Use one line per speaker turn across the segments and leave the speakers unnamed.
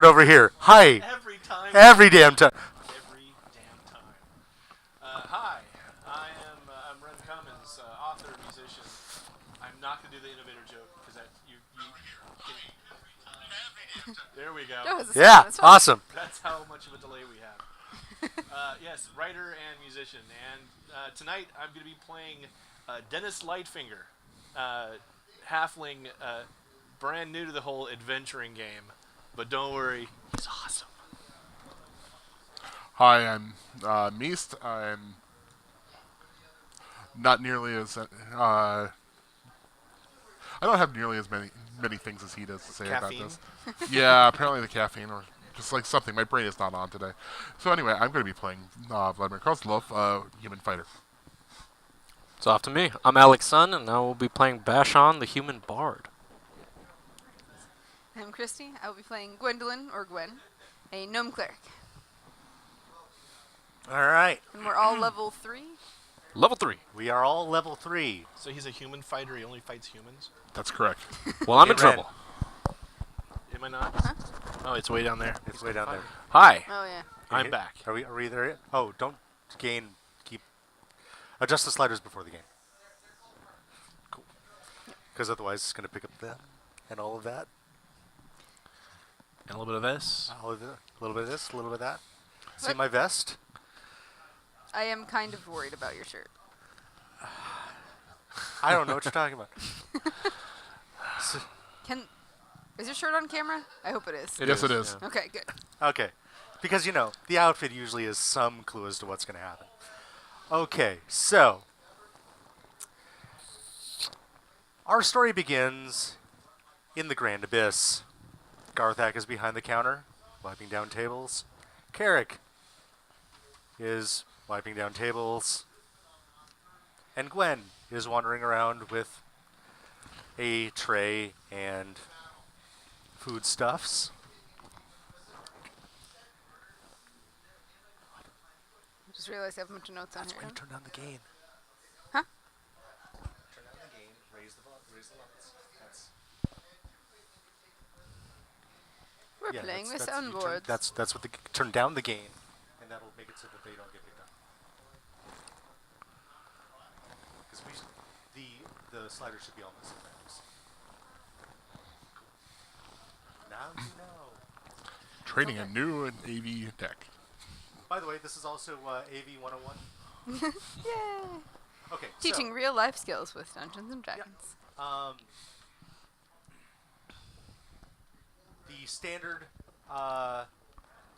over here. Hi.
Every time.
Every damn time.
Every damn time. Hi, I'm Ren Cummins, author, musician. I'm not gonna do the innovator joke because that you. There we go.
That was a
Yeah,
second, that's
awesome.
That's how much of a delay we have. Yes, writer and musician. And tonight I'm going to be playing Dennis Lightfinger, halfling, brand new to the whole adventuring game. But don't worry, he's awesome.
Hi, I'm Meest. I'm not nearly as I don't have nearly as many things as he does to say
Caffeine?
about this. Yeah, apparently the caffeine or just like something. My brain is not on today. So anyway, I'm going to be playing Vladimir Kozlov, human fighter.
It's off to me. I'm Alex Sun, and I will be playing Bashan, the human bard.
I'm Christy. I will be playing Gwendolyn, or Gwen, a gnome cleric.
All right.
And we're all level 3.
Level 3.
We are all level 3.
So he's a human fighter. He only fights humans.
That's correct.
Well, I'm in
Hey, Ren.
trouble.
Am I not?
Huh?
Oh, it's way down there.
It's way down there.
Hi.
Oh, yeah.
I'm back.
Are we there yet? Oh, don't adjust the sliders before the game. Cool. Because otherwise it's going to pick up that and all of that.
And a little bit of this.
All of it, a little bit of this, a little bit of that. See
What?
my vest?
I am kind of worried about your shirt.
I don't know what you're talking about.
Is your shirt on camera? I hope it is.
Yes, it is.
Yeah.
Okay, good.
Okay. Because, the outfit usually is some clue as to what's going to happen. Okay, so our story begins in the Grand Abyss. Garthak is behind the counter, wiping down tables. Carrick is wiping down tables. And Gwen is wandering around with a tray and foodstuffs.
Just realized I have a bunch of notes on
That's
here.
when you turn down the gain.
Huh?
Turn down the gain, raise the levels.
We're playing with soundboards.
That's what turn down the gain, and that'll make it so that they don't get picked up. Because the slider should be almost at max. Cool. Now you know.
Training a new AV deck.
By the way, this is also AV 101.
Yay!
Okay.
Teaching real life skills with Dungeons and Dragons.
The standard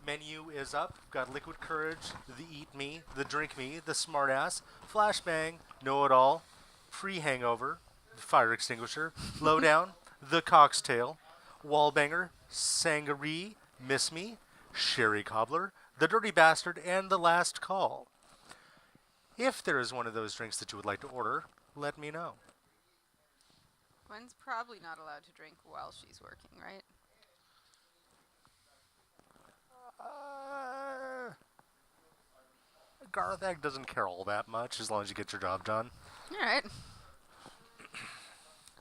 menu is up. We've got Liquid Courage, the Eat Me, the Drink Me, the Smartass, Flashbang, Know It All, Pre-Hangover, the Fire Extinguisher, Lowdown, the Cocktail, Wallbanger, Sangaree, Miss Me, Sherry Cobbler, the Dirty Bastard, and the Last Call. If there is one of those drinks that you would like to order, let me know.
Gwen's probably not allowed to drink while she's working, right?
Garthak doesn't care all that much as long as you get your job done.
All right.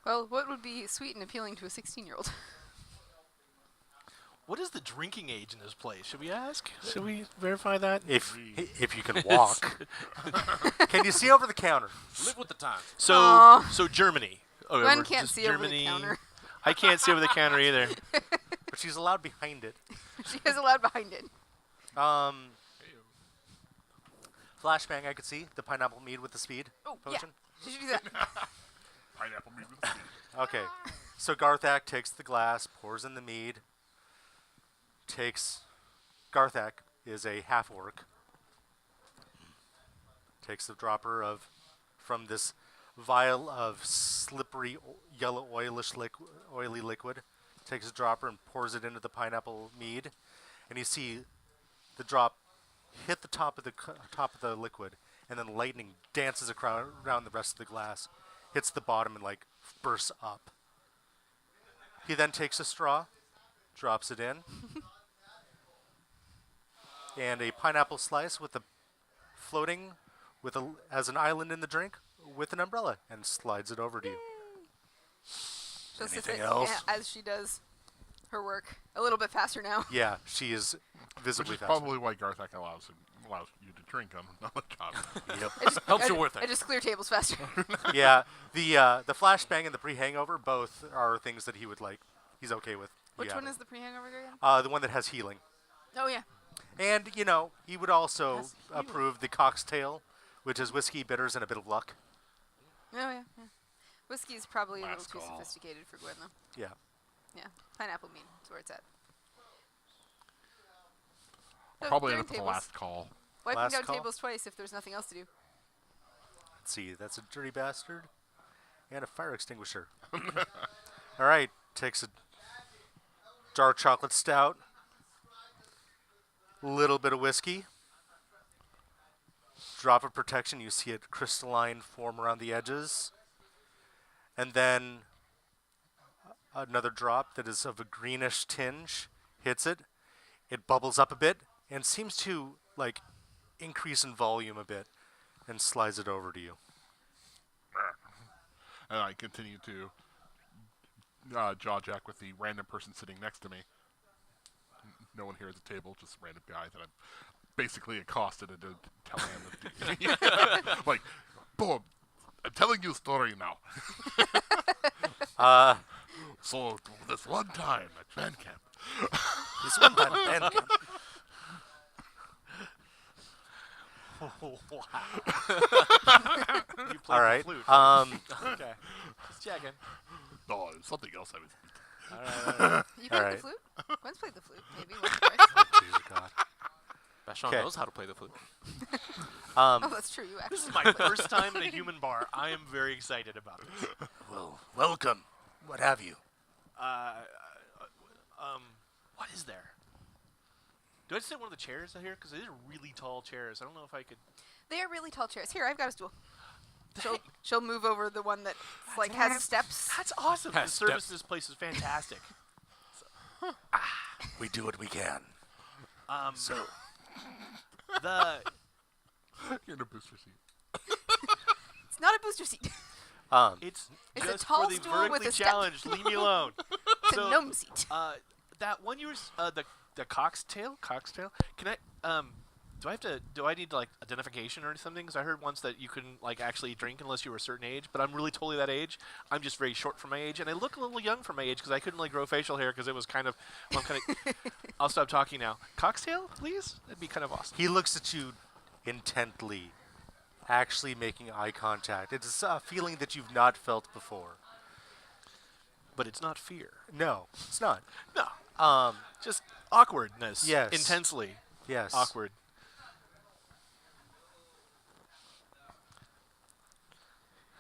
Well, what would be sweet and appealing to a 16-year-old?
What is the drinking age in this place? Should we ask? Should we verify that?
If you can walk. Can you see over the counter?
Live with the times.
So Germany. Okay,
Gwen
we're
can't
just
see over the
Germany.
counter.
I can't see over the counter either.
But she's allowed behind it.
She is allowed behind it.
Flashbang, I could see. The pineapple mead with the speed
Oh,
potion.
yeah. Did you do that?
Pineapple meat with
Okay. So Garthak takes the glass, pours in the mead. Garthak is a half-orc. Takes the dropper from this vial of slippery yellow oily liquid. Takes a dropper and pours it into the pineapple mead. And you see the drop hit the top of the liquid, and then lightning dances around the rest of the glass, hits the bottom, and bursts up. He then takes a straw, drops it in, and a pineapple slice floating as an island in the drink with an umbrella, and slides it over to you.
Just
Anything
as
else?
Yeah, as she does her work a little bit faster now.
Yeah, she is visibly
Which is
faster.
probably why Garthak allows you to drink on the job.
Yep.
Helps you with
I
it.
just clear tables faster.
Yeah, the flashbang and the pre-hangover both are things that he would like. He's okay with.
Which
Yeah.
one is the pre-hangover again?
The one that has healing.
Oh yeah.
And, he would also
Has healing.
approve the cocktail, which is whiskey, bitters, and a bit of luck.
Oh yeah. Whiskey is probably a little
Last
too
call.
sophisticated for Gwen though.
Yeah.
Yeah. Pineapple mead. That's where it's at.
I'll
So,
probably end
clearing
up with the
tables.
last call.
Wiping
Last
down
call?
tables twice if there's nothing else to do.
Let's see. That's a dirty bastard. And a fire extinguisher. All right. Takes a jar of chocolate stout. Little bit of whiskey. Drop of protection. You see it crystalline form around the edges. And then another drop that is of a greenish tinge hits it. It bubbles up a bit and seems to increase in volume a bit and slides it over to you.
And I continue to jaw jack with the random person sitting next to me. No one here at the table, just a random guy that I'm basically accosted into telling him that like, boom, I'm telling you a story now. So this one time at band camp,
This one time at band camp.
You played
All
the
flute.
flute. Okay. Just checking.
no, it was something else I was.
You played
Alright.
the flute? Gwen's played the flute, maybe once or twice.
Dear God.
Vashon
'Kay.
knows how to play the flute.
Oh, that's true. You actually.
This is my first time in a human bar. I am very excited about this.
Well, welcome. What have you?
What is there? Do I sit in one of the chairs out here? Because these are really tall chairs. I don't know if I could.
They are really tall chairs. Here, I've got a stool. She'll,
Dang.
she'll move over the one that has steps.
That's awesome. The
Has
service
steps.
in this place is fantastic.
We do what we can. So,
The
You're in a booster seat.
It's not a booster seat.
it's
It's a
just
tall
for the
stool
vertically
with a step.
challenged. Leave me alone.
It's
So,
a gnome seat.
that one you were the cocktail. Can I do I need identification or something? Because I heard once that you couldn't actually drink unless you were a certain age. But I'm really totally that age. I'm just very short for my age, and I look a little young for my age because I couldn't grow facial hair because it was kind of. Well, I'm kind of. I'll stop talking now. Cocktail, please. That'd be kind of awesome.
he looks at you intently, actually making eye contact. It's a feeling that you've not felt before.
But it's not fear.
No, it's not.
No. Just awkwardness.
Yes.
Intensely
Yes.
awkward.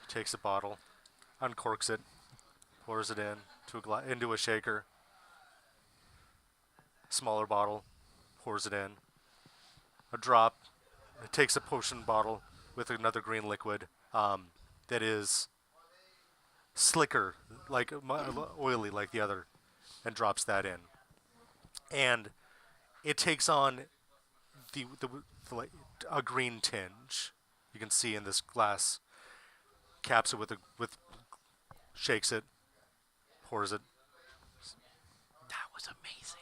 Takes a bottle, uncorks it, pours it into a shaker. Smaller bottle, pours it in. A drop. It takes a potion bottle with another green liquid that is slicker, oily like the other, and drops that in. And it takes on a green tinge. You can see in this glass. Caps it with shakes it, pours it.
That was amazing.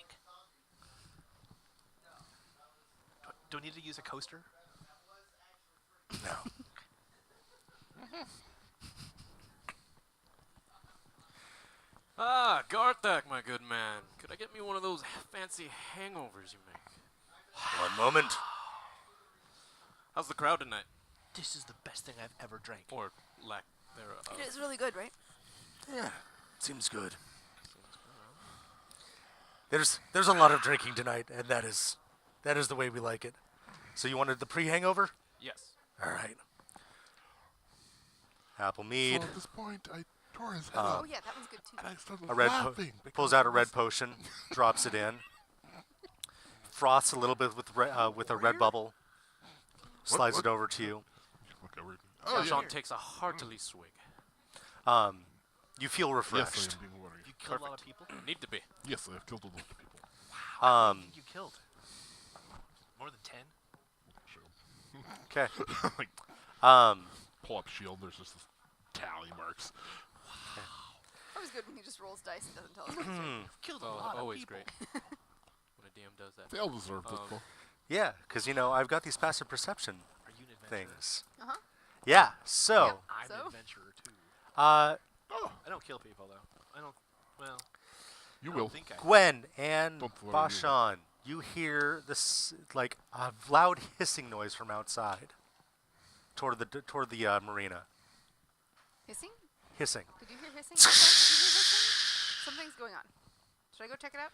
Do I need to use a coaster?
No.
Ah, Garthak, my good man. Could I get me one of those fancy hangovers you make?
One moment.
How's the crowd tonight?
This is the best thing I've ever drank.
Or lack thereof.
It is really good, right?
Yeah, seems good. There's a lot of drinking tonight, and that is the way we like it. So you wanted the pre-hangover?
Yes.
All right. Apple
So
mead.
at this point, I tore his head
Oh
up,
yeah, that one's good too.
and I started
A red
laughing.
pulls
because
out a
it
red
was-
potion, drops it in, froths a little bit with a red bubble, slides
what?
it over to you.
Look over. Oh, yeah.
Vashon takes a heartily swig.
You feel
Yes, I
refreshed.
am being worried.
You killed a lot of people?
Need to be.
Yes, I have killed a lot of people.
How many think you killed? More than 10?
Okay.
Like, pull up shield. There's just this tally marks.
Always good when he just rolls dice and doesn't tell us what he's doing.
Killed a
Oh,
lot of
always
people.
great when a DM does that.
They all deserve this. Though.
Yeah, because I've got these passive perception
Are you an adventurer?
things.
Uh-huh.
Yeah. So,
Yep.
I'm
So?
an adventurer too.
uh,
I don't kill people though. I don't. Well,
You
I
will.
don't think I.
Gwen and
Don't worry,
Bashan, you hear this like a loud hissing noise from outside, toward the marina.
Hissing?
Hissing.
Did you hear hissing? Did you hear hissing? Something's going on. Should I go check it out?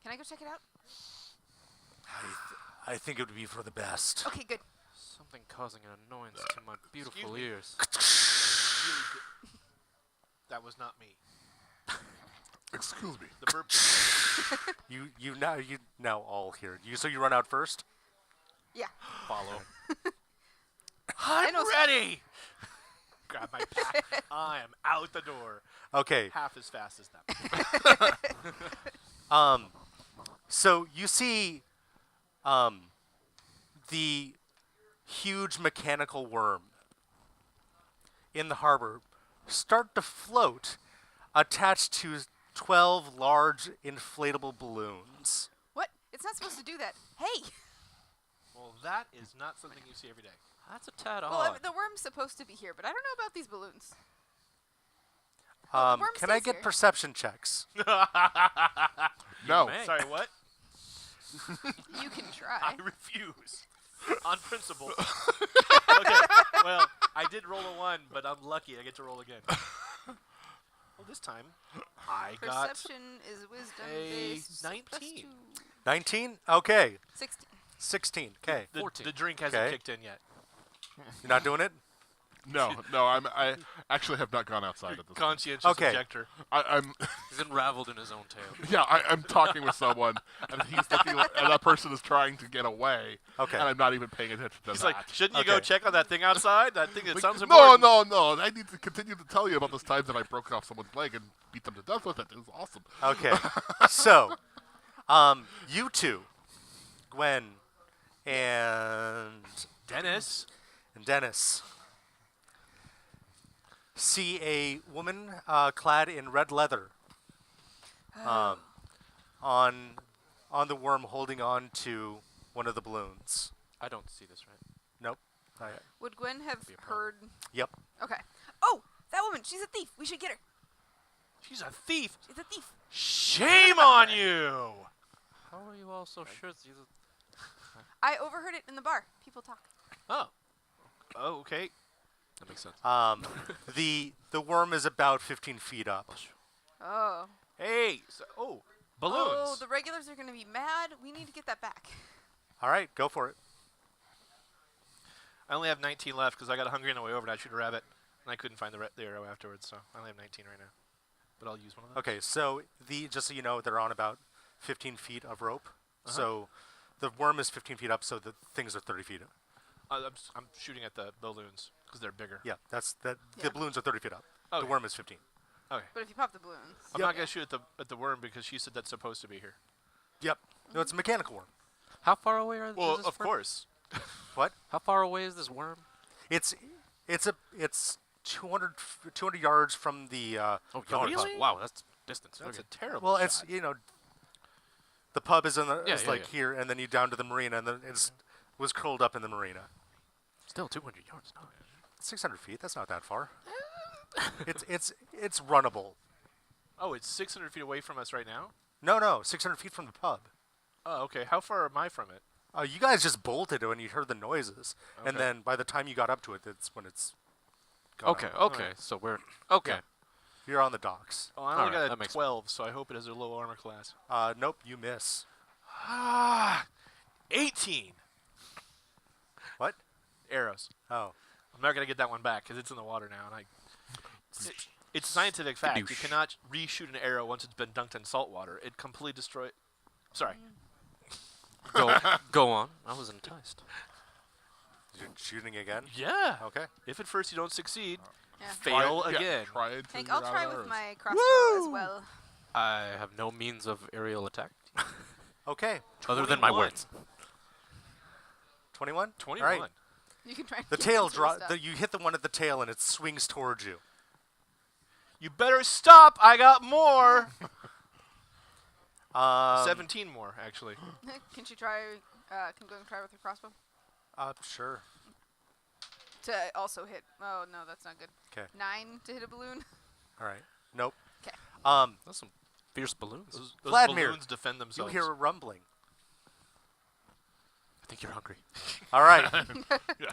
Can I go check it out?
I think it would be for the best.
Okay, good.
Something causing an annoyance to my beautiful
me.
ears.
Really good. That was not me.
Excuse me.
The burp. Was
You now all hear it. So you run out first.
Yeah.
follow.
I know
I'm ready. Grab my pack. I am out the door.
Okay.
Half as fast as them.
So you see, the huge mechanical worm in the harbor start to float, attached to 12 large inflatable balloons.
What? It's not supposed to do that. Hey!
Well, that is not something you see every day.
That's a tad
Well, I
odd.
mean, the worm's supposed to be here, but I don't know about these balloons. Well, the worm
Can I
stays
get
here.
perception checks?
No.
may.
Sorry, what?
You can
I
try.
refuse. On principle. Okay, well, I did roll a 1, but I'm lucky I get to roll again. Well, this time, I got
Perception is wisdom
a
based.
19.
Plus 2.
19? Okay.
16.
16. Okay.
the
14.
drink hasn't
Okay.
kicked in yet.
You're not doing it?
No. I actually have not gone outside at this point.
Conscientious
Okay.
objector.
I'm
He's unraveled in his own tail.
yeah. I'm talking with someone, and he's looking, and that person is trying to get away.
Okay.
And I'm not even paying attention to
He's
that.
like, shouldn't you go
Okay.
check on that thing outside? That thing that
Like,
sounds
no,
important.
no. I need to continue to tell you about this time that I broke off someone's leg and beat them to death with it. It was awesome.
Okay. So, you two, Gwen and
Dennis.
Dennis, see a woman clad in red leather on the worm, holding on to one of the balloons.
I don't see this right.
Nope. Not yet.
Would Gwen have
Be a problem.
heard?
Yep.
Okay. Oh, that woman. She's a thief. We should get her.
She's a thief.
She's a thief.
Shame on you.
How are you all so sure she's a...
I overheard it in the bar. People talk.
Oh. Oh, okay.
That makes sense.
The worm is about 15 feet up.
Oh.
Hey. Balloons.
Oh, the regulars are going to be mad. We need to get that back.
All right, go for it.
I only have 19 left because I got hungry on the way over and I shoot a rabbit. And I couldn't find the arrow afterwards, so I only have 19 right now. But I'll use one of those.
Okay, so just so you know, they're on about 15 feet of rope. So the worm is 15 feet up, so the things are 30 feet up.
I'm shooting at the balloons because they're bigger.
Yeah, that's that.
Yeah.
The balloons are 30 feet up. The
Okay.
worm is 15.
Okay.
But if you pop the balloons.
I'm
Yep.
not going to shoot at the worm because she said that's supposed to be here.
Yep. No, it's a mechanical worm.
How far away are
Well,
is this
of
worm?
course.
What?
How far away is this worm?
It's 200 yards from the
Oh,
yard
really?
pub.
Wow, that's distance.
That's
Okay.
a terrible
Well,
shot.
it's the pub is in the
Yeah,
is
yeah,
like
yeah.
here, and then you down to the marina, and then was curled up in the marina.
Still 200 yards. No.
600 feet. That's not that far. it's runnable.
Oh, it's 600 feet away from us right now?
No, 600 feet from the pub.
Oh, okay. How far am I from it?
You guys just bolted when you heard the noises, and
Okay.
then by the time you got up to it, that's when it's gone
Okay,
out.
okay.
Alright.
So we're... Okay.
Yeah. You're on the docks.
Oh, I only
Alright,
got a
that makes-
12, so I hope it has a low armor class.
Nope, you miss.
18
What?
arrows.
Oh,
I'm not going to get that one back because it's in the water now. And it's scientific fact. You
Skadoosh.
cannot reshoot an arrow once it's been dunked in salt water. It completely destroys... Sorry.
Go on. I was enticed.
you're shooting again?
Yeah.
Okay.
If at first you don't succeed,
Yeah.
fail
Try- yeah,
again.
try it
Hank,
till
I'll
you're out
try
of
with
arrows.
my crossbow as well.
I have no means of aerial attack.
Okay.
Other than my
21.
words.
21?
21.
All right.
You can try.
The
and
tail
keep some
drop.
stuff.
You hit the one at the tail, and it swings towards you.
You better stop. I got more. 17 more, actually.
Can she try? Can Gwen try with her crossbow
Sure.
to also hit? Oh no, that's not good.
'Kay.
9 to hit a balloon.
All right. Nope.
'Kay.
That's some fierce balloons.
Those
Vladimir,
balloons defend
You
themselves.
hear a rumbling.
I think you're hungry.
All right.
Yeah.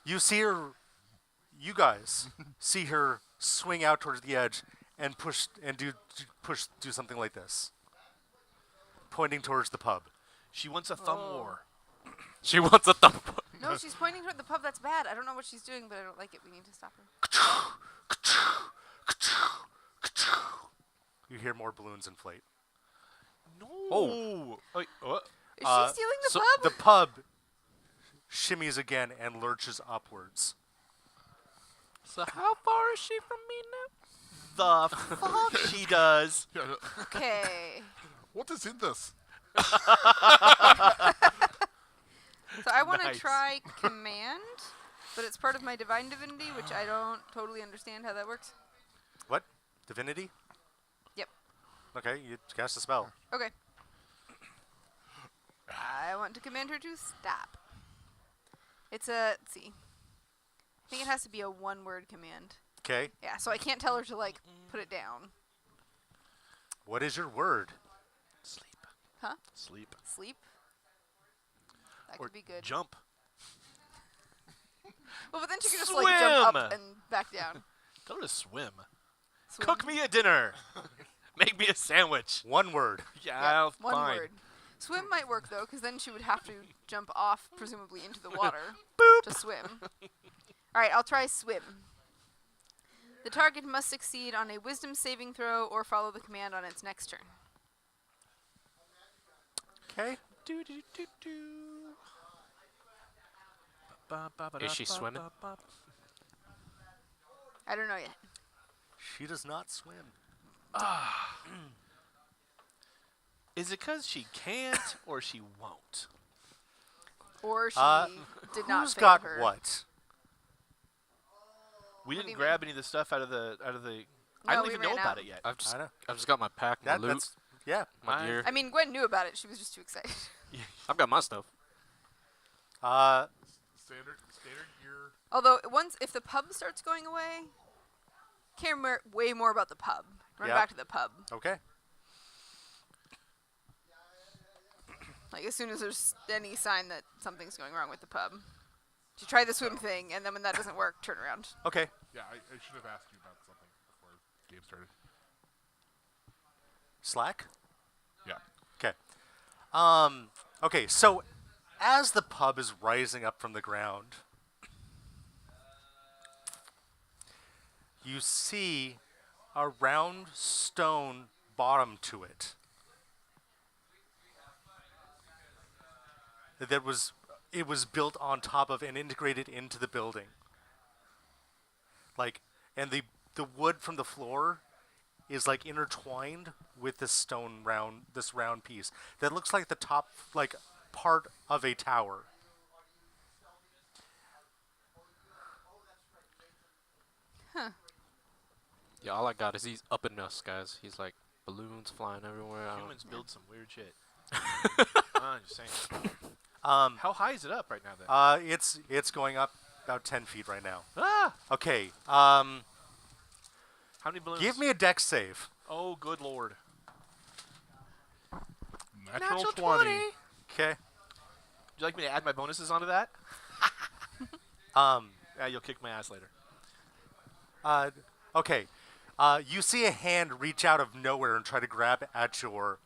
You see her. You guys see her swing out towards the edge and push and do something like this, pointing towards the pub.
She wants a thumb
Oh.
war.
She wants a thumb.
No, she's pointing toward the pub. That's bad. I don't know what she's doing, but I don't like it. We need to stop her.
You hear more balloons inflate.
No.
Oh.
Wait, what?
Is she stealing the
so
pub?
The pub shimmies again and lurches upwards.
So how far is she from me
The fuck she does.
Yeah,
Okay.
what is in this?
So I want to
Nice.
try command, but it's part of my divine divinity, which I don't totally understand how that works.
What? Divinity?
Yep.
Okay, you cast a spell.
Okay. I want to command her to stop. It's a, let's see. I think it has to be a one-word command.
Okay.
Yeah, so I can't tell her to, like, put it down.
What is your word?
Sleep.
Huh?
Sleep.
Sleep? That
Or
could be good.
jump.
Well, but then she could just, like, jump
Swim!
up and back down.
Tell her to swim.
Swim.
Cook me a dinner. Make me a sandwich.
One word.
Yeah,
Yep, one
fine.
word. Swim might work, though, because then she would have to jump off, presumably, into the water to swim. All right, I'll try swim. The target must succeed on a wisdom saving throw or follow the command on its next turn.
Okay.
Do, do, do, do. Ba, ba, ba,
Is
da,
she
ba,
swimming?
ba, ba.
I don't know yet.
She does not swim.
Is it because she can't or she won't?
Or she did not
Who's
fail
got
her.
what?
We
What do
didn't
you
grab
mean?
any of the stuff out of the. I
No,
don't
we
even know
ran
about
out.
it yet.
I've just
know.
got my pack, my loot,
That's yeah.
my
I-
gear.
I mean, Gwen knew about it. She was just too excited.
I've got my stuff.
Standard gear.
Although, if the pub starts going away, care way more about the pub. Run
Yep.
back to the pub.
Okay.
Like, as soon as there's any sign that something's going wrong with the pub. You try the swim thing, and then when that doesn't work, turn around.
Okay.
Yeah, I should have asked you about something before the game started.
Slack.
Yeah.
Okay. Okay. So, as the pub is rising up from the ground, you see a round stone bottom to it. It was built on top of and integrated into the building. Like, and the wood from the floor is like intertwined with this round piece that looks like the top, like, part of a tower.
Yeah, all I got is he's up in us, guys. He's like balloons flying everywhere. I don't-
Humans build some weird shit. I'm just saying. How high is it up right now then?
It's going up about 10 feet right now.
Ah!
Okay.
How many balloons?
Give me a dex save.
Oh, good lord.
Natural 20.
Okay.
Would you like me to add my bonuses onto that?
Um.
Yeah, you'll kick my ass later.
Okay. You see a hand reach out of nowhere and try to grab at your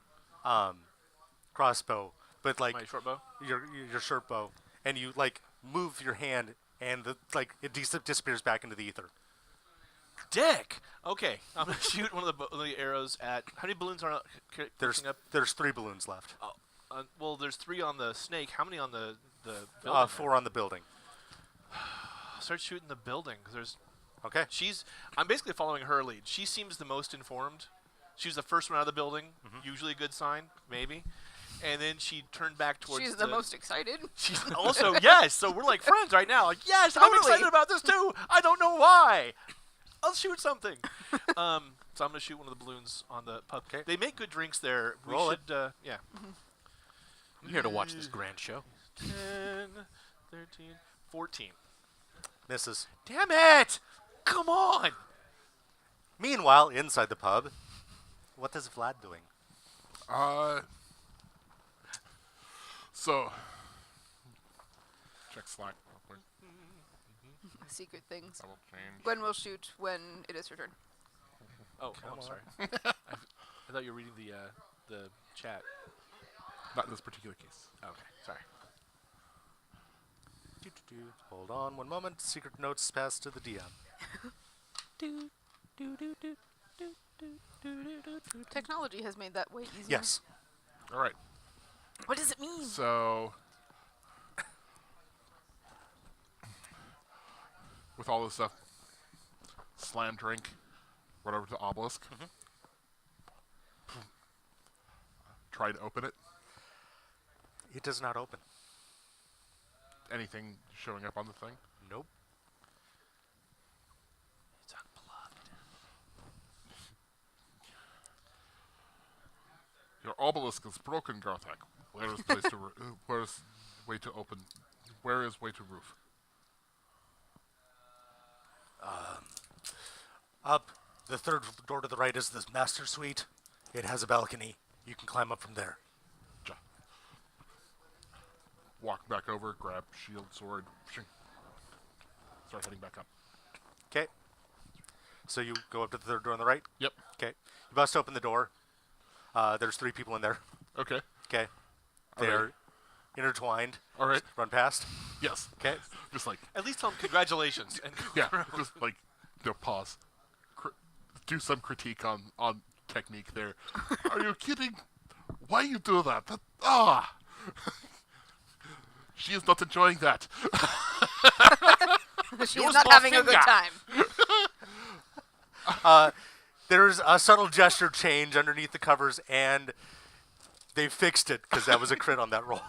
crossbow, but like
My short bow?
your short bow, and you like move your hand, and it disappears back into the ether.
Dick! Okay, I'm going to shoot one of the arrows at... How many balloons are pushing up?
There's 3 balloons left.
Oh, well, there's 3 on the snake. How many on the building?
4 on the building.
I'll start shooting the building, because there's...
Okay.
I'm basically following her lead. She seems the most informed. She was the first one out of the building. Usually a good sign, maybe. And then she turned back towards
She's the most excited.
She's also, yes. So we're like friends right now. Like, yes, I'm
Totally.
excited about this too. I don't know why. I'll shoot something. So I'm gonna shoot one of the balloons on the pub.
'Kay.
They make good drinks there. We
Roll it.
should, yeah.
I'm here to watch this grand show.
10, 13, 14.
Misses.
Damn it! Come on!
Meanwhile, inside the pub, what is Vlad doing?
So check Slack. real quick.
Secret things.
That will change.
Gwen will shoot when it is her turn.
Oh,
Come
I'm
on.
sorry. I thought you were reading the chat.
Not in this particular case.
Okay, sorry.
Hold on one moment. Secret notes passed to the DM.
Technology has made that way easier.
Yes.
All right.
What does it mean?
So, with all this stuff, slam drink, run over to the obelisk. Try to open it.
It does not open.
Anything showing up on the thing?
Nope.
It's unplugged.
Your obelisk is broken, Garthak. Where is place to where is way to open? Where is way to roof?
Up. The third door to the right is the master suite. It has a balcony. You can climb up from there.
Ja. Walk back over, grab shield, sword, shing. Start heading back up.
Okay. So you go up to the third door on the right.
Yep.
Okay. You bust open the door. There's 3 people in there.
Okay.
Okay.
Alright.
They're intertwined.
All right.
Run past.
Yes.
Okay.
Just like
At least tell them congratulations. And
yeah. Just like no pause. Do some critique on technique there. Are you kidding? Why you do that? She is not enjoying that.
She's
Use
not
my
having a good
finger.
time.
There's a subtle gesture change underneath the covers, and they fixed it because that was a crit on that roll.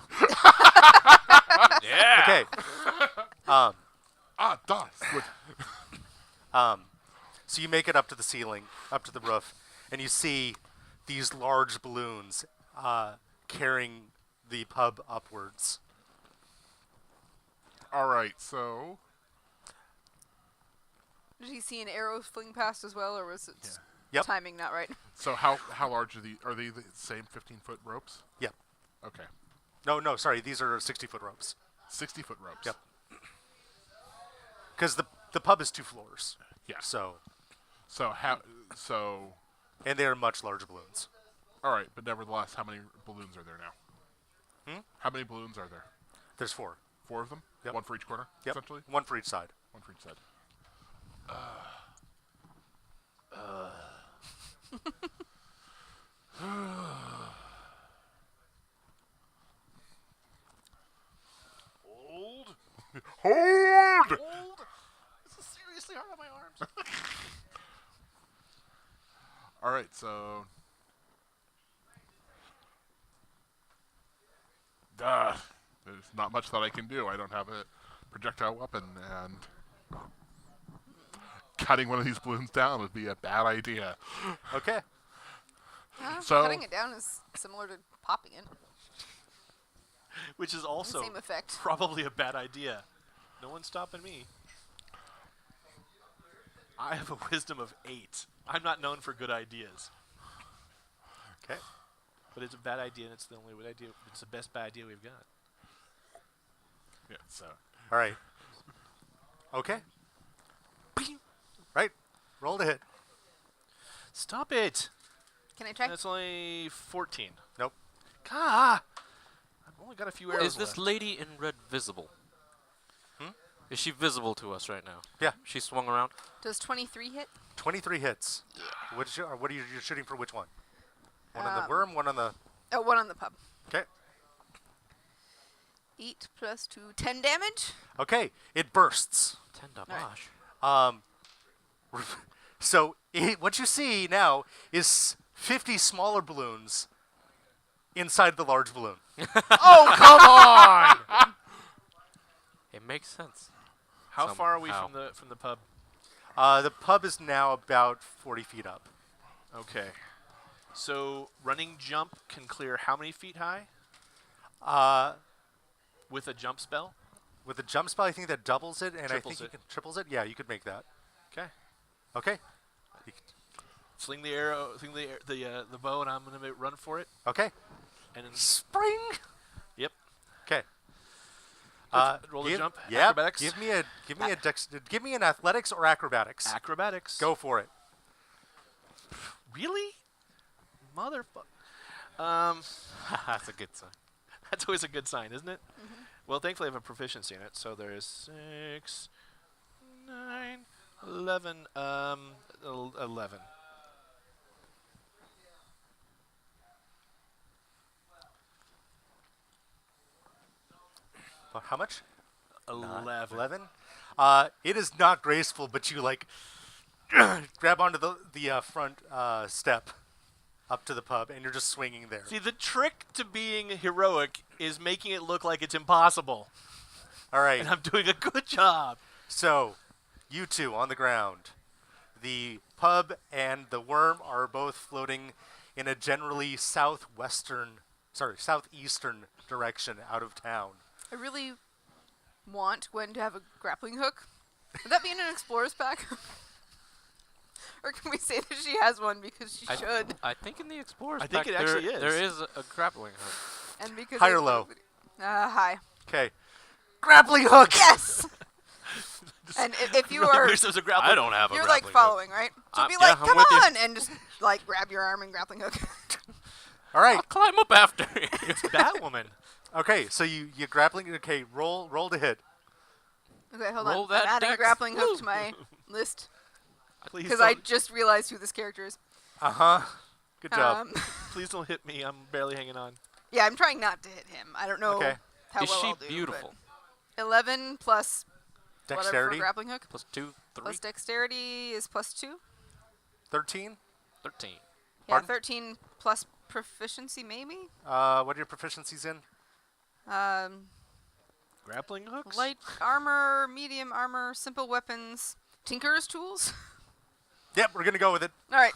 yeah.
Okay.
Das. Good.
So you make it up to the ceiling, up to the roof, and you see these large balloons carrying the pub upwards.
All right. So
Did he see an arrow fling past as well, or was it
Yep.
timing not right?
how large are they the same 15-foot ropes?
Yep.
Okay.
No, sorry. These are 60-foot ropes.
60-foot ropes.
Yep. Because the pub is 2 floors.
Yeah.
So,
So
and they are much larger balloons.
all right, but nevertheless, how many balloons are there now?
Hmm?
How many balloons are there?
There's 4.
4 of them?
Yep.
1 for each corner,
Yep.
essentially?
1 for each side.
1 for each side.
Hold.
Hold!
Hold. This is seriously hard on my arms.
All right, so there's not much that I can do. I don't have a projectile weapon, and cutting one of these balloons down would be a bad idea.
Okay.
So-
Cutting it down is similar to popping it.
Which is also
Same effect.
probably a bad idea. No one's stopping me. I have a wisdom of 8. I'm not known for good ideas.
Okay.
But it's a bad idea, and it's the only good idea. It's the best bad idea we've got.
Yeah, so
All right. Okay. Right. Roll to hit.
Stop it!
Can I try?
That's only 14.
Nope.
Gah! I've only got a few arrows
Is this
left.
lady in red visible? Is she visible to us right now?
Yeah.
She swung around.
Does 23 hit?
23 hits. What are you you're shooting for? Which one? One on the
Um,
worm. One on the.
Oh, 1 on the pub.
Okay.
8 plus 2, 10 damage.
Okay. It bursts.
10
Alright.
damage.
So what you see now is 50 smaller balloons inside the large balloon.
Oh, come on!
It makes sense.
How far are we
Somehow.
from the pub?
The pub is now about 40 feet up.
Okay. So running jump can clear how many feet high
Uh,
with a jump spell?
with the jump spell, I think that doubles it, and I
Triples
think you
it.
can triples it. Yeah, you could make that.
Okay.
Okay.
Fling the arrow, fling the bow, and I'm gonna run for it.
Okay.
And then,
Spring.
yep.
Okay.
Roll the jump.
Yeah.
Acrobatics.
Give me an athletics or acrobatics.
Acrobatics.
Go for it.
Really? Motherfucker.
That's a good sign.
That's always a good sign, isn't it? Well, thankfully I have a proficiency in it, so there's 6, 9, 11. 11.
How much?
11.
11. It is not graceful, but you like grab onto the front step up to the pub, and you're just swinging there.
See, the trick to being heroic is making it look like it's impossible,
All right.
and I'm doing a good job.
So, you two on the ground. The pub and the worm are both floating in a generally southeastern direction out of town.
I really want Gwen to have a grappling hook. Would that be in an explorer's pack? Or can we say that she has one because she should?
I think in the Explorers
I think
pack
it actually is.
there is a grappling hook.
And because
High or
I-
low?
High.
Okay. Grappling hook!
Yes! And if you are,
Wish there was a grappling.
I don't have a
you're like
grappling
following, right? So be
yeah,
like,
I'm
come
with you."
on! And just like grab your arm and grappling hook.
All right.
I'll climb up after you.
It's Batwoman.
Okay, so you grappling. Okay, roll to hit.
Okay, hold
Roll
on.
that
I'm adding
dex.
grappling hook to my list
Please
because
don't,
I just realized who this character is.
Good job.
please don't hit me. I'm barely hanging on.
Yeah, I'm trying not to hit him. I don't know
Okay.
how
Is
well
she
I'll do. but
beautiful?
11 plus whatever for
Dexterity.
grappling hook.
Plus 2, 3,
Plus dexterity is plus 2.
13.
13.
Yeah,
Pardon?
13 plus proficiency maybe.
What are your proficiencies in?
Grappling hooks?
Light armor, medium armor, simple weapons, tinker's tools.
Yep, we're gonna go with it.
All right.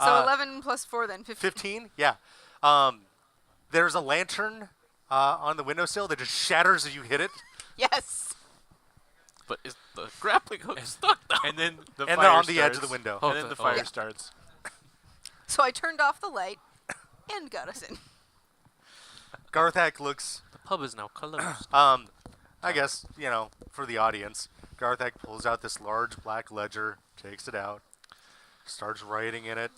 So 11 plus 4 then 15.
15. Yeah. There's a lantern on the windowsill that just shatters as you hit it,
Yes.
But is the grappling hook stuck though?
And then the
and
fire
they're on the edge of
starts.
the window.
Oh,
And then the fire
Yeah.
starts.
So I turned off the light and got us in.
Garthak looks.
The pub is now closed.
I guess for the audience, Garthak pulls out this large black ledger, takes it out, starts writing in it.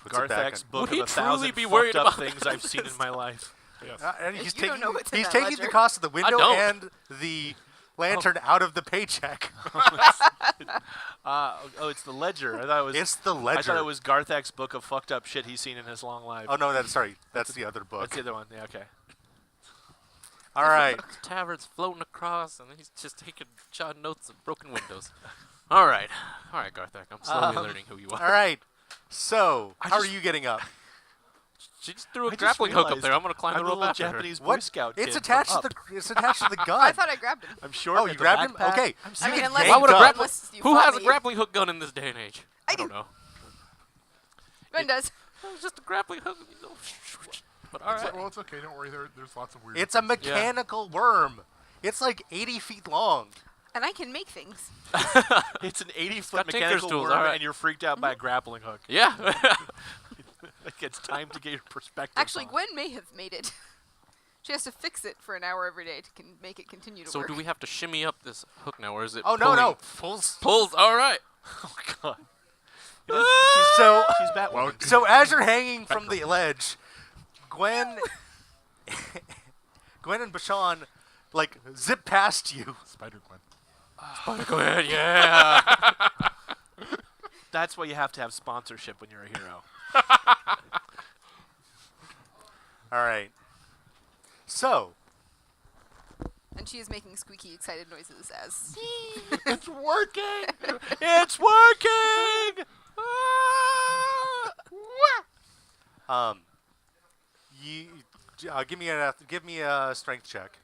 Puts it back
Garthak's
in.
book
Would
of
he
1,000
truly be
fucked
worried
up
about
things I've seen in my life.
Yes.
And he's
You don't
taking
know what's in
he's
that
taking
ledger.
the cost of the window
don't.
and the lantern out of the paycheck.
Oh, it's the ledger. I thought it was.
It's the ledger.
I thought it was Garthak's book of fucked up shit he's seen in his long life.
Oh no, that's the other book.
That's the other one. Yeah, okay.
All right.
Tavern's floating across, and he's just taking jot notes of broken windows. All right, Garthak. I'm slowly learning who you are.
All right. So, how are
just-
you getting up?
She just threw a
I just
grappling hook up
realized
there. I'm gonna climb
I'm
the
the
rope
little
after her.
Japanese Boy
What?
Scout
It's
kid
attached
from
to
Up.
it's attached to the gun.
I thought I grabbed him.
I'm sure.
Oh,
at
you
the
grabbed him?
backpack.
Okay.
I'm
I mean,
can
unless
yank
Why would a
gun.
grappling?
unless you
Who
fought
has a
me.
grappling hook gun in this day and age?
I
don't
do.
know.
Gwen does.
It was just a grappling hook. But all right.
Well, it's okay. Don't worry. There's lots of weird.
It's a mechanical worm. It's like 80 feet long.
And I can make things.
It's an 80-foot
got tinker's
mechanical
tools,
worm,
alright.
and you're freaked out by a grappling hook.
Yeah.
Like it's time to get your perspective.
Actually,
on.
Gwen may have made it. She has to fix it for an hour every day to make it continue to
so
work.
do we have to shimmy up this hook now, or is it?
Oh no,
pulling?
no. Pulls.
Pulls. All right.
Oh God.
So
She's Batwoman.
Well,
so as you're hanging from the ledge, Gwen and Bashan like zip past you.
Spider Gwen.
Go ahead. Yeah.
That's why you have to have sponsorship when you're a hero.
All right. So,
And she is making squeaky, excited noises as.
It's working. It's working.
you give me a strength check.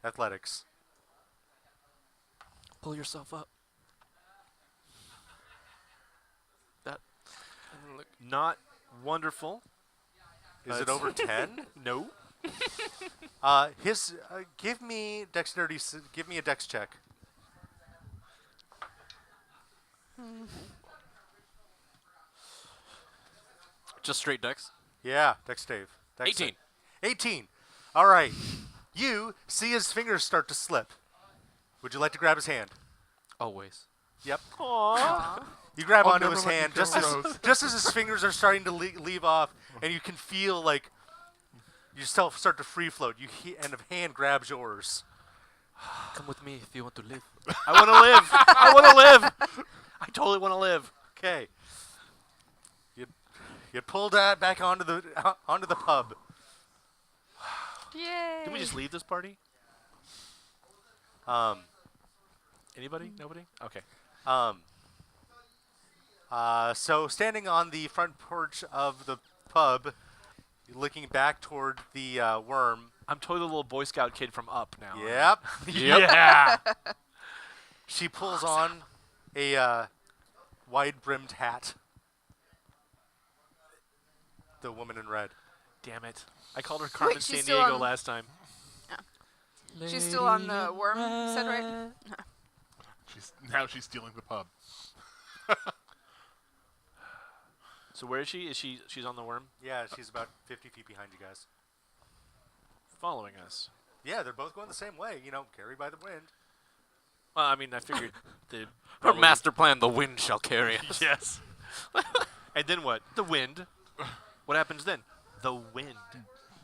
Athletics.
Pull yourself up. That. Look.
Not wonderful.
Is it over 10?
No.
Give me dexterity. Give me a dex check.
Just straight dex.
Yeah, dex save. Dex
18.
save. 18. All right. You see his fingers start to slip. Would you like to grab his hand?
Always.
Yep.
Aw.
You grab
I'll
onto
never
his
let you
hand
go,
just as
Rose.
just as his fingers are starting to leave off, and you can feel like yourself start to free float. And a hand grabs yours.
Come with me if you want to live.
I want to live. I want to live. I totally want to live.
Okay. You pull that back onto the pub.
Yay.
Did we just leave this party?
Um,
Anybody? Nobody? Okay.
So standing on the front porch of the pub, looking back toward the worm.
I'm totally the little Boy Scout kid from Up now.
Yep.
Yeah.
She pulls on a wide-brimmed hat. The woman in red.
Damn it. I called her Carmen
she's
San
still
Diego
on-
last time.
She's still on the worm, you said, right?
She's stealing the pub.
So where is she? She's on the worm?
Yeah, she's about 50 feet behind you guys.
Following us.
Yeah, they're both going the same way. Carried by the wind.
Well, I mean, I figured the
Her
probably-
master plan, the wind shall carry us.
Yes. And then what? The wind. What happens then? The wind.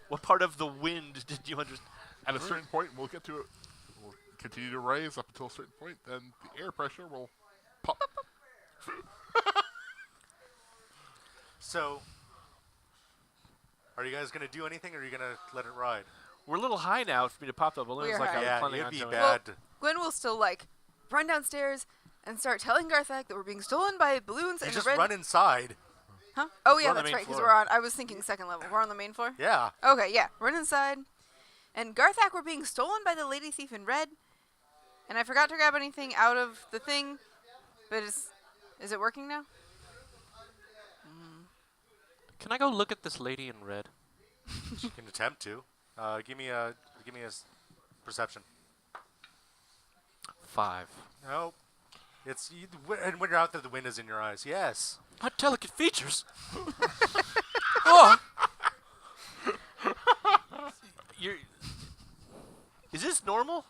What part of the wind did you understand?
At a certain point, we'll continue to rise up until a certain point, then the air pressure will pop.
So, are you guys going to do anything, or are you going to let it ride?
We're a little high now for me to pop the balloons
We are
like
high.
I'm
Yeah,
planning
it'd
on
be
doing.
bad.
Gwen will still run downstairs and start telling Garthak that we're being stolen by balloons
You
and
just
a red.
run inside.
Huh? Oh yeah,
We're on the
that's
main
right. Because
floor.
we're on. I was thinking second level. We're on the main floor.
Yeah.
Okay, yeah. Run inside. And Garthak, we're being stolen by the lady thief in red. And I forgot to grab anything out of the thing, but is it working now?
Can I go look at this lady in red?
You can attempt to. Give me a perception.
5.
Nope. And when you're out there, the wind is in your eyes. Yes.
My delicate features. Oh,
Is this normal?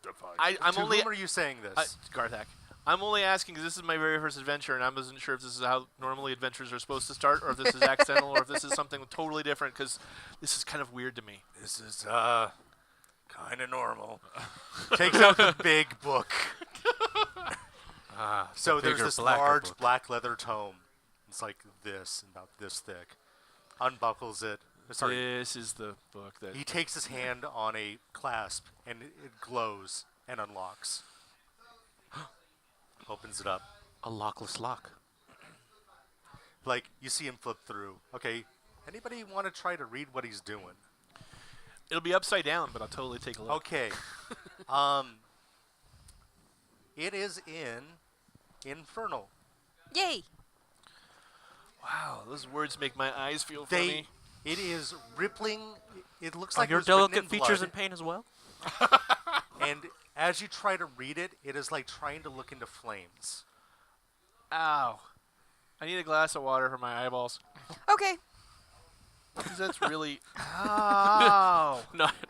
Define.
I'm
To
only
whom are you saying this?
Garthak. I'm only asking because this is my very first adventure, and I wasn't sure if this is how normally adventures are supposed to start, or if this is accidental, or if this is something totally different. Because this is kind of weird to me.
This is kind of normal. Takes out the big book. So there's
bigger,
this
blacker
large
book.
black leather tome. It's like this, about this thick. Unbuckles it. Sorry.
This is the book that.
He takes his hand on a clasp, and it glows and unlocks. Opens it up.
a lockless lock.
Like, you see him flip through. Okay, anybody want to try to read what he's doing?
It'll be upside down, but I'll totally take a look.
Okay. It is in Infernal.
Yay!
Wow, those words make my eyes feel funny.
It is rippling. It looks
Are
like it
your
was written
delicate
in
features
blood,
in pain as well?
and as you try to read it, it is like trying to look into flames.
Ow. I need a glass of water for my eyeballs.
Okay.
Because that's really. Ow.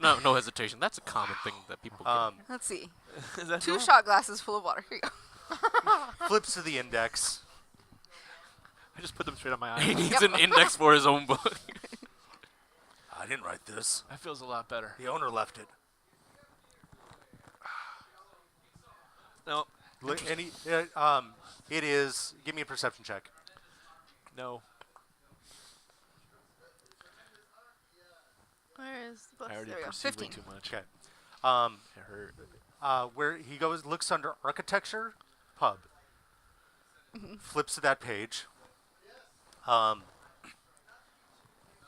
No hesitation. That's a common thing that people get.
Let's see.
Is that
2
normal?
shot glasses full of water. Here you go.
Flips to the index.
I just put them straight on my
He
eyes.
needs an index for his own book.
I didn't write this.
That feels a lot better.
The owner left it.
No.
It is. Give me a perception check.
No.
Where is the book?
I already
There we go.
perceived way
15.
too much.
Okay.
It hurt.
Where he goes, looks under architecture, pub. Flips to that page.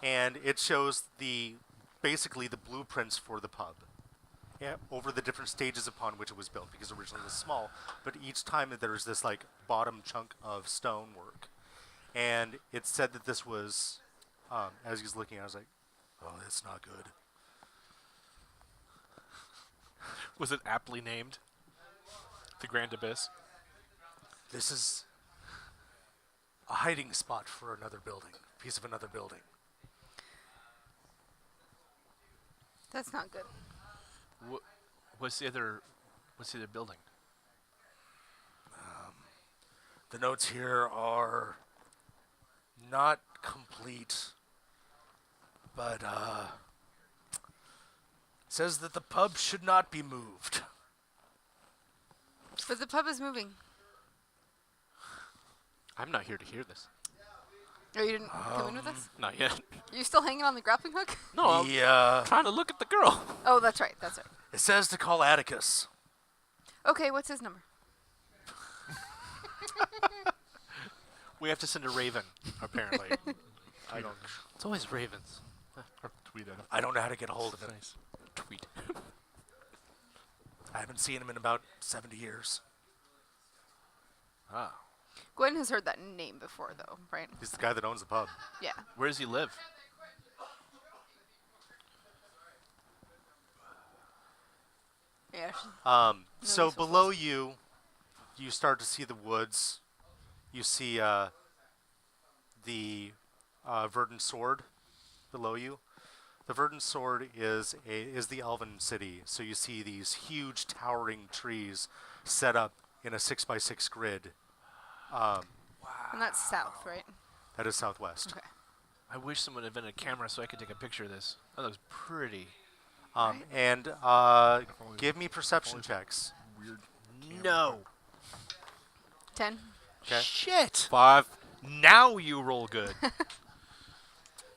And it shows basically the blueprints for the pub. over the different stages upon which it was built, because originally it was small, but each time there's this like bottom chunk of stonework. And it said that this was, as he was looking, I was like, oh, that's not good.
Was it aptly named? The Grand Abyss?
This is a hiding spot for another building, piece of another building.
That's not good.
What's the other building?
The notes here are not complete, but it says that the pub should not be moved.
But the pub is moving.
I'm not here to hear this.
Oh, you didn't come in with us?
Not yet.
You still hanging on the grappling hook?
No, I'm
Yeah.
trying to look at the girl.
Oh, that's right. That's right.
It says to call Atticus.
Okay, what's his number?
We have to send a raven, apparently. I don't.
It's always ravens.
Or tweet at him.
I don't know how to get a hold of him.
Nice. Tweet.
I haven't seen him in about 70 years.
Ah.
Gwen has heard that name before, though, right?
He's the guy that owns the pub.
Yeah.
Where does he live?
Yeah.
So
this was
below you, you start to see the woods. You see the verdant sword below you. The verdant sword is the elven city. So you see these huge towering trees set up in a 6x6 grid.
And that's south, right?
That is southwest.
Okay.
I wish someone had invented a camera so I could take a picture of this. That looks pretty.
And give me perception checks.
Weird.
No.
10.
Okay.
Shit.
5.
Now you roll good.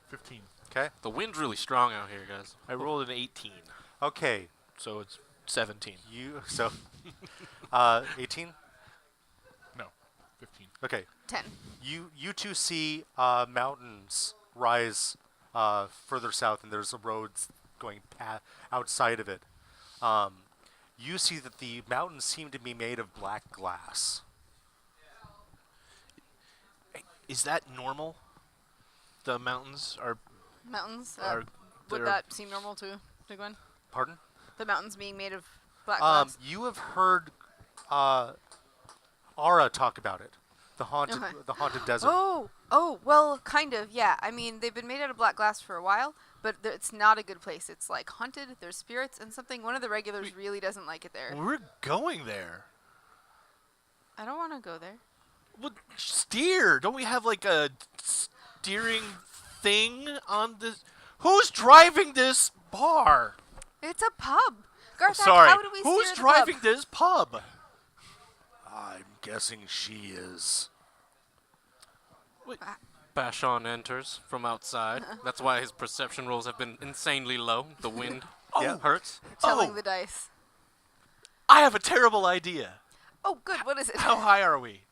15.
Okay.
The wind's really strong out here, guys.
I rolled an 18,
Okay.
so it's 17.
You 18.
No. 15.
Okay.
10.
You two see mountains rise further south, and there's a road going outside of it. You see that the mountains seem to be made of black glass.
Is that normal? The mountains are
Mountains.
are
Would
they're-
that seem normal to Gwen?
Pardon?
The mountains being made of black glass?
You have heard Ara talk about it. The haunted,
Okay.
the haunted desert.
Oh, well, kind of, yeah. I mean, they've been made out of black glass for a while, but it's not a good place. It's like haunted, there's spirits and something. One of the regulars really doesn't like it there.
We're going there.
I don't want to go there.
Well, steer. Don't we have like a steering thing on this? Who's driving this bar?
It's a pub. Garth,
Sorry.
how do we
Who's
steer the
driving
pub?
this pub?
I'm guessing she is.
Bashon enters from outside. That's why his perception rolls have been insanely low. The wind
Yeah.
hurts.
Telling
Oh.
the dice.
I have a terrible idea.
Oh, good. What is it?
How high are we?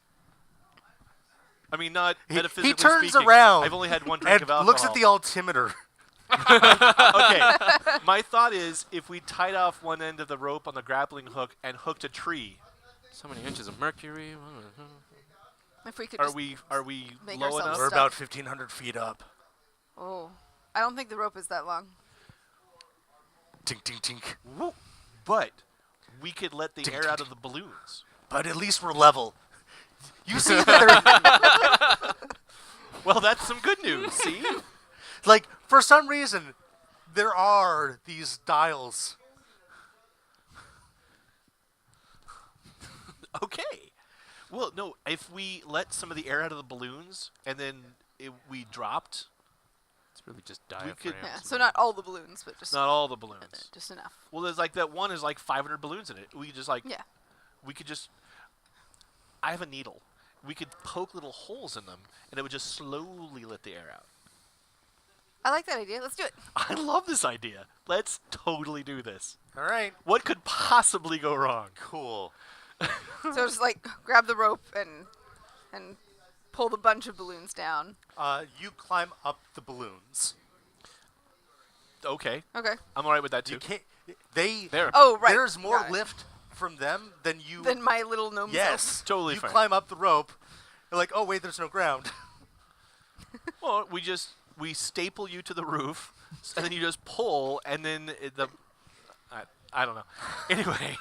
I mean, not metaphysically
He turns
speaking.
around
I've only had one drink
and
of alcohol.
looks at the altimeter.
Okay. My thought is, if we tied off one end of the rope on the grappling hook and hooked a tree,
So many inches of mercury.
If we could
are
just
we
make
low
ourselves
enough?
We're
stuck.
about 1,500 feet up.
Oh. I don't think the rope is that long.
Tink, tink, tink.
Woo. But we could let the air out of the balloons.
But at least we're level. You see that
Well, that's some good news. See?
like, for some reason, there are these dials.
Okay. Well, no. If we let some of the air out of the balloons and then we dropped,
It's really just
could-
diaphragms.
Yeah, so not all the balloons, but just
not all the balloons.
just enough.
Well, there's like that one is like 500 balloons in it. We just like
Yeah.
we could just. I have a needle. We could poke little holes in them, and it would just slowly let the air out.
I like that idea. Let's do it.
I love this idea. Let's totally do this.
All right.
What could possibly go wrong?
Cool.
So just like grab the rope and pull the bunch of balloons down.
You climb up the balloons.
Okay,
Okay.
I'm alright with that too.
You can't.
There.
Oh, right.
There's more
got it.
lift from them than you.
Than my little gnome
yes.
self.
Totally
You
fine.
climb up the rope. You're like, oh wait, there's no ground.
Well, we staple you to the roof, and then you just pull, and then I don't know. Anyway,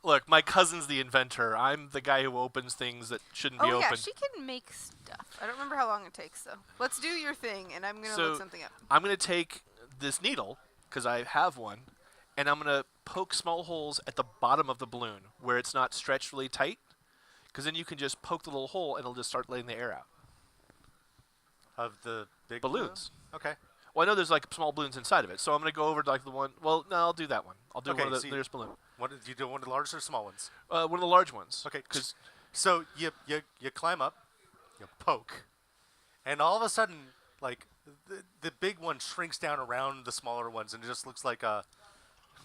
look, my cousin's the inventor. I'm the guy who opens things that shouldn't be
Oh, yeah,
opened.
she can make stuff. I don't remember how long it takes, though. Let's do your thing, and I'm going to
So-
look something up.
I'm gonna take this needle because I have one, and I'm gonna poke small holes at the bottom of the balloon where it's not stretched really tight, because then you can just poke the little hole and it'll just start letting the air out.
Of the big
Balloons.
balloon? Okay.
Well, I know there's like small balloons inside of it, so I'm gonna go over to like the one. Well, no, I'll do that one. I'll do
Okay,
one of
so
the
you-
nearest balloon.
What did you do? One of the large or small ones?
One of the large ones.
Okay.
Because
So you climb up, you poke, and all of a sudden, like the big one shrinks down around the smaller ones, and it just looks like a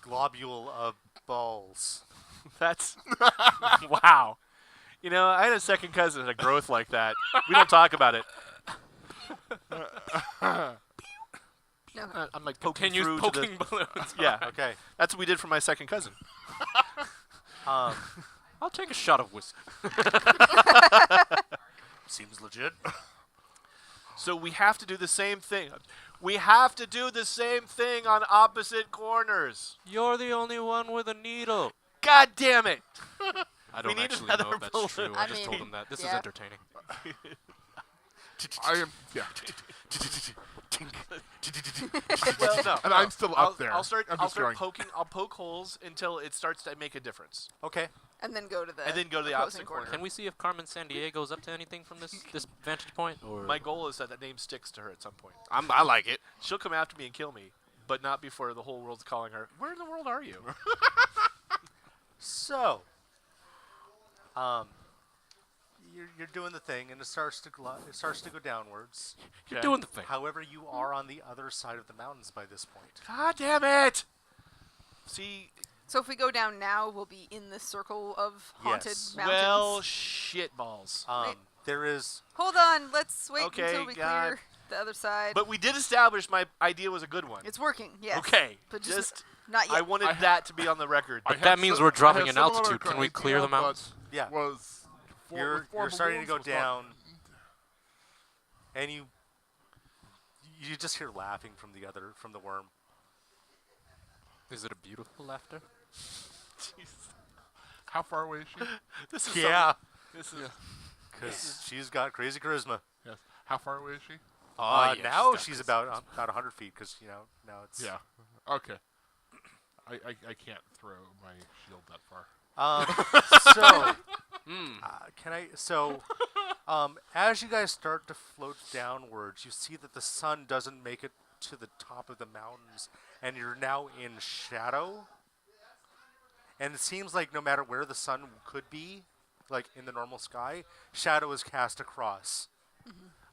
globule of balls.
that's wow. You know, I had a second cousin that had growth like that. We don't talk about it.
No.
I'm like poking
Continues
through
poking
to
balloons.
the. Yeah,
Okay.
that's what we did for my second cousin.
Um,
I'll take a shot of whiskey.
seems legit.
So we have to do the same thing. We have to do the same thing on opposite corners.
You're the only one with a needle.
God damn it!
I don't
need
actually know
another
if that's
balloon.
true.
I
I just told
mean,
him that. This is
yeah.
entertaining.
I am. Yeah.
Well, no.
And I'm still
I'll,
up there.
I'll start.
I'm
I'll
just
start
going.
poking. I'll poke holes until it starts to make a difference.
Okay.
And then go to the
And then go to the
opposing
opposite corner.
Can we see if Carmen Sandiego's up to anything from this vantage point? Or
My goal is that that name sticks to her at some point.
I like it.
She'll come after me and kill me, but not before the whole world's calling her. Where in the world are you?
So, you're doing the thing, and it starts to go downwards.
You're
Okay.
doing the thing.
However, you are on the other side of the mountains by this point.
God damn it! See,
So if we go down now, we'll be in the circle of haunted
Yes.
mountains.
well, shit balls.
Wait.
There is.
Hold on, let's wait
Okay,
until we
God.
clear the other side.
But we did establish my idea was a good one.
It's working, yes.
Okay,
But
just
not yet.
I wanted
I-
that to be on the record.
I
But
had
that means we're
I
dropping
had
in
similar
altitude. Can we clear the
idea, but
mountains?
Yeah.
Was
You're starting to go down, and you just hear laughing from the worm.
Is it a beautiful laughter?
How far away is she?
This is
Yeah,
This is
because she's got crazy charisma.
Yes. How far away is she?
yes,
Now
got
she's
this.
about 100 feet, because now it's.
Yeah. Okay. I can't throw my shield that far.
So,
Hmm.
can I? So, as you guys start to float downwards, you see that the sun doesn't make it to the top of the mountains, and you're now in shadow. And it seems like no matter where the sun could be, like in the normal sky, shadow is cast across.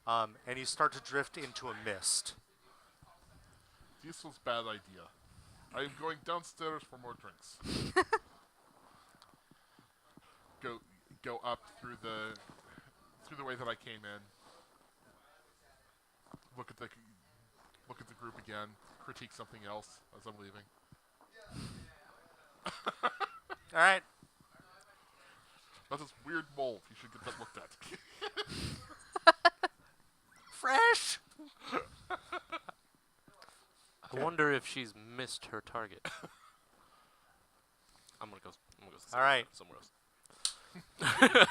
And you start to drift into a mist.
This was a bad idea. I am going downstairs for more drinks. Go up through the way that I came in. Look at the group again. Critique something else as I'm leaving.
All right.
That's this weird mold. You should get that looked at.
Fresh.
I wonder if she's missed her target. I'm gonna go
All right.
somewhere else.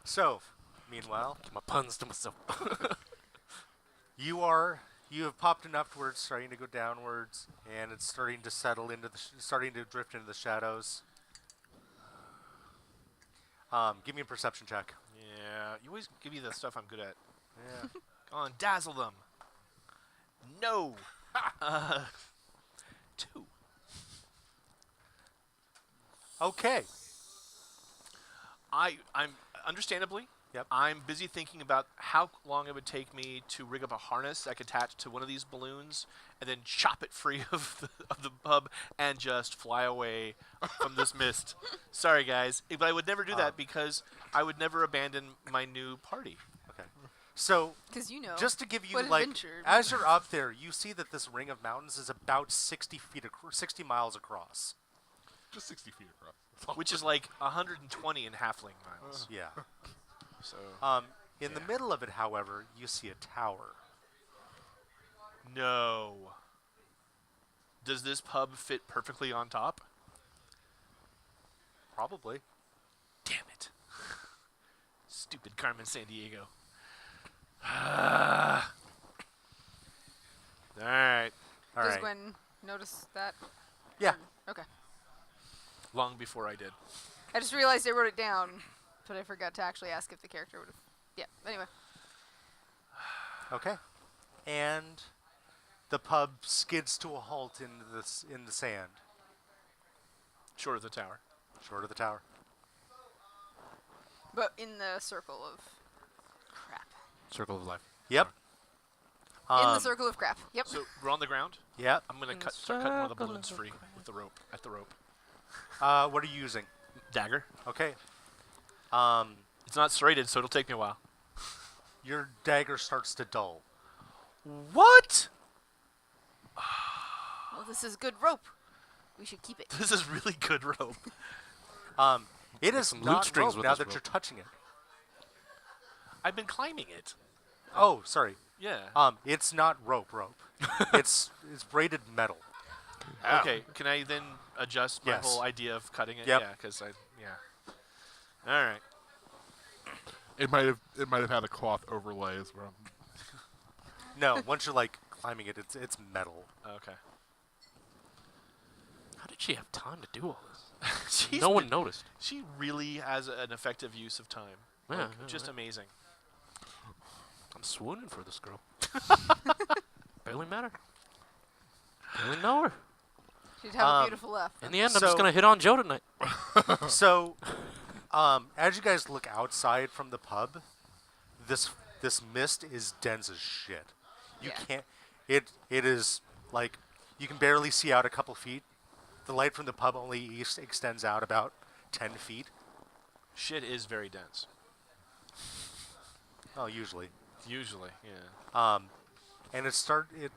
So, meanwhile,
Keep my puns to myself.
you have popped enough to where it's starting to go downwards, and it's starting to settle into starting to drift into the shadows. Give me a perception check.
Yeah, you always give me the stuff I'm good at.
Yeah.
Go on, dazzle them. No. 2.
Okay.
I'm understandably.
Yep.
I'm busy thinking about how long it would take me to rig up a harness I could attach to one of these balloons and then chop it free of the pub and just fly away from this mist. Sorry, guys, but I would never do that because I would never abandon my new party.
Okay. So,
Because you know.
just to give you,
what
like,
adventure.
as you're up there, you see that this ring of mountains is about 60 miles across.
Just 60 feet across. That's all.
Which is like 120 in halfling miles.
Yeah.
So
In the middle of it, however, you see a tower.
no. Does this pub fit perfectly on top?
Probably.
Damn it. Stupid Carmen San Diego. All right.
All
Does
right.
Gwen notice that?
Yeah.
Okay.
Long before I did.
I just realized I wrote it down, but I forgot to actually ask if the character would have. Yeah. Anyway.
Okay. And the pub skids to a halt in the sand,
Short of the tower.
short of the tower.
But in the circle of crap.
Circle of life.
Yep.
In the circle of crap. Yep.
So we're on the ground.
Yep.
I'm gonna
In the
start cutting one of the
circle
balloons
of
free with the rope. At the rope.
What are you using?
Dagger.
Okay.
It's not serrated, so it'll take me a while.
Your dagger starts to dull.
What?
Well, this is good rope. We should keep it.
This is really good rope.
It is
some loot
not
strings
rope
with
now
this
that
rope.
you're touching it.
I've been climbing it.
Oh, sorry.
Yeah.
It's not rope. it's braided metal.
Okay. Can I then adjust my
Yes.
whole idea of cutting it?
Yep.
Yeah. Because All right.
It might have had a cloth overlay as well.
No, once you're like climbing it, it's metal.
Okay.
How did she have time to do all this?
She's
No one
been-
noticed.
She really has an effective use of time.
Yeah,
Like,
yeah,
just
yeah.
amazing.
I'm swooning for this girl. Barely met her. Barely know her.
She'd have a beautiful laugh.
In the end, I'm just
So-
gonna hit on Joe tonight.
So, as you guys look outside from the pub, this mist is dense as shit. You
Yeah.
can't. It is like you can barely see out a couple feet. The light from the pub only extends out about 10 feet.
Shit is very dense.
Oh, usually.
Usually, yeah.
And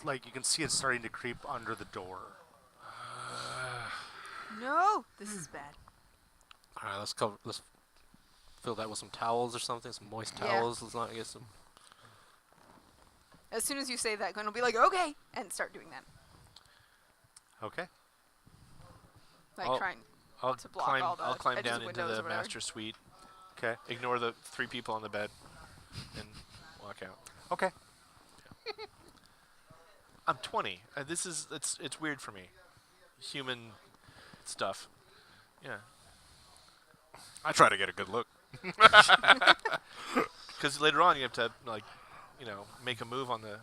like you can see it starting to creep under the door.
No, this is bad.
All right, let's fill that with some towels or something, some moist
Yeah.
towels. Let's not get some.
As soon as you say that, Gwen will be like, okay, and start doing that.
Okay.
Like
I'll-
trying.
I'll
To block
climb.
all the
I'll climb
edges
down
of
into
windows
the
or whatever.
master suite.
Okay.
Ignore the 3 people on the bed, and walk out.
Okay.
I'm 20. It's weird for me. Human stuff. Yeah.
I try to get a good look.
Because later on you have to make a move on the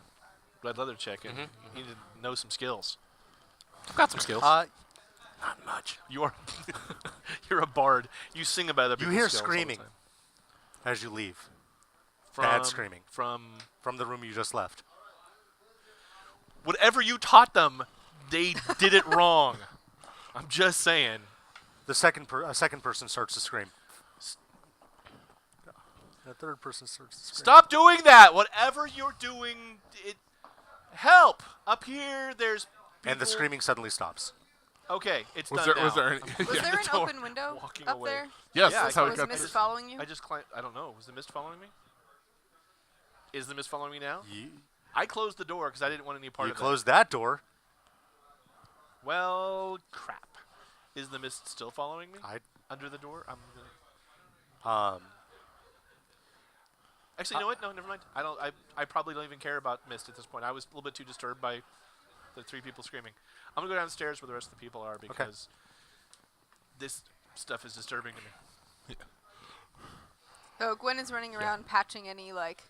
red leather chick, and you need to know some skills.
I've got some skills. Not much.
You are you're a bard. You sing about other
You
people's
hear
skills all the
screaming
time.
as you leave
From,
Bad screaming.
from
from the room you just left.
whatever you taught them. They did it wrong. I'm just saying.
A second person starts to scream. A third person starts to scream.
Stop doing that. Whatever you're doing, help up here. There's
And the
people-
screaming suddenly stops.
Okay, it's
Was
done
there was
now.
there any,
Was
Yeah,
there
the
an
door,
open window
walking
up
away.
there?
Yes,
Yeah,
that's
I
how
Was
it got
Mist
there.
following you?
I just climbed. I don't know. Was the mist following me? Is the mist following me now?
You
I closed the door because I didn't want any part of
closed that door.
it. Well, crap. Is the mist still following me
I
under the door? I'm gonna. Actually, you know what? No, never mind. I don't. I probably don't even care about mist at this point. I was a little bit too disturbed by the 3 people screaming. I'm gonna go downstairs where the rest of the people are because this stuff is disturbing to me.
So Gwen is running around patching any like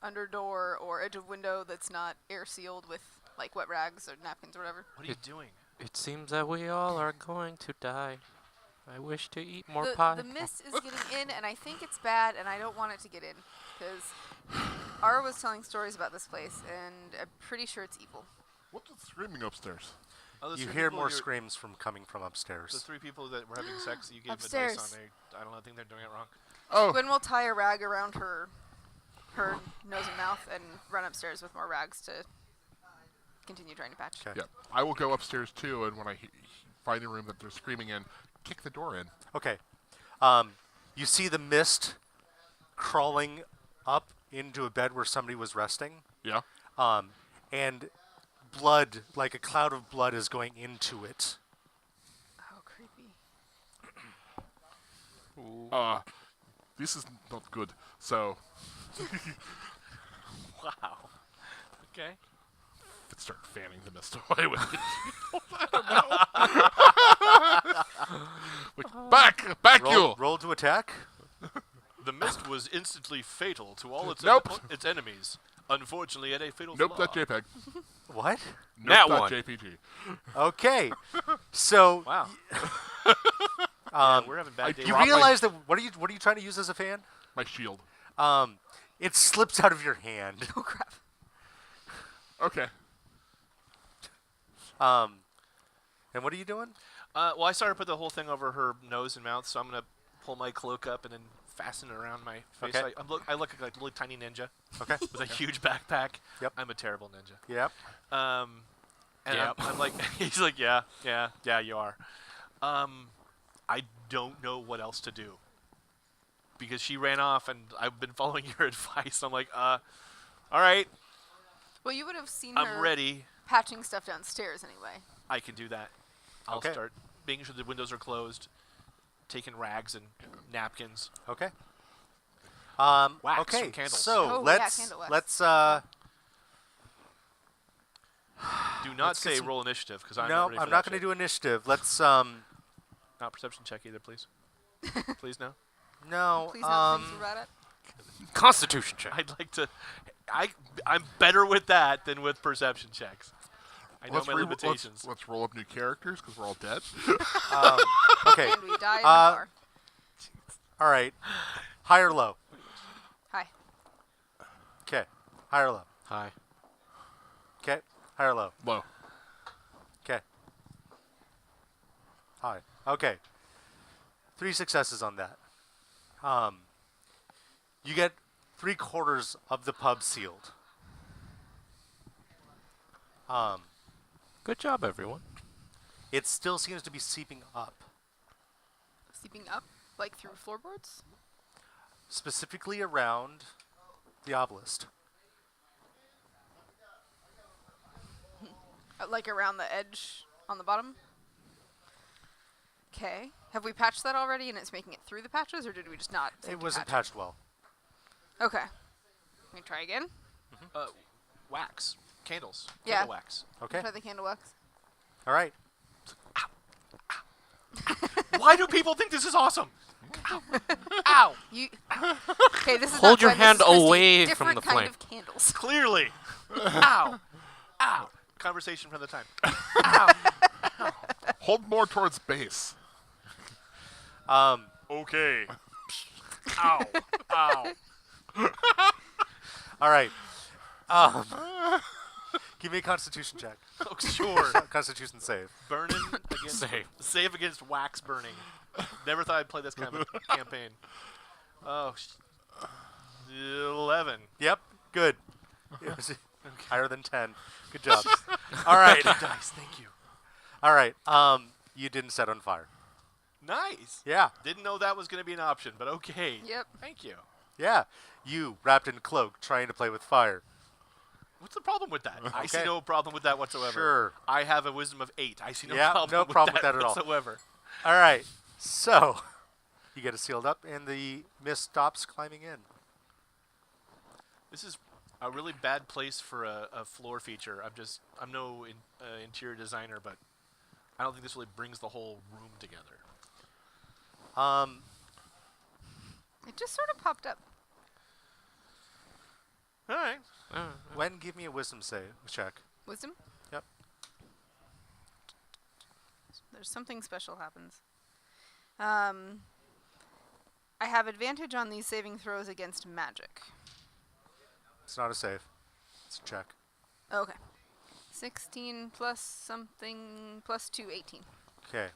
under door or edge of window that's not air sealed with like wet rags or napkins or whatever.
What are you doing?
It seems that we all are going to die. I wish to eat more
The,
pie.
the mist is getting in, and I think it's bad, and I don't want it to get in because Ara was telling stories about this place, and I'm pretty sure it's evil.
What's the screaming upstairs?
Oh, the
you
3
hear
people
more
you're-
screams from coming from
The
upstairs.
3 people that were having sex, you gave
Upstairs.
advice on. I don't know. I think they're doing it wrong.
Oh,
Gwen will tie a rag around her her nose and mouth and run upstairs with more rags to continue trying to patch.
Okay.
Yeah, I will go upstairs too, and when I find a room that they're screaming in, kick the door in.
Okay. You see the mist crawling up into a bed where somebody was resting,
Yeah.
and blood, like a cloud of blood, is going into it.
Oh, creepy.
This is not good. So
Wow. Okay.
let's start fanning the mist away with it. Back you!
Roll to attack.
The mist was instantly fatal to all its
Nope.
its enemies. Unfortunately, at a fatal
Nope,
flaw.
that JPEG.
What?
Nope,
Nat
that
one.
JPG.
Okay. So
Wow. We're having bad days.
you
dropped my-
realize that what are you trying to use as a fan?
My shield.
It slips out of your hand.
Oh, crap.
Okay.
And what are you doing?
Well, I started to put the whole thing over her nose and mouth, so I'm gonna pull my cloak up and then fasten it around my face.
Okay.
I look like a really tiny ninja
Okay.
with a huge backpack.
Yep.
I'm a terrible ninja.
Yep.
And
Yep.
I'm like, he's like, yeah, you are. I don't know what else to do because she ran off, and I've been following your advice. I'm like, all right,
Well, you would have seen
I'm
her
ready.
patching stuff downstairs anyway.
I can do that. I'll
Okay.
start making sure the windows are closed, taking rags and napkins.
Okay.
Wax
okay.
from candles.
So
Oh, yeah,
let's
candle wax.
let's
Do not
Let's get
say
some-
roll initiative because I'm
no,
not ready for
I'm
that
not going to
shit.
do initiative. Let's
Not perception check either, please. Please no.
no.
Please have things about it.
Constitution check.
I'd like to. I'm better with that than with perception checks. I know my limitations.
Let's roll up new characters because we're all dead.
Okay.
And we die in the bar.
All right. High or low?
Hi.
Okay. High or low?
Hi.
Okay. High or low?
Low.
Okay. High. Okay. 3 successes on that. You get 3/4 of the pub sealed.
Good job, everyone.
It still seems to be seeping up,
Seeping up, like through floorboards?
specifically around the obelisk.
Like around the edge on the bottom? Okay. Have we patched that already and it's making it through the patches, or did we just not?
It
safety
wasn't
patch
patched well.
Okay. Can we try again?
Wax. Candles.
Yeah.
Candle wax.
Okay.
Try the candle wax.
All right.
Why do people think this is awesome? Ow.
You. Okay, this is
Hold
not
your
Gwen, this
hand
is Christy.
away from
Different
the
kind
flame.
of candles.
Clearly. Ow. Ow. Conversation from the time. Ow.
Hold more towards base.
Okay. Ow. Ow.
All right. Give me a Constitution check.
Oh, sure.
Constitution save.
Burning against save against wax burning. Never thought I'd play this kind of a campaign. Oh, 11.
Yep. Good. It was higher than 10. Good job. All right.
Dice, thank you.
All right. You didn't set on fire.
Nice.
Yeah.
Didn't know that was going to be an option, but okay.
Yep.
Thank you.
Yeah. You wrapped in a cloak, trying to play with fire.
What's the problem with that? I see
Okay.
no problem with that whatsoever.
Sure.
I have a wisdom of 8. I see no
Yeah,
problem,
no problem with that at all.
whatsoever.
All right. So you get it sealed up, and the mist stops climbing in.
This is a really bad place for a floor feature. I'm no interior designer, but I don't think this really brings the whole room together.
It just sort of popped up.
All right.
Wen, give me a wisdom save check.
Wisdom?
Yep.
There's something special happens. I have advantage on these saving throws against magic.
It's not a save. It's a check.
Okay. 16 plus something plus 2, 18.
Okay.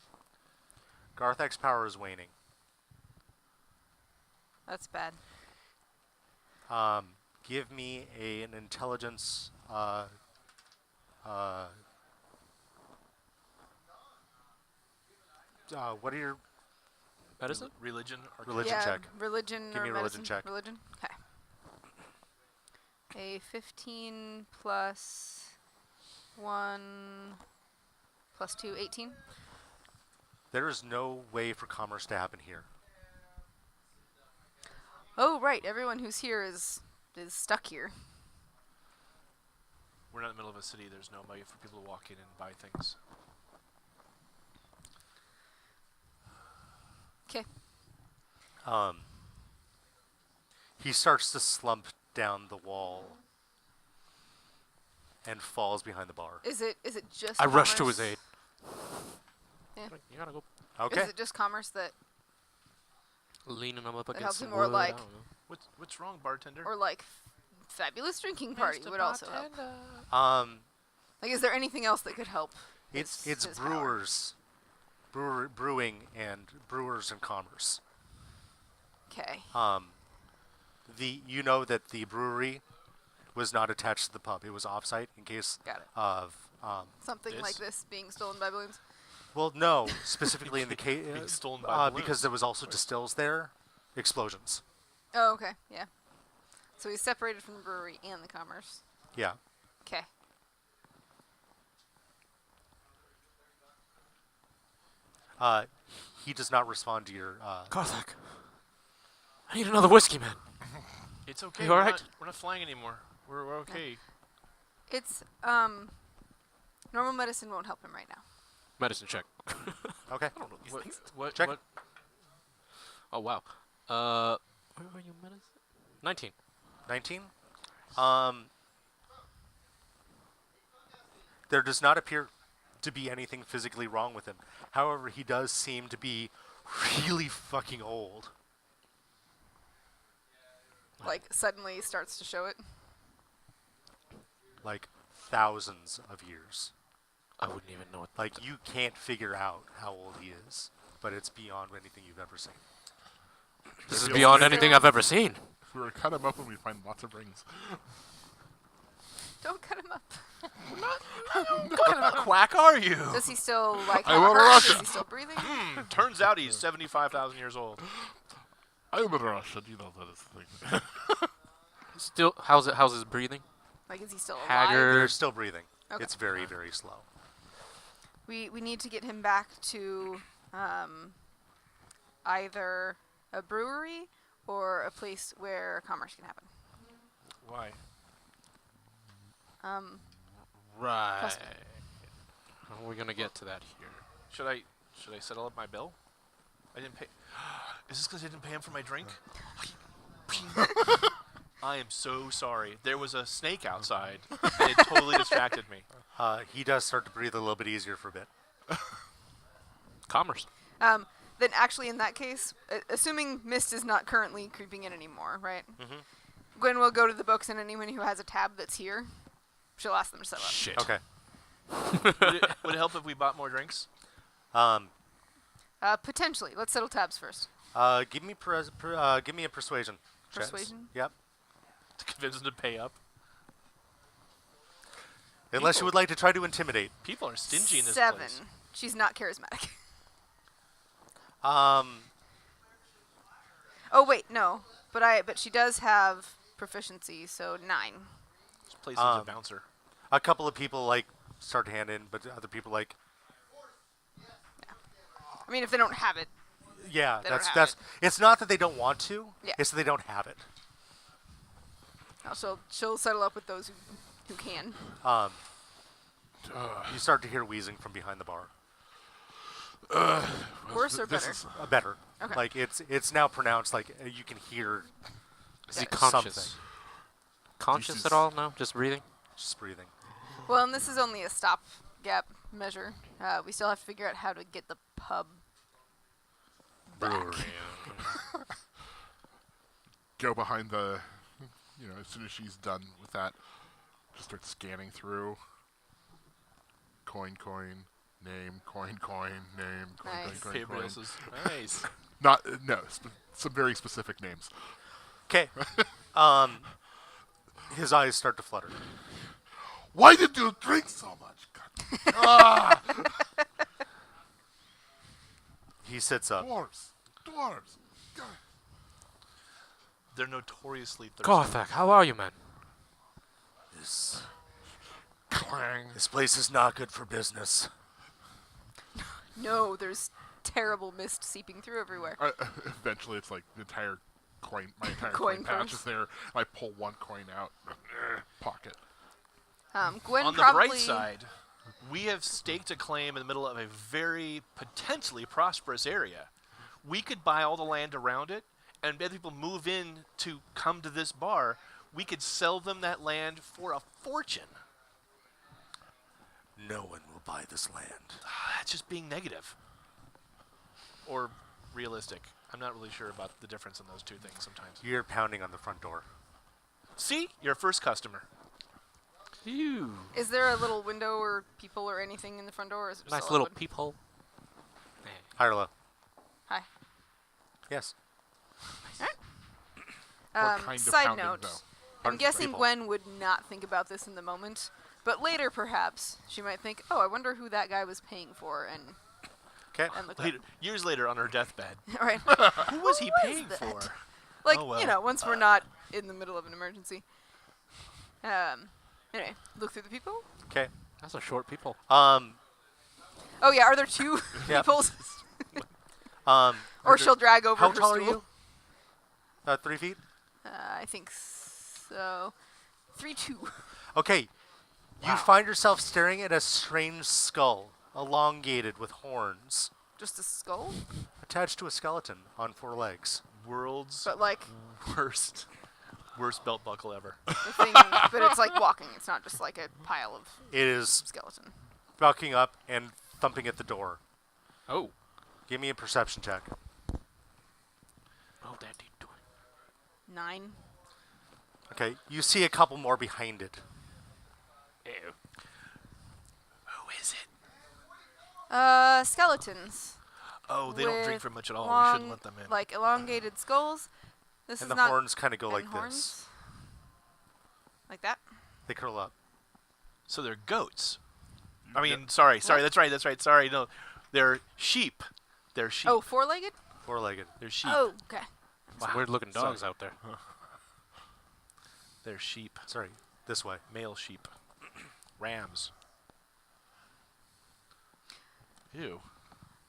Garthak's power is waning.
That's bad.
Give me an intelligence. What are your
Medicine?
Religion or
Religion
yeah,
check?
religion
Give
or
me a religion
medicine?
check.
Religion? Okay. A 15 plus 1 plus 2, 18.
There is no way for commerce to happen here.
Oh, right. Everyone who's here is stuck here.
We're not in the middle of a city. There's no way for people to walk in and buy things.
Okay.
He starts to slump down the wall and falls behind the bar.
Is it just
I rush to
commerce?
his aid.
Yeah.
You gotta go
Okay.
Is it just commerce that
leaning him up
That
against
helps
some
him, or
wood.
like-
I don't know.
What's wrong, bartender?
or like fabulous drinking party
Mr.
would also help?
Bartender.
Like, is there anything else that could help?
It's
his power?
brewing and brewers and commerce.
Okay.
You know that the brewery was not attached to the pub. It was offsite in case
Got it.
of
Something like this being stolen by balloons.
well, no, specifically in the case
Being stolen by
because
balloons.
there was also distills there, explosions.
Oh, okay. Yeah. So he's separated from the brewery and the commerce.
Yeah.
Okay.
He does not respond to your.
Karthak. I need another whiskey, man.
It's okay.
You
we're,
alright?
not, we're not flying anymore. We're okay.
It's normal medicine won't help him right now.
Medicine check.
Okay.
What?
Check.
What?
Oh wow. Where are you, medicine? 19.
19. There does not appear to be anything physically wrong with him. However, he does seem to be really fucking old.
Like, suddenly starts to show it.
Like thousands of years.
I wouldn't even know what.
Like you can't figure out how old he is, but it's beyond anything you've ever seen.
This is
Feels
beyond
like-
anything I've ever seen.
If we were to cut him up and we'd find lots of rings.
Don't cut him up.
What kind of a quack are you?
Does he still, like,
I
have a
wanna
heart?
rush
Is
it.
he still breathing?
Turns out he's 75,000 years old.
I'm in a rush, and you know that is the thing.
Still, how's his breathing?
Like, is he still alive?
Haggard.
They're still breathing.
Okay.
It's very, very slow.
We need to get him back to either a brewery or a place where commerce can happen.
Why?
Right.
Trust me.
How are we gonna get to that here?
Should I settle up my bill? I didn't pay. Is this because I didn't pay him for my drink? I am so sorry. There was a snake outside, and it totally distracted me.
He does start to breathe a little bit easier for a bit.
Commerce.
Then actually, in that case, assuming Mist is not currently creeping in anymore, right?
Mm-hmm.
Gwen will go to the books, and anyone who has a tab that's here, she'll ask them to settle up.
Shit.
Okay.
Would it help if we bought more drinks?
Potentially. Let's settle tabs first.
Give me give me a persuasion. checks.
Persuasion?
Yep.
To convince them to pay up?
Unless you would like to try to intimidate.
People are stingy in this
7.
place.
She's not charismatic.
Um,
Oh wait, no. But she does have proficiency, so 9.
This place is a bouncer.
a couple of people like start to hand in, but other people like,
I mean, if they don't have it,
yeah,
They don't
that's
have
that's. It's not that they don't want to.
Yeah.
It's that they don't have it.
no, she'll settle up with those who can.
You start to hear wheezing from behind the bar.
Worse or
this
better?
is-
Better.
Okay.
Like it's now pronounced. Like you can hear
Is he
Yeah,
conscious?
something.
Conscious
Jesus.
at all? No, just breathing.
just breathing.
Well, and this is only a stopgap measure. We still have to figure out how to get the pub back.
Go behind the, as soon as she's done with that, just start scanning through. Coin, name, coin, name,
Nice.
Pay
coin.
bills is nice.
Not, no, some very specific names.
Okay. His eyes start to flutter.
Why did you drink so much? God. Ah!
He sits up.
Dwarves. Dwarves. God.
They're notoriously thirsty.
Garthak, how are you, man?
This
Clang.
place is not good for business.
No, there's terrible mist seeping through everywhere.
Eventually, it's like the entire coin, my entire
Coin
coin pouch
purse.
is there. I pull one coin out, pocket.
Gwen
On the
probably.
bright side, we have staked a claim in the middle of a very potentially prosperous area. We could buy all the land around it, and as people move in to come to this bar, we could sell them that land for a fortune.
No one will buy this land.
That's just being negative. Or realistic. I'm not really sure about the difference in those two things sometimes.
You're pounding on the front door.
See? You're a first customer.
Phew.
Is there a little window or people or anything in the front door? Or is it just
Nice
all
little
open?
peephole.
High or low?
Hi.
Yes.
What kind of
Side
pounding,
note,
though?
I'm
Pardon?
guessing
People.
Gwen would not think about this in the moment, but later perhaps she might think, "Oh, I wonder who that guy was paying for," and
Okay.
look
Later, years later on her deathbed.
all right,
Who was he paying
that?
for?
like
Oh, well.
you know, once we're not in the middle of an emergency. Anyway, look through the people.
Okay.
That's a short peephole.
Oh yeah, are there two
Yeah.
people?
Or
Or she'll drag over
How
her
tall are
stool.
you? About 3 feet?
I think so. 3'2".
Okay. You find yourself staring at a strange skull, elongated with horns,
Just a skull,
attached to a skeleton on 4 legs.
World's
but like
worst belt buckle ever.
the thing. But it's like walking. It's not just like a pile of
It is
skeleton.
bucking up and thumping at the door.
Oh.
Give me a perception check.
Roll that d20.
9.
Okay. You see a couple more behind it.
Ew.
Who is it?
Skeletons.
Oh, they don't drink
with
very much at all. We
long,
shouldn't let them in.
Like elongated skulls. This
And
is
the
not
horns kind of go
and
like
horns?
this.
Like that.
They curl up.
So they're goats. I mean, sorry, that's right. Sorry, no. They're sheep. They're sheep.
Oh, 4-legged.
4-legged.
They're sheep.
Oh, okay.
Some weird looking
Sorry.
dogs out there.
They're sheep.
Sorry. This way.
Male sheep. Rams. Ew.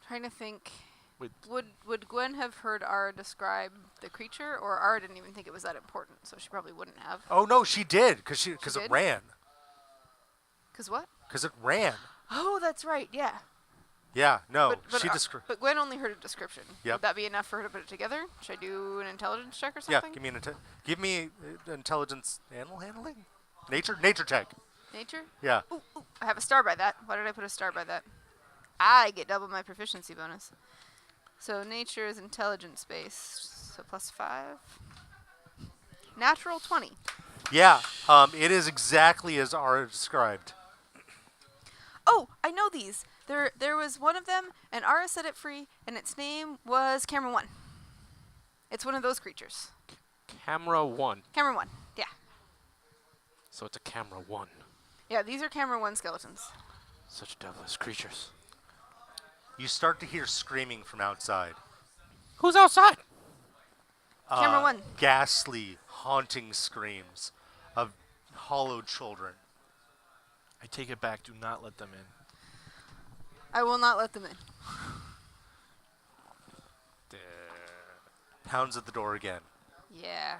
Trying to think.
Wait.
Would Gwen have heard Ara describe the creature, or Ara didn't even think it was that important, so she probably wouldn't have.
Oh, no, she did. Because it
did?
ran.
Cause what?
Because it ran.
Oh, that's right. Yeah.
Yeah. No.
but,
she
Ar-
described.
but Gwen only heard a description.
Yep.
Would that be enough for her to put it together? Should I do an intelligence check or
Yeah.
something?
Give me intelligence animal handling. Nature check.
Nature.
Yeah.
Ooh, I have a star by that. Why did I put a star by that? I get double my proficiency bonus. So nature is intelligence based. So +5. Natural 20.
Yeah. It is exactly as Ara described.
Oh, I know these. There was one of them, and Ara set it free, and its name was Camera 1. It's one of those creatures.
Camera 1.
Camera 1. Yeah.
So it's a camera 1.
Yeah, these are Camera 1 skeletons.
Such devilish creatures.
You start to hear screaming from outside.
Who's outside?
Camera 1.
Ghastly, haunting screams of hollow children.
I take it back. Do not let them in.
I will not let them in.
Pounds at the door again.
Yeah.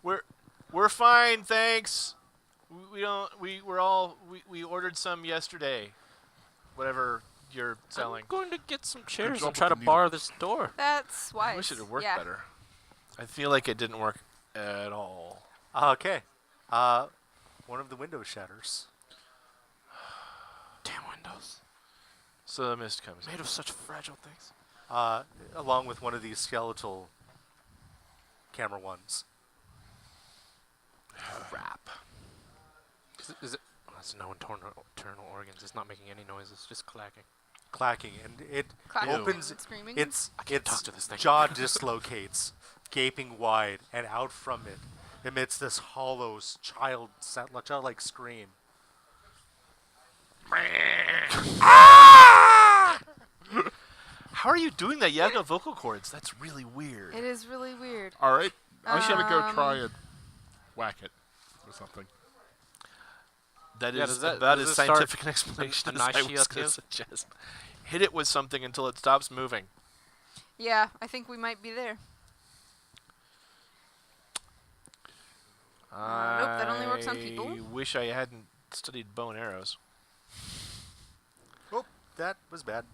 We're fine, thanks. We ordered some yesterday. Whatever you're selling.
I'm going to get some chairs
job
and try
with
to
the
bar this door.
That's wise.
I wish it had worked
yeah.
better. I feel like it didn't work at all.
Okay. One of the windows shatters.
Damn windows.
So the mist comes in.
Made of such fragile things.
Along with one of these skeletal camera ones.
Crap.
Is it? Oh, that's no internal organs. It's not making any noise. It's just clacking.
Clacking, and it
Clacking
opens.
and screaming.
Its
I can't talk to this thing.
jaw dislocates, gaping wide, and out from it emits this hollow, childlike scream.
How are you doing that? You have no vocal cords. That's really weird.
It is really weird.
All right, I'm gonna go try
Um,
and whack it or something.
That
Yeah,
is
does that-
about
does
as
it start
scientific an explanation as I was
initiative?
going to suggest. Hit it with something until it stops moving.
Yeah, I think we might be there. Nope, that only works on people.
I wish I hadn't studied bow and arrows.
Oh, that was bad.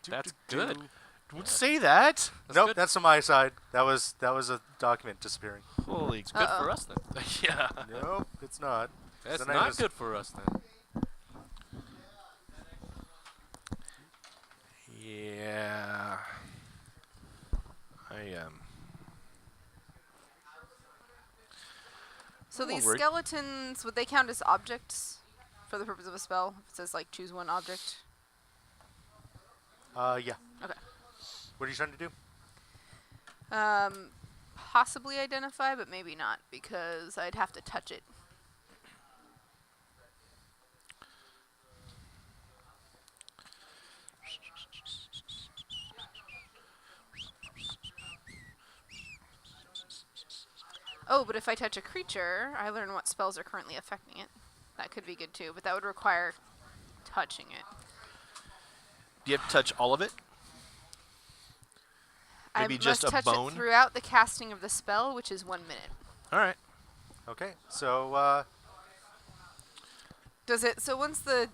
That's good.
Don't say that.
Nope,
good.
that's on my side. That was a document disappearing.
Holy.
It's good
Uh-oh.
for us then.
Yeah.
Nope, it's not.
That's
Then I
not
just-
good for us then.
Yeah. I
So
I'm
these
worried.
skeletons, would they count as objects for the purpose of a spell? If it says like choose one object.
Yeah.
Okay.
What are you trying to do?
Possibly identify, but maybe not because I'd have to touch it. Oh, but if I touch a creature, I learn what spells are currently affecting it. That could be good too, but that would require touching it.
Do you have to touch all of it? Maybe
I
just
must
a
touch
bone?
it throughout the casting of the spell, which is 1 minute.
All right.
Okay, so
Does it? So once the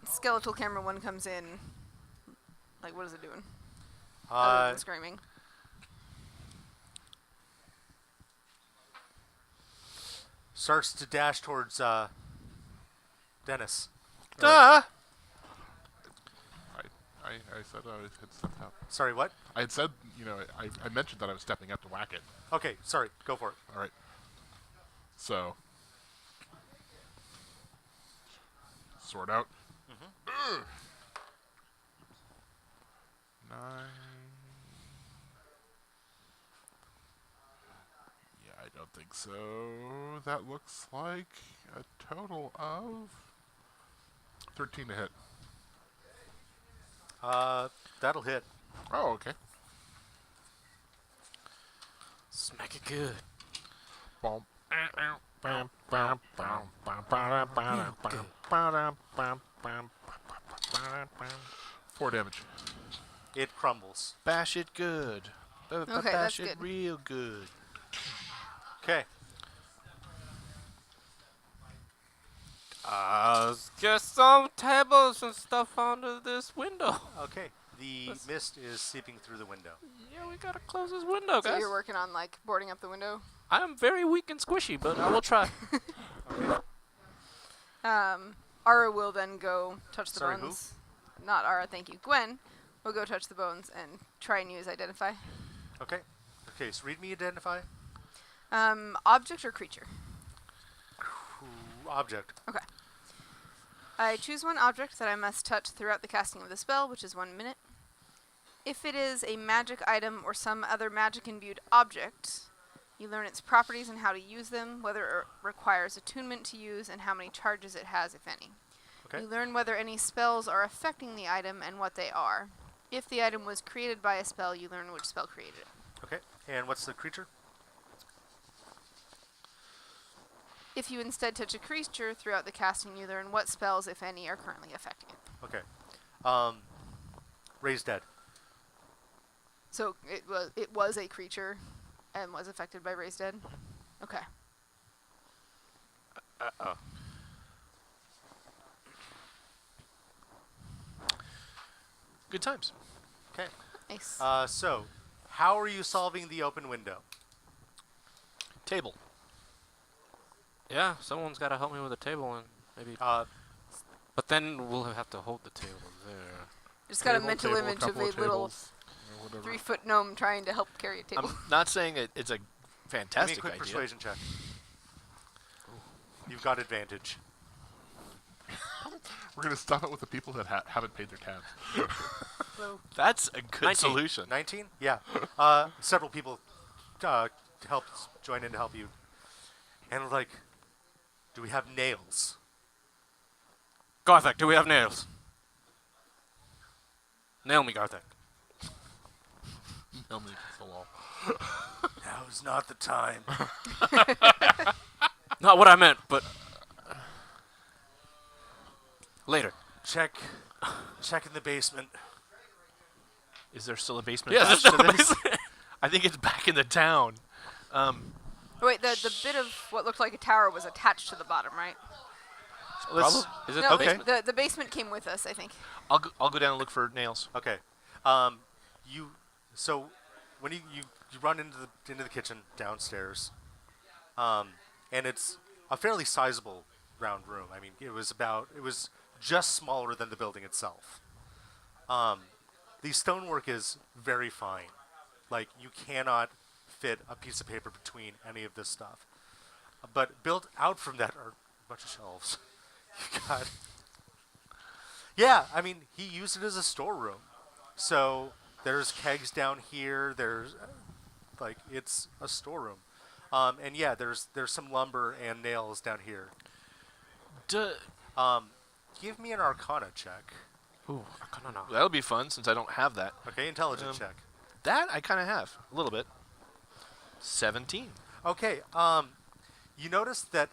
skeletal camera one comes in, like what is it doing? Other than screaming.
starts to dash towards Dennis.
Duh.
I said I had stepped up.
Sorry, what?
I had said, I mentioned that I was stepping up to whack it.
Okay, sorry. Go for it.
All right. So, sword out. Ugh. 9. Yeah, I don't think so. That looks like a total of 13 to hit.
That'll hit.
Oh, okay.
Smack it good.
Bom. 4 damage.
It crumbles.
Bash it good.
Okay,
Bash
that's
it
good.
real good.
Okay.
Get some tables and stuff under this window.
Okay. The
Let's-
mist is seeping through the window.
Yeah, we gotta close this window,
So
guys.
you're working on like boarding up the window.
I am very weak and squishy, but I will try.
Ara will then go touch the
Sorry, who?
bones. Not Ara, thank you. Gwen will go touch the bones and try and use identify.
Okay. Okay, so read me identify.
Object or creature?
Object.
Okay. I choose one object that I must touch throughout the casting of the spell, which is 1 minute. If it is a magic item or some other magic-imbued object, you learn its properties and how to use them, whether it requires attunement to use, and how many charges it has, if any.
Okay.
You learn whether any spells are affecting the item and what they are. If the item was created by a spell, you learn which spell created it.
Okay. And what's the creature?
If you instead touch a creature throughout the casting, you learn what spells, if any, are currently affecting it.
Okay. Raised dead.
So it was a creature and was affected by Raised Dead? Okay.
Uh-oh.
Good times.
Okay.
Nice.
So, how are you solving the open window?
Table.
Yeah, someone's gotta help me with a table and maybe. But then we'll have to hold the table there.
Just got a
Table,
mental
table,
image of
couple
a little
tables, or whatever.
3-foot gnome trying to help carry a table.
I'm not saying it's a
Give me a
fantastic
quick
idea.
persuasion check. You've got advantage.
We're gonna stop it with the people that haven't paid their tabs.
That's a good
19.
solution.
19? Yeah. Several people join in to help you. And like, do we have nails?
Garthak, do we have nails? Nail me, Garthak.
Tell me so long.
Now's not the time.
Not what I meant, but later.
Check in the basement.
Is there still a basement
Yeah,
attached
there's
to
no
this?
basement.
I think it's back in the town.
Oh, wait, the bit of what looked like a tower was attached to the bottom, right?
Let's,
Is it
No,
the
okay.
basement?
the basement came with us, I think.
I'll go down and look for nails.
Okay. So when you run into the kitchen downstairs, and it's a fairly sizable round room. I mean, it was just smaller than the building itself. The stonework is very fine. Like, you cannot fit a piece of paper between any of this stuff. But built out from that are a bunch of shelves. You got. Yeah, I mean, he used it as a storeroom. So there's kegs down here. There's it's a storeroom. And yeah, there's some lumber and nails down here. Give me an Arcana check.
Ooh, I don't know.
That'll be fun since I don't have that.
Okay, intelligence check.
That I kind of have a little bit. 17.
Okay, you notice that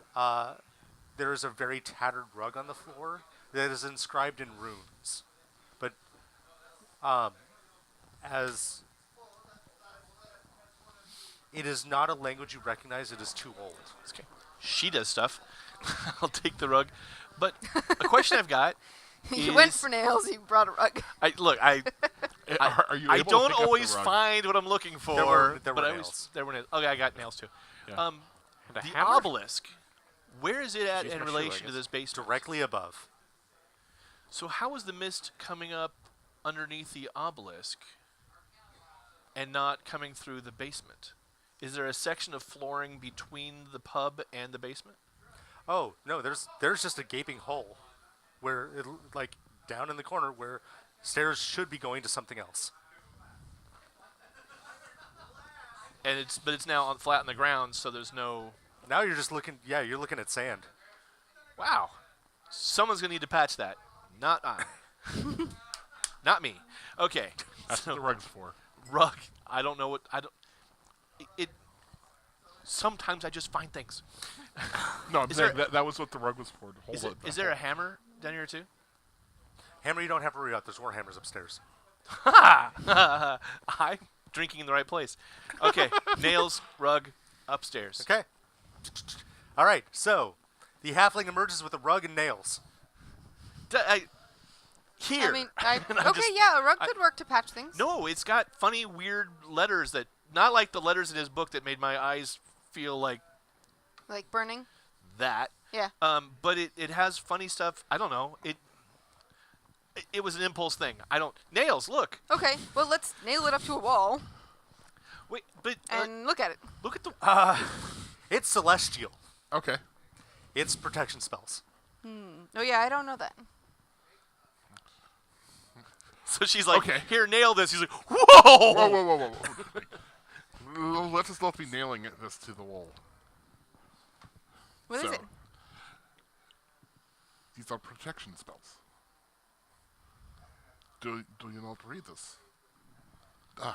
there is a very tattered rug on the floor that is inscribed in runes. But as it is not a language you recognize, it is too old.
Okay. She does stuff. I'll take the rug. But a question I've got
You
is,
went for nails, you brought a rug.
I
Are you able to
don't
pick up the
always
rug?
find what I'm looking for.
There were
but I always-
nails.
There were nails. Okay, I got nails too.
Yeah.
And a
The
hammer?
obelisk. Where is it at
She's
in
my shoe, I
relation to
guess.
this basement?
Directly above.
So how is the mist coming up underneath the obelisk and not coming through the basement? Is there a section of flooring between the pub and the basement?
Oh, no, there's just a gaping hole where down in the corner where stairs should be going to something else.
And it's now on flat on the ground, so there's no.
Now you're just looking, you're looking at sand.
Wow, someone's gonna need to patch that. Not I. Not me. Okay.
That's what the rug's for.
Rug. I don't know what I don't. It. Sometimes I just find things.
No, I'm
Is
saying
there-
that was what the rug was for. To hold
Is there a hammer down here too?
Hammer, you don't have to worry about. There's more hammers upstairs.
I'm drinking in the right place. Okay, nails, rug, upstairs.
Okay. All right. So the halfling emerges with a rug and nails.
Here.
I mean,
And I'm
okay,
just-
yeah, a rug could work to patch things.
No, it's got funny, weird letters that not like the letters in his book that made my eyes feel like
Like burning.
that.
Yeah.
But it has funny stuff. I don't know. It was an impulse thing. I don't nails. Look.
Okay, well, let's nail it up to a wall
Wait, but
and look at it.
look at the.
It's celestial.
Okay.
It's protection spells.
Oh, yeah, I don't know that.
So she's like,
Okay.
here, nail this. He's like, whoa.
Whoa, whoa, whoa, whoa, whoa. Let us not be nailing this to the wall.
What is
So,
it?
These are protection spells. Do you not read this? What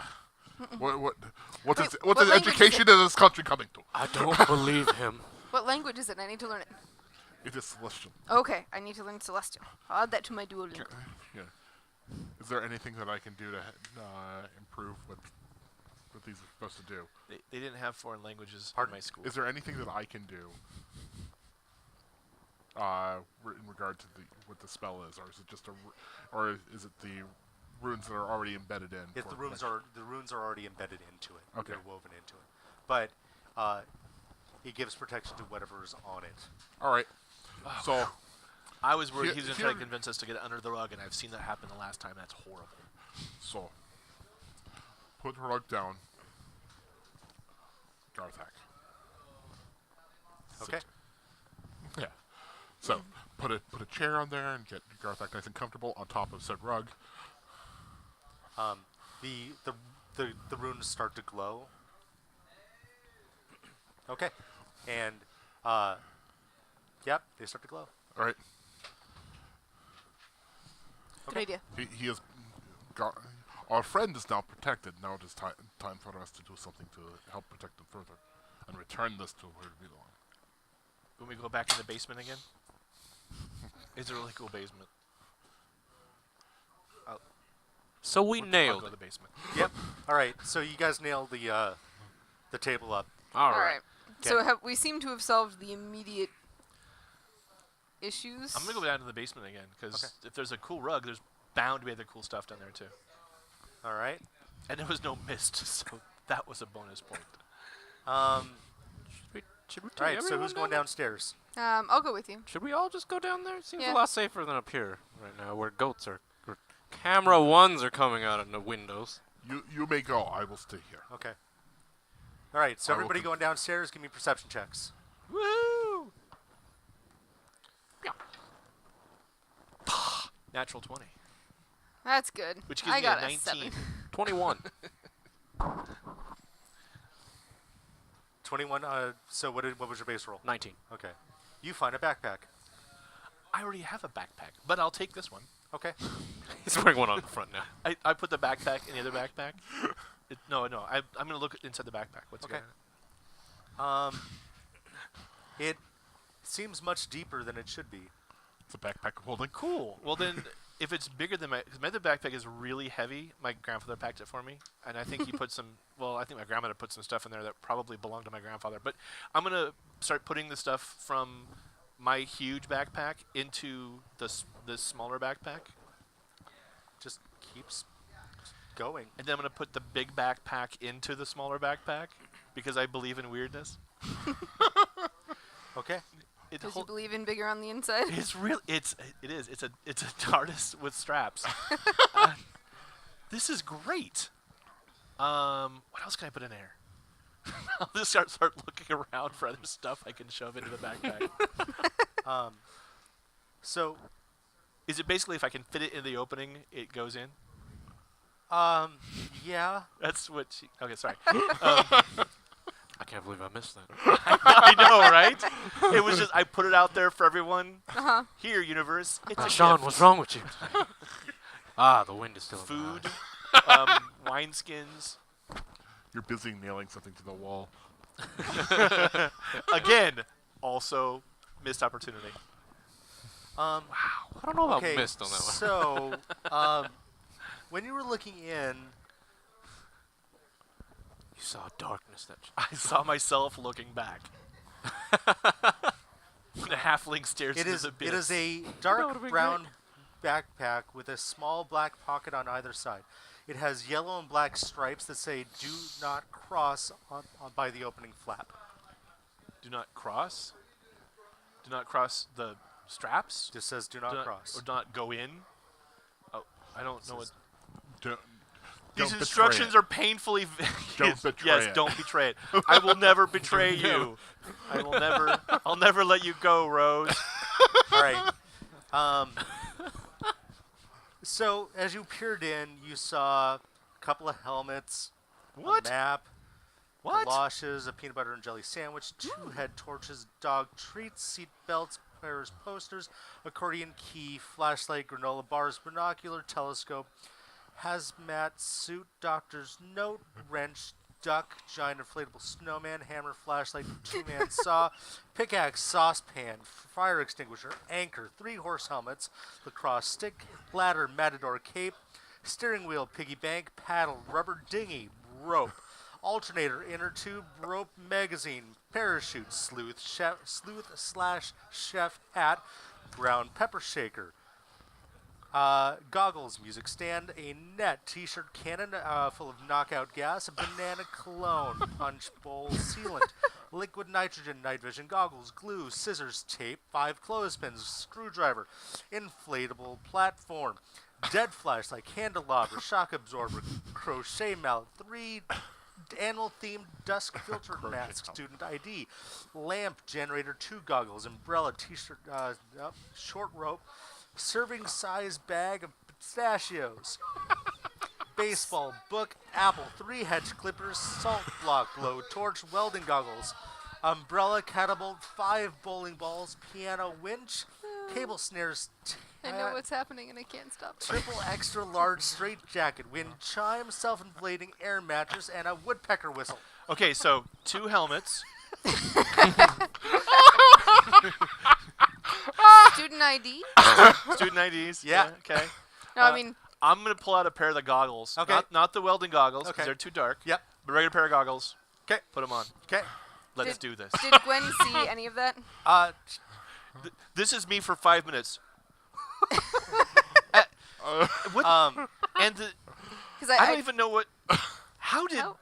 Wait,
what
what language is
education
it?
is this country coming to?
I don't believe him.
What language is it? I need to learn it.
It is celestial.
Okay, I need to learn Celestial. I'll add that to my Duolingo.
Yeah. Is there anything that I can do to improve what these are supposed to do?
They didn't have foreign languages
Pardon?
in my school.
Is there anything that I can do in regard to what the spell is, or is it just or is it the runes that are already embedded in?
If the runes are already embedded into it.
Okay.
They're woven into it. But it gives protection to whatever is on it.
All right. So
I was worried
Here-
he was going to try to
here-
convince us to get under the rug, and I've seen that happen the last time. That's horrible.
put the rug down. Garthak.
Okay.
Yeah. So put a chair on there and get Garthak nice and comfortable on top of said rug.
The runes start to glow, Okay. And, yep, they start to glow.
All right.
Good idea.
He has got. Our friend is now protected. Now it is time for us to do something to help protect them further, and return this to where we belong.
When we go back in the basement again? It's a really cool basement.
So we
I'll
nailed
go
it.
to the basement.
Yep. All right. So you guys nailed the table up.
All
All
right.
right. So we seem to have solved the immediate issues.
I'm going to go down to the basement again, because if there's a cool rug, there's bound to be other cool stuff down there, too.
All right.
And there was no mist, so that was a bonus point.
Should we
All right.
take
So
everyone
who's going
down
downstairs?
I'll go with you.
there? Should we all just go down there? It seems
Yeah.
a lot safer than up here right now, where goats are. Where camera ones are coming out of the windows.
You may go. I will stay here.
Okay. All right. So
I will
everybody
con-
going downstairs, give me perception checks.
Woo! Natural 20,
That's good.
which gives
I
me
got
a 19.
7.
21.
21. So what was your base roll?
19.
Okay. You find a backpack.
I already have a backpack, but I'll take this one.
Okay.
He's wearing one on the front now.
I put the backpack in the other backpack. No. I'm going to look inside the backpack. What's
Okay.
going
It seems much deeper than it should be.
It's a backpack holding.
Cool. Well, then, if it's bigger than cause my other backpack is really heavy. My grandfather packed it for me, and I think he put some. Well, I think my grandmother put some stuff in there that probably belonged to my grandfather. But I'm gonna start putting the stuff from my huge backpack into this smaller backpack,
Just keeps going.
and then I'm gonna put the big backpack into the smaller backpack because I believe in weirdness.
Okay.
It
Does
hol-
you believe in bigger on the inside?
It's real. It is. It's a TARDIS with straps. This is great. What else can I put in there? I'll just start looking around for other stuff I can shove into the backpack.
So,
Is it basically if I can fit it in the opening, it goes in?
yeah.
That's what she. Okay, sorry.
I can't believe I missed that.
I know, right? It was just I put it out there for everyone.
Uh-huh.
Here, universe. It's a
Sean,
gift.
what's wrong with you? The wind is still in my
Food,
eye.
wineskins.
You're busy nailing something to the wall.
Again, also missed opportunity.
I don't know about
Okay.
missed on that one.
So, when you were looking in,
You saw darkness that
I saw myself looking back. The halfling stares
it
into
is
the abyss.
it is a
would've
dark
been
brown backpack with a small black pocket on either side. It has yellow and black stripes that say "Do not cross" on by the opening flap.
Do not cross. Do not cross the straps.
Just says "Do
Do
not cross."
Or do not go in. Oh, I don't know what.
Don't
These
betray
instructions
it.
are painfully vague.
Don't betray
Yes,
it.
don't betray it. I will never betray you. I will never. I'll never let you go, Rose.
All right. So as you peered in, you saw a couple of helmets,
What?
a map,
What?
galoshes, a peanut butter and jelly sandwich, 2 head torches, dog treats, seat belts, pairs posters, accordion key, flashlight, granola bars, binocular, telescope, hazmat suit, doctor's note, wrench, duck, giant inflatable snowman, hammer, flashlight, 2-man saw, pickaxe, saucepan, fire extinguisher, anchor, 3-horse helmets, lacrosse stick, ladder, matador cape, steering wheel, piggy bank, paddle, rubber dinghy, rope, alternator, inner tube, rope, magazine, parachute, sleuth/chef hat, ground pepper shaker, goggles, music stand, a net, t-shirt cannon full of knockout gas, a banana cologne, punch bowl sealant, liquid nitrogen, night vision goggles, glue, scissors, tape, 5 clothespins, screwdriver, inflatable platform, dead flashlight, candelabra, shock absorber, crochet mallet, 3 animal-themed dusk filter mask, student ID, lamp, generator, 2 goggles, umbrella, t-shirt, short rope, serving size bag of pistachios, baseball, book, apple, 3 hedge clippers, salt block, blow torch, welding goggles, umbrella, catapult, 5 bowling balls, piano, winch, cable snares,
I know what's happening and I can't stop.
triple extra large straight jacket, wind chime, self-inflating air mattress, and a woodpecker whistle.
Okay, so 2 helmets.
Student ID?
Student IDs.
Yeah.
Okay.
No, I mean,
I'm gonna pull out a pair of the goggles.
Okay.
Not the welding goggles because
Okay.
they're too dark.
Yep.
But regular pair of goggles.
'Kay.
Put them on.
Okay.
Let's do this.
did Gwen see any of that?
This is me for 5 minutes. What? And
Because
I don't even know what. How did?
How-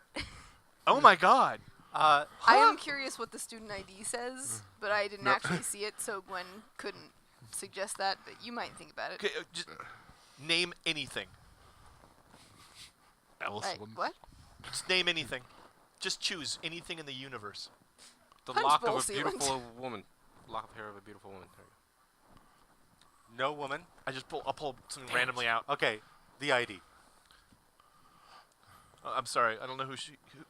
Oh my God.
I am curious what the student ID says, but I didn't
No.
actually see it, so Gwen couldn't suggest that. But you might think about it.
Okay, just name anything.
Alice
Right,
wouldn't-
what?
Just name anything. Just choose anything in the universe.
The
Punch
lock
bowl
of a
sealant.
beautiful woman. Lock of hair of a beautiful woman. There you
No woman.
I'll pull something randomly out.
Okay. The ID.
I'm sorry. I don't know who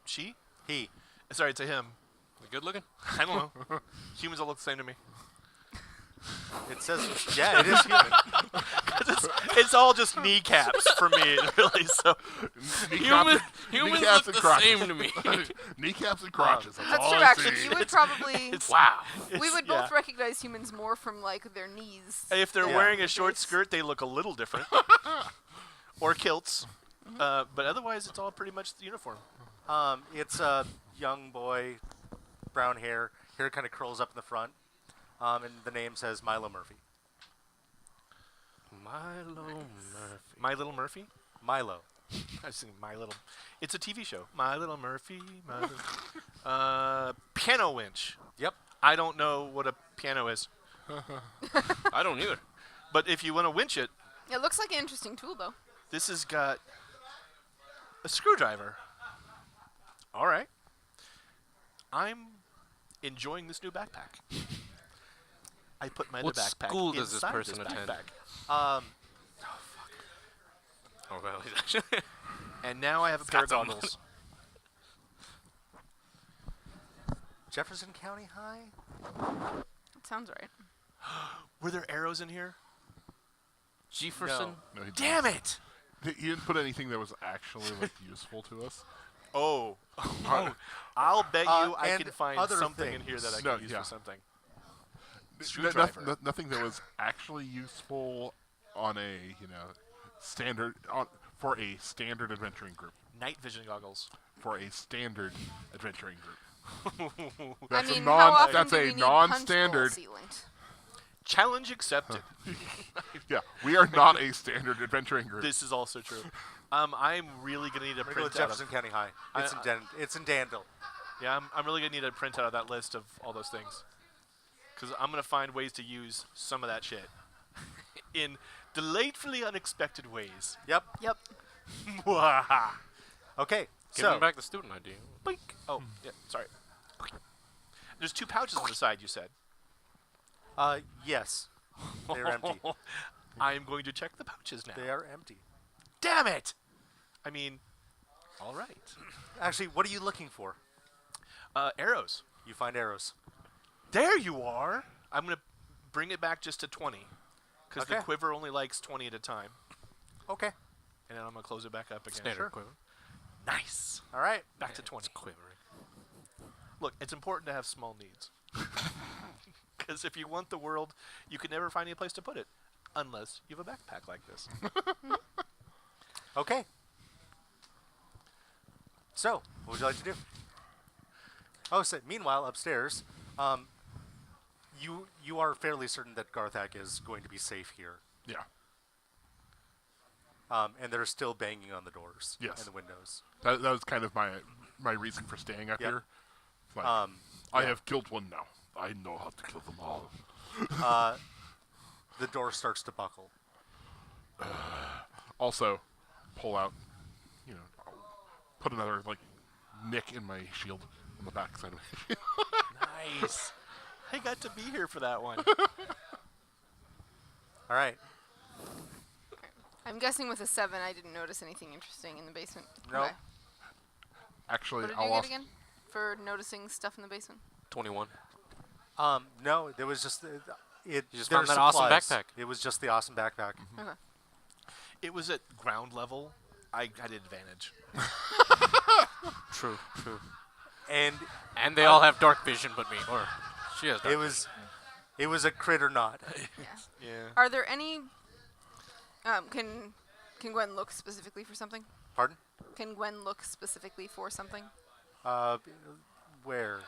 she?
He.
Sorry, it's a him.
go. You good looking?
I don't know. Humans all look the same to me.
It says, yeah, it is human.
It's all just kneecaps for me, really. So
Humans
kneecaps
look
and
the
crotches.
same to me.
Kneecaps and crotches.
That's
all
true,
I
actually.
see.
You would probably.
Wow.
We would
yeah.
both recognize humans more from like their knees.
If they're
Yeah.
wearing a short skirt, they look a little different. Or kilts. But otherwise, it's all pretty much the uniform.
It's a young boy, brown hair. Hair kind of curls up in the front. And the name says Milo Murphy.
Milo Murphy.
My Little Murphy?
Milo.
I was thinking My Little. It's a TV show. My Little Murphy. Piano winch.
Yep.
I don't know what a piano is.
I don't either.
But if you want to winch it,
It looks like an interesting tool, though.
this has got a screwdriver. All right. I'm enjoying this new backpack. I put my other
What
backpack
school does this
inside
person
this
attend?
backpack.
Oh, well, he's actually.
And now I have a pair of
got some.
goggles.
Jefferson County High?
It sounds right.
Were there arrows in here?
Jefferson.
No, he
Damn it!
He didn't put anything that was actually like useful to us.
Oh. I'll bet you I
and
can find
other
something in here that I
things.
can
No,
use
yeah.
for something.
No-
Screwdriver.
nothing that was actually useful on a standard for a standard adventuring group.
Night vision goggles.
For a standard adventuring group.
I
That's
mean,
a
how often
that's
do we
a
need punch bowl
non-standard.
sealant?
Challenge accepted.
Yeah, we are not a standard adventuring group.
This is also true. I'm really gonna need a
I'm gonna go with
printout.
Jefferson County High. It's, it's in Danville.
Yeah, I'm really gonna need a printout of that list of all those things, because I'm gonna find ways to use some of that shit in delightfully unexpected ways.
Yep.
Yep.
Okay.
Give
So,
him back the student ID.
Boink. Oh, yeah. Sorry. There's 2 pouches on the side. You said.
yes. They're empty.
I am going to check the pouches now.
They are empty.
Damn it! I mean, all right.
Actually, what are you looking for?
Arrows.
You find arrows.
There you are. I'm gonna bring it back just to 20, because the
Okay.
quiver only likes 20 at a time,
Okay.
and then I'm gonna close it back up again.
Standard
Sure.
quiver.
Nice.
All right.
Back to 20.
It's quivering.
Look, it's important to have small needs. Because if you want the world, you can never find any place to put it, unless you have a backpack like this.
Okay. So, what would you like to do? Oh, so meanwhile, upstairs, you are fairly certain that Garthak is going to be safe here.
Yeah.
And they're still banging on the doors
Yes.
and the windows.
That was kind of my reason for staying up
Yep.
here. It's like,
Yeah.
I have killed one now. I know how to kill them all.
The door starts to buckle.
Also, pull out, put another nick in my shield on the back side of it.
Nice. I got to be here for that one.
All right.
I'm guessing with a 7, I didn't notice anything interesting in the basement.
Nope.
Okay.
Actually,
What did
I'll
you get
also,
again for noticing stuff in the basement?
21.
No, there was just it.
You just
their
found that awesome
supplies.
backpack.
It was just the awesome backpack.
Okay.
It was at ground level. I had advantage.
True, true.
And
And they all have dark vision but me. Or she has dark
it was a crit or not.
Yeah.
Yeah.
Are there any? Can Gwen look specifically for something?
Pardon?
Can Gwen look specifically for something?
Where?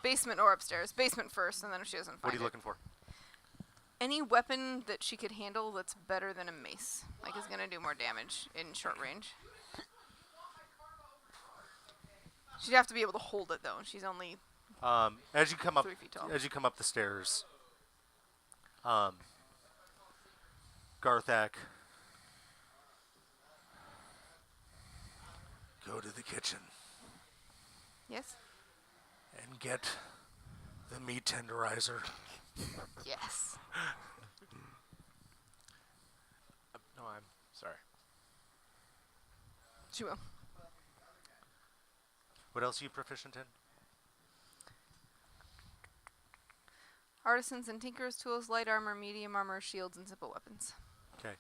Basement or upstairs. Basement first, and then if she doesn't find
What are you
it.
looking for?
Any weapon that she could handle that's better than a mace, like is gonna do more damage in short range. She'd have to be able to hold it though. She's only
As you come up,
3 feet tall.
as you come up the stairs, Garthak, go to the kitchen
yes.
and get the meat tenderizer.
Yes.
No, I'm sorry.
She will.
What else are you proficient in?
Artisans and tinkers, tools, light armor, medium armor, shields, and simple weapons.
Okay.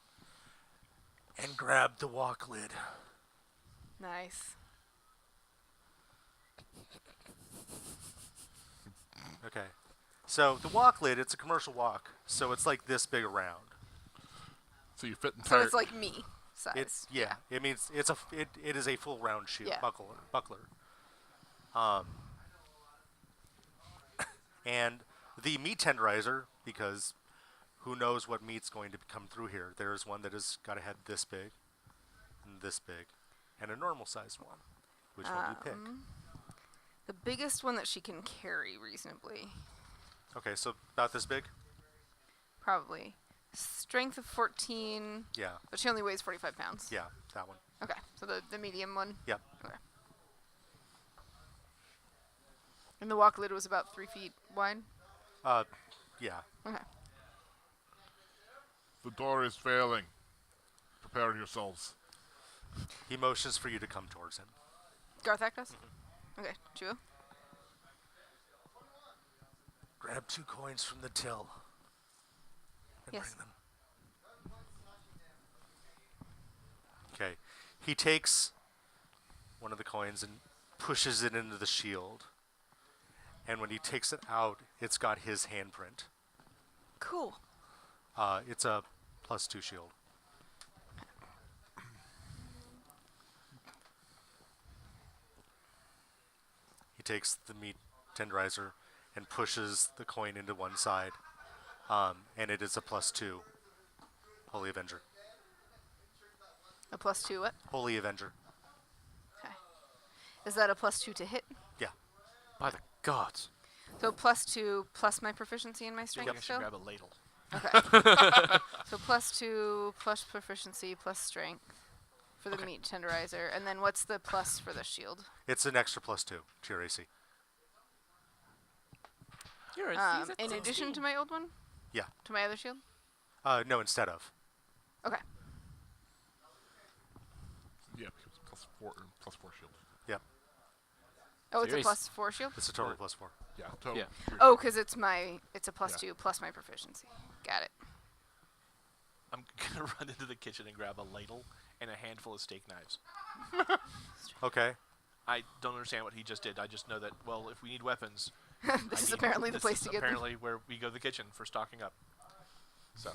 And grab the walk lid.
Nice.
Okay. So the walk lid, it's a commercial walk, so it's like this big around.
So you fit
So
entire.
it's like me size.
It's yeah. It means it is a full round shield
Yeah.
buckler. And the meat tenderizer, because who knows what meat's going to come through here. There's one that has got a head this big, and a normal sized one. Which one do you pick?
The biggest one that she can carry reasonably.
Okay, so about this big?
Probably. Strength of 14,
Yeah,
but she only weighs 45 pounds.
yeah, that one.
Okay, so the medium one.
Yeah.
Okay. And the walk lid was about 3 feet wide.
Yeah.
Okay.
The door is failing. Prepare yourselves.
He motions for you to come towards him.
Garthak does? Okay, Chuo?
Grab 2 coins from the till. And
Yes.
bring them. Okay. He takes one of the coins and pushes it into the shield. And when he takes it out, it's got his handprint.
Cool.
It's a +2 shield. He takes the meat tenderizer and pushes the coin into one side. And it is a +2. Holy Avenger.
A +2 what?
Holy Avenger.
Okay. Is that a +2 to hit?
Yeah.
By the gods.
So +2 plus my proficiency in my
I think
strength
I should
still?
grab a ladle.
Okay. So +2 plus proficiency plus strength for the meat tenderizer. And then what's the plus for the shield?
It's an extra +2 to your AC.
You're a
In addition to my old one?
Yeah.
To my other shield?
No, instead of.
Okay.
Yeah, because +4 shield.
Yep.
Oh, it's a
Serious?
+4 shield?
It's a total +4.
Yeah, total.
Yeah.
your
Oh,
shield.
because it's a +2 plus my proficiency. Got it.
I'm gonna run into the kitchen and grab a ladle and a handful of steak knives.
Okay.
I don't understand what he just did. I just know that, well, if we need weapons,
This is apparently the place to get them.
apparently where we go to the kitchen for stocking up. So,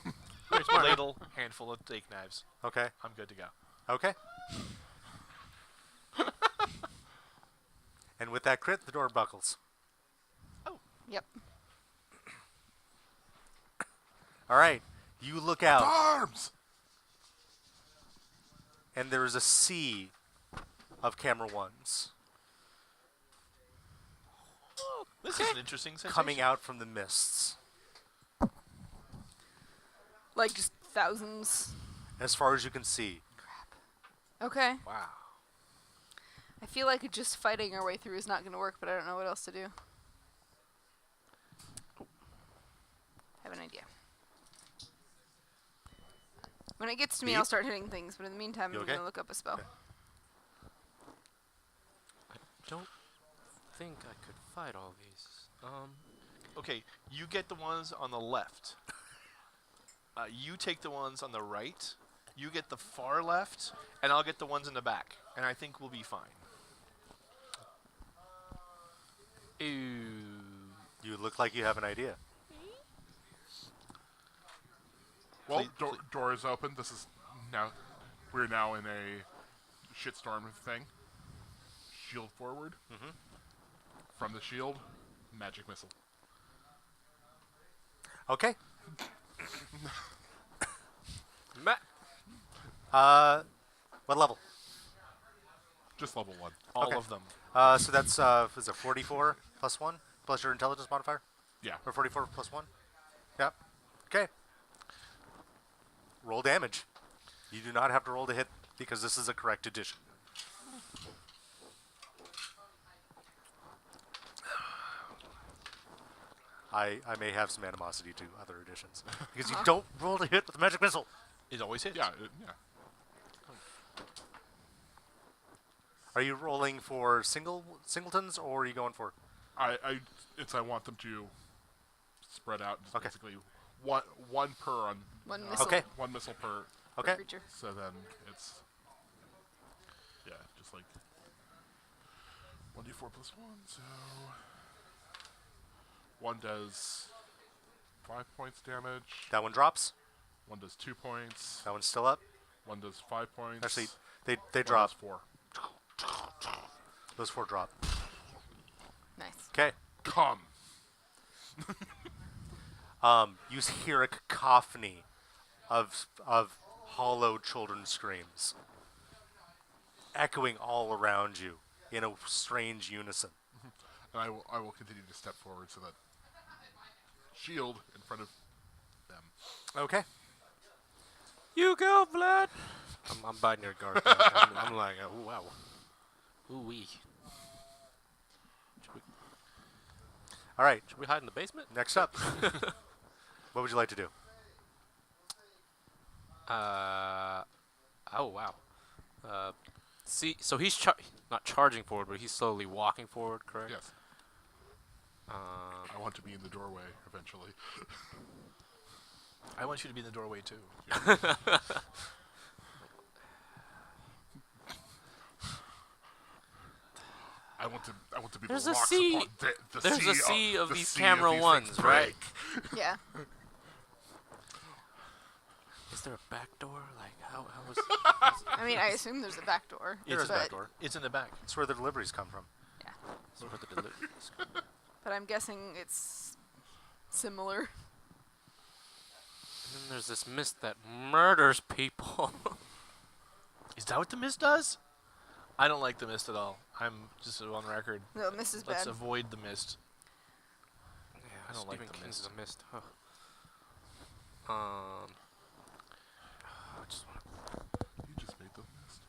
Very smart.
ladle, handful of steak knives.
Okay.
I'm good to go.
Okay. And with that crit, the door buckles.
Yep.
All right. You look out,
Arms!
and there is a sea of camera ones
This is an interesting sensation.
coming out from the mists.
Like just thousands.
As far as you can see.
Okay.
Wow.
I feel like just fighting our way through is not going to work, but I don't know what else to do. I have an idea. When it gets to me,
Beep.
I'll start hitting things, but in the meantime,
You
I'm
okay?
going to look up a spell.
Okay.
Don't think I could fight all these.
Okay, you get the ones on the left. You take the ones on the right. You get the far left, and I'll get the ones in the back. And I think we'll be fine.
Ooh.
You look like you have an idea.
Well,
Please-
door is open. This is now. We're now in a shitstorm thing. Shield forward.
Mhm.
From the shield, magic missile.
Okay.
Ma-
What level?
Just level 1.
All
Okay.
of them.
So that's is it 44 plus 1 plus your intelligence modifier,
Yeah.
or 44 plus 1? Yep. Okay. Roll damage. You do not have to roll to hit because this is a correct addition. I may have some animosity to other additions because you don't roll to hit with a magic missile.
It always hits.
Yeah. Yeah.
Are you rolling for singletons or are you going for?
I want them to spread out. Just
Okay.
Basically, one per on.
One missile.
Okay.
One missile per.
Okay.
Creature.
So then it's. Yeah, just like. 1d4 plus 1, so. One does 5 points damage.
That one drops.
One does 2 points.
That one's still up.
One does 5 points.
Actually, they
one
drop.
does 4.
Those 4 drop.
Nice.
Okay.
Come.
You hear a cacophony of hollow children's screams echoing all around you in a strange unison.
And I will continue to step forward so that shield in front of them.
Okay.
You go, blood. I'm biting your guard. I'm like, oh, wow. Ooh wee.
All right.
Should we hide in the basement?
Next up. What would you like to do?
Oh wow. See, so he's not charging forward, but he's slowly walking forward, correct?
Yes. I want to be in the doorway eventually.
I want you to be in the doorway too.
I want to be
There's
the
a
rocks
sea-
upon the
there's a sea of
the
these
sea
camera
these
ones,
things
right?
break.
Yeah.
Is there a back door? Like, how was?
I mean, I assume there's a back door.
There is a
but,
back door.
It's in the back.
It's where the deliveries come from.
Yeah.
where the deliveries come?
But I'm guessing it's similar.
And then there's this mist that murders people.
Is that what the mist does? I don't like the mist at all. I'm just on record.
No, this is
Let's
bad.
avoid the mist.
Yeah,
I don't like
Stephen
the
King's
mist.
The Mist. Huh. I just want
You just made the list.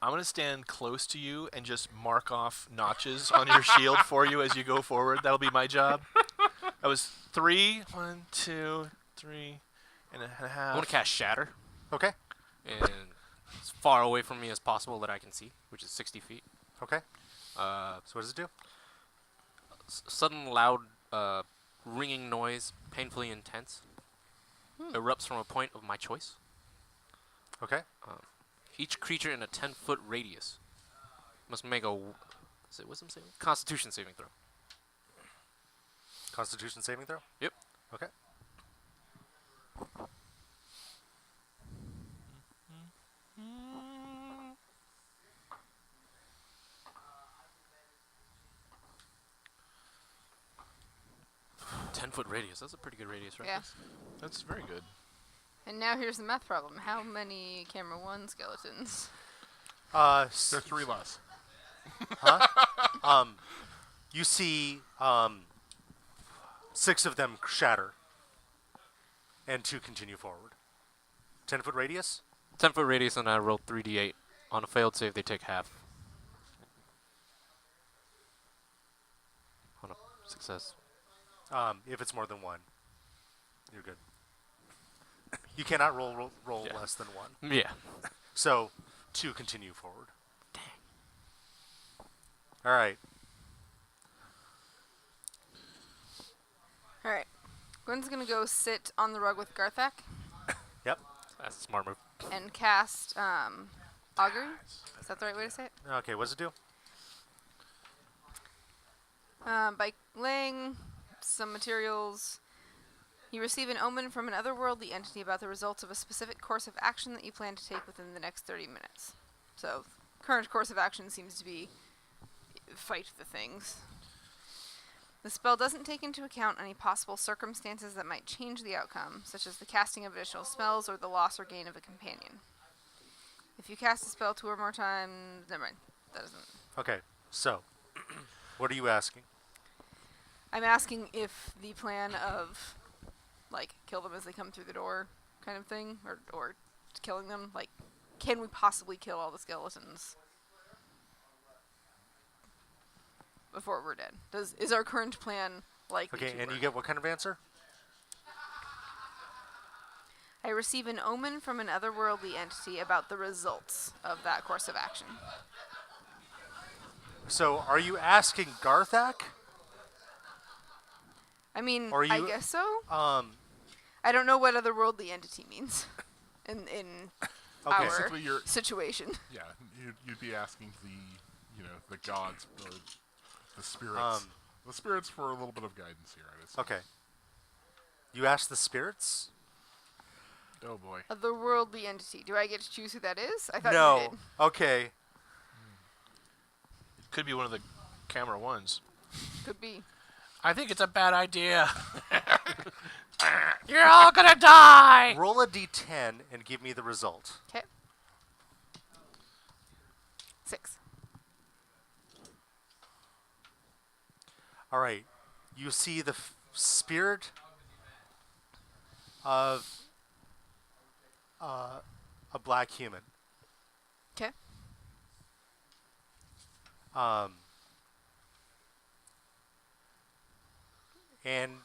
I'm gonna stand close to you and just mark off notches on your shield for you as you go forward. That'll be my job. That was 3, 1, 2, 3 and a half.
I want to cast Shatter,
Okay.
and as far away from me as possible that I can see, which is 60 feet.
Okay.
Uh,
So what does it do?
Sudden loud ringing noise, painfully intense, erupts from a point of my choice.
Okay.
Each creature in a 10-foot radius must make a is it wisdom saving? Constitution saving throw.
Constitution saving throw?
Yep.
Okay.
Ten-foot radius. That's a pretty good radius, right?
Yeah.
That's very good.
And now here's the math problem. How many camera 1 skeletons?
There's 3 less.
You see 6 of them shatter and 2 continue forward. 10-foot radius?
10-foot radius, and I rolled 3d8. On a failed save, they take half. On a success.
If it's more than 1, you're good. You cannot roll
Yeah.
less than 1.
Yeah.
So 2 continue forward. All right.
All right. Gwen's gonna go sit on the rug with Garthak
Yep.
That's a smart move.
and cast augury. Is that the right way to say it?
Okay. What's it do?
By laying some materials, you receive an omen from an otherworldly entity about the results of a specific course of action that you plan to take within the next 30 minutes. So, current course of action seems to be fight the things. The spell doesn't take into account any possible circumstances that might change the outcome, such as the casting of additional spells or the loss or gain of a companion. If you cast a spell 2 or more times, never mind. That doesn't.
Okay. So, what are you asking?
I'm asking if the plan of, like, kill them as they come through the door kind of thing, or killing them, like, can we possibly kill all the skeletons before we're dead? Is our current plan likely
Okay,
to
and
work?
you get what kind of answer?
I receive an omen from an otherworldly entity about the results of that course of action.
So, are you asking Garthak?
I mean,
Or
I
you-
guess so.
I
don't know what otherworldly entity means in
Okay.
our
Basically, you're
situation.
yeah. You'd be asking the gods, the spirits, the spirits for a little bit of guidance here. I would say.
Okay. You ask the spirits?
Oh boy.
Otherworldly entity. Do I get to choose who that is? I thought you
No.
did.
Okay.
It could be one of the camera ones.
Could be.
I think it's a bad idea.
You're all gonna die!
Roll a d10 and give me the result.
'Kay. 6.
All right. You see the spirit of a black human.
'Kay.
And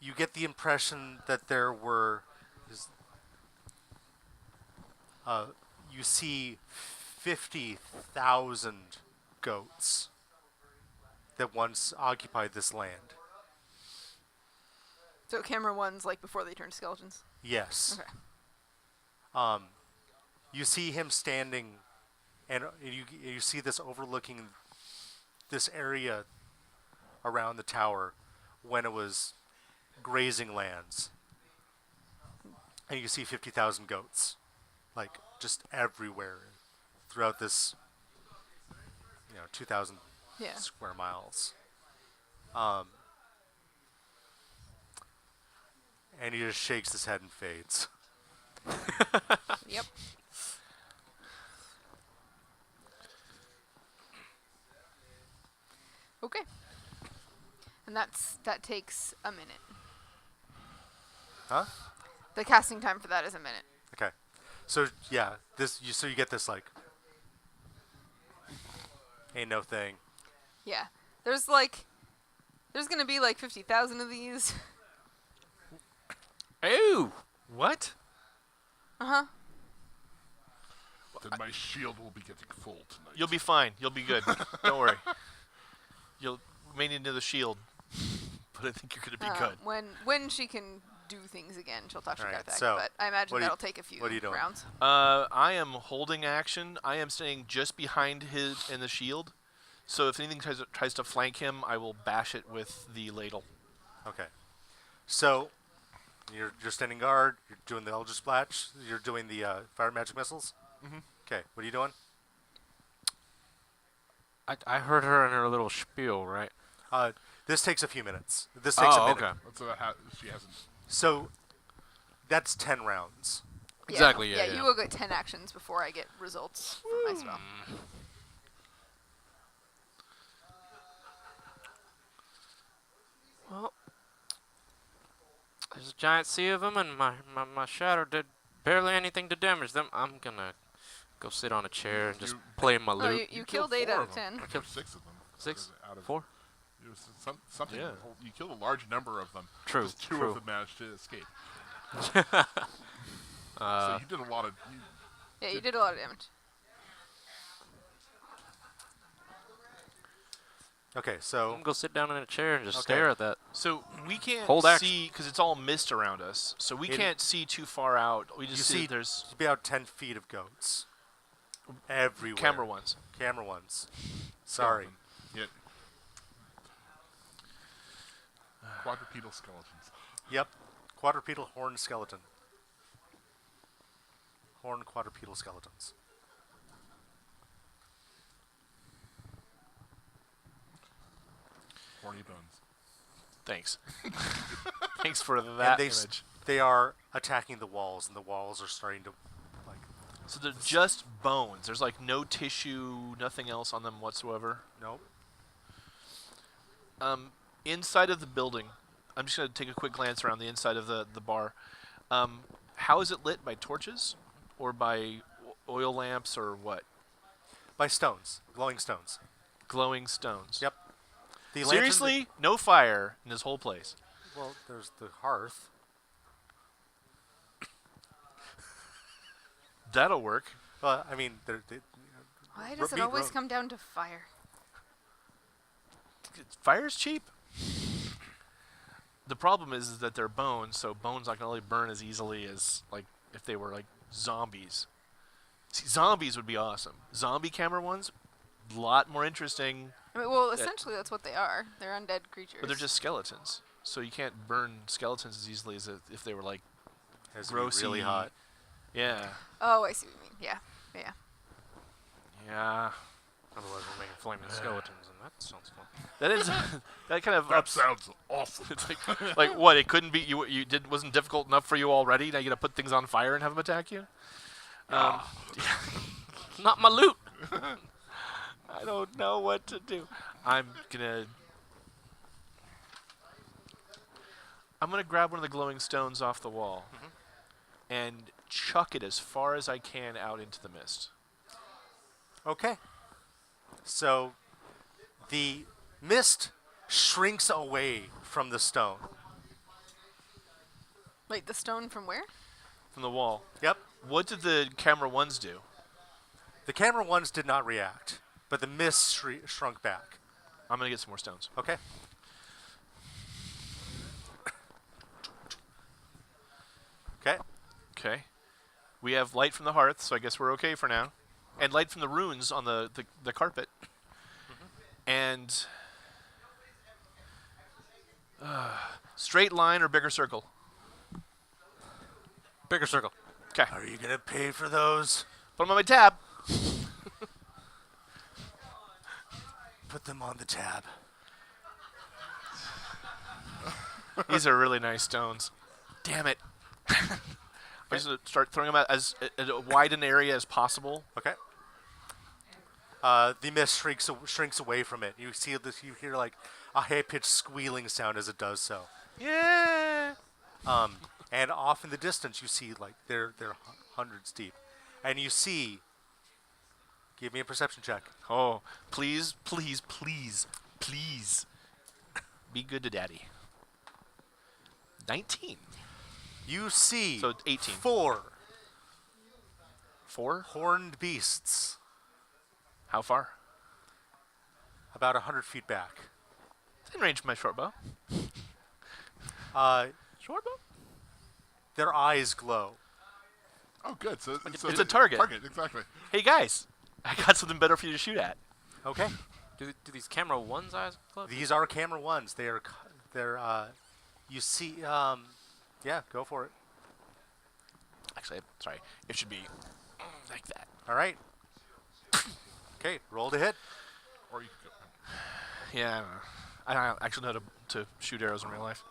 you get the impression that there were, you see 50,000 goats that once occupied this land.
So camera one's like before they turn skeletons.
Yes.
Okay.
You see him standing, and you see this overlooking this area around the tower when it was grazing lands. And you see 50,000 goats, like just everywhere throughout this, 2,000
Yeah.
square miles. And he just shakes his head and fades.
Yep. Okay. And that takes a minute.
Huh?
The casting time for that is a minute.
Okay. So yeah, so you get this like ain't no thing.
Yeah. There's gonna be like 50,000 of these.
Ooh!
What?
Uh-huh.
Then my shield will be getting full tonight.
You'll be fine. You'll be good. Don't worry. You may need another shield, but I think you're gonna be good.
When she can do things again, she'll talk to
Alright,
Garthak,
so,
but I imagine
what do you-
that'll take a few
what are you doing?
rounds.
I am holding action. I am staying just behind his in the shield. So if anything tries to flank him, I will bash it with the ladle.
Okay. So you're standing guard. You're doing the Eldritch Splash. You're doing the fire magic missiles.
Mhm.
Okay. What are you doing?
I heard her in her little spiel, right?
This takes a few minutes. This takes a
Oh,
minute.
okay.
So she hasn't.
So that's 10 rounds.
Exactly, yeah,
You
yeah.
will get 10 actions before I get results from my spell.
Well, there's a giant sea of them, and my shadow did barely anything to damage them. I'm gonna go sit on a chair and just
You-
play my
Oh,
lute.
you killed 8
4
out of
them.
10.
I killed 6 of them.
6?
Out of
4?
It was something.
Yeah.
You killed a large number of them.
True,
Just 2
true.
of them managed to escape. So
Uh,
you did a lot of.
Yeah, you did a lot of damage.
Okay,
I'm
so
gonna go sit down in a chair and just
Okay.
stare at that.
So we can't
Hold action.
see because it's all mist around us. So we
It-
can't see too far out. We
you
just
see
there's
about 10 feet of goats everywhere.
camera ones.
Camera ones. Sorry.
Yeah. Quadrupedal skeletons.
Yep. Quadrupedal horned skeleton. Horned quadrupedal skeletons.
Horny bones.
Thanks. Thanks for that
they,
image.
they are attacking the walls, and the walls are starting to, like,
So they're just bones. There's like no tissue, nothing else on them whatsoever.
nope.
Inside of the building, I'm just going to take a quick glance around the inside of the bar. How is it lit? By torches? Or by oil lamps or what?
By stones. Glowing stones.
Glowing stones.
Yep. The lantern-
Seriously? No fire in this whole place.
well, there's the hearth.
That'll work.
Well, I mean,
Why does it
meat
always
ro-
come down to fire?
Fire's cheap. The problem is that they're bones, so bones not gonna really burn as easily as like if they were like zombies. See, zombies would be awesome. Zombie camera ones, a lot more interesting,
I mean, well, essentially that's what they are. They're undead creatures.
but they're just skeletons. So you can't burn skeletons as easily as if they were like,
has to be really
grossy.
hot.
yeah,
Oh, I see what you mean. Yeah. Yeah.
yeah.
Otherwise, we're making flaming skeletons, and that sounds fun.
That is that kind of
That sounds awesome.
It's like what? It couldn't be you did wasn't difficult enough for you already. Now you gotta put things on fire and have them attack you.
Not my loot.
I don't know what to do. I'm gonna grab one of the glowing stones off the wall and chuck it as far as I can out into the mist.
Okay. So the mist shrinks away from the stone.
Wait, the stone from where?
From the wall.
Yep.
What did the camera ones do?
The camera ones did not react, but the mist shrunk back.
I'm gonna get some more stones.
Okay. Okay.
Okay. We have light from the hearth, so I guess we're okay for now. And light from the runes on the carpet. And straight line or bigger circle?
Bigger circle.
Okay.
Are you gonna pay for those?
Put them on my tab.
Put them on the tab.
These are really nice stones. Damn it. I'm just gonna start throwing them out as wide an area as possible.
Okay. The mist shrinks away from it. You see this. You hear like a high-pitched squealing sound as it does so.
Yeah.
And off in the distance, you see like they're hundreds deep, and you see. Give me a perception check.
Oh, please, please, please, please. Be good to daddy. 19.
You see.
So it's 18.
4
4?
horned beasts,
How far?
about 100 feet back.
It's in range of my short bow. Short bow?
Their eyes glow.
Oh, good. So
It's a target.
Target, exactly.
Hey guys, I got something better for you to shoot at.
Okay.
Do these camera one's eyes glow?
These are camera ones. They're you see yeah, go for it.
Actually, sorry, it should be like that.
All right. Okay, roll to hit.
Or you could go.
Yeah, I don't actually know how to shoot arrows in real life.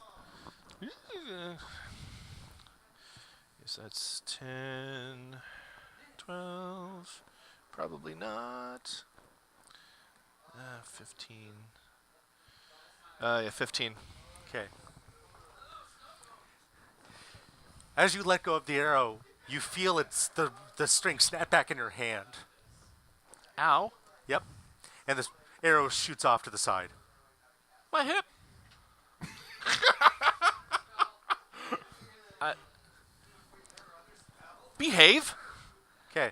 Yes, that's 10, 12, probably not. 15. Yeah, 15.
Okay. As you let go of the arrow, you feel the string snap back in your hand.
Ow.
Yep. And this arrow shoots off to the side.
My hip.
Behave.
Okay.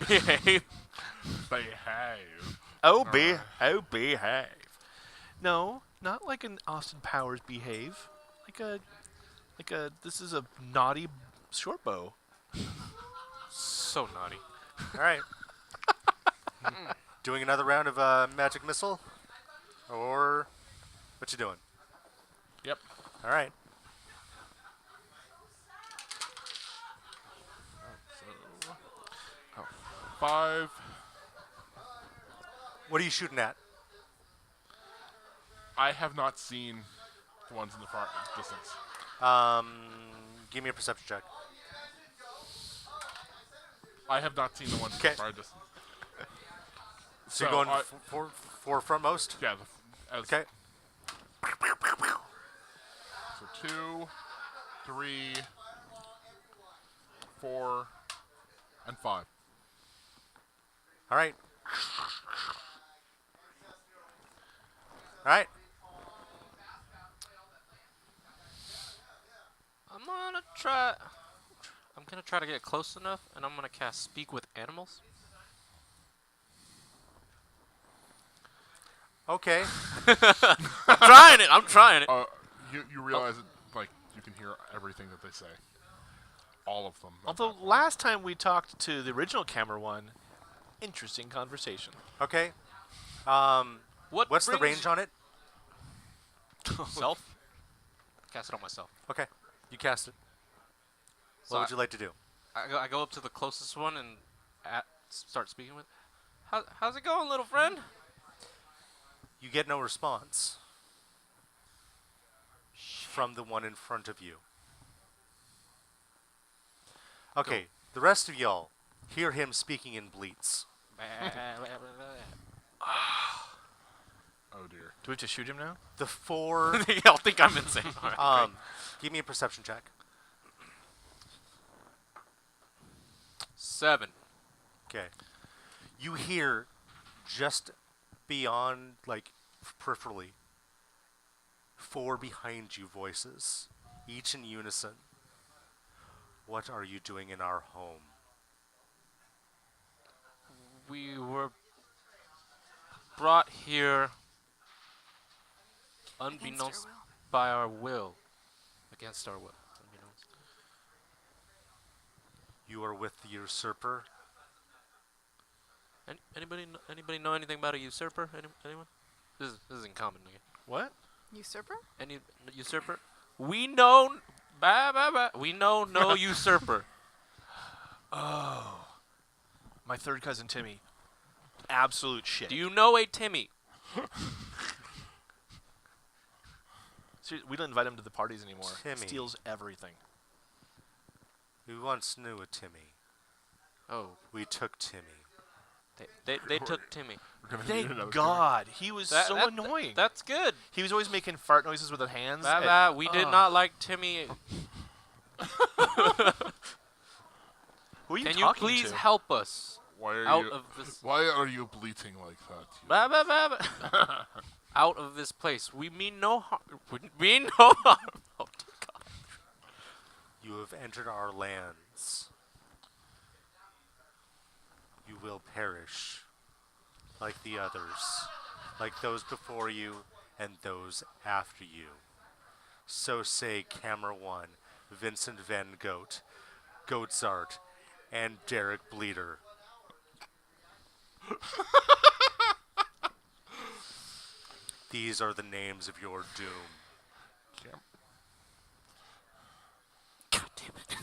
Behave.
Behave.
Behave. No, not like an Austin Powers behave. This is a naughty short bow.
So naughty.
All right. Doing another round of magic missile, or what you doing?
Yep.
All right.
So, 5.
What are you shooting at?
I have not seen the ones in the far distance.
Give me a perception check.
I have not seen the ones in
Okay.
the far distance.
So you're going
I-
for frontmost?
Yeah.
Okay.
So 2, 3, 4, and 5.
All right. All right.
I'm gonna try to get close enough, and I'm gonna cast Speak with Animals.
Okay.
I'm trying it.
You realize that, like, you can hear everything that they say. All of them.
Although last time we talked to the original camera one, interesting conversation.
Okay. What's the
brings
range on it?
Self. Cast it on myself.
Okay. You cast it.
So
What would you like to do?
I go up to the closest one and start speaking with. How's it going, little friend?
You get no response from the one in front of you. Okay, the rest of y'all hear him speaking in bleats.
Oh dear.
Do we have to shoot him now?
The four.
Y'all think I'm insane. All right, great.
Give me a perception check.
7.
Okay. You hear just beyond, like, peripherally, 4 behind you voices, each in unison. What are you doing in our home?
We were brought here unbeknownst by our will. Against our will. Unbeknownst.
You are with the usurper?
Anybody know anything about a usurper? Anyone? This is in common again.
What?
Usurper?
Any usurper? We know. We know no usurper.
Oh. My third cousin Timmy. Absolute shit.
Do you know a Timmy?
We don't invite him to the parties anymore.
Timmy.
Steals everything.
We once knew a Timmy.
Oh,
We took Timmy.
they took Timmy.
We're gonna need another
Thank God. He was so annoying.
That's good.
He was always making fart noises with his hands.
We did not like Timmy.
Who are you
Can you
talking
please
to?
help us
Why are
out
you?
of this?
Why are you bleating like that?
Out of this place. We mean no harm. We mean no harm. Oh, dear God.
You have entered our lands. You will perish like the others, like those before you and those after you. So say Camera One, Vincent Van Goat, Goatsart, and Derek Bleeder. These are the names of your doom.
God damn it.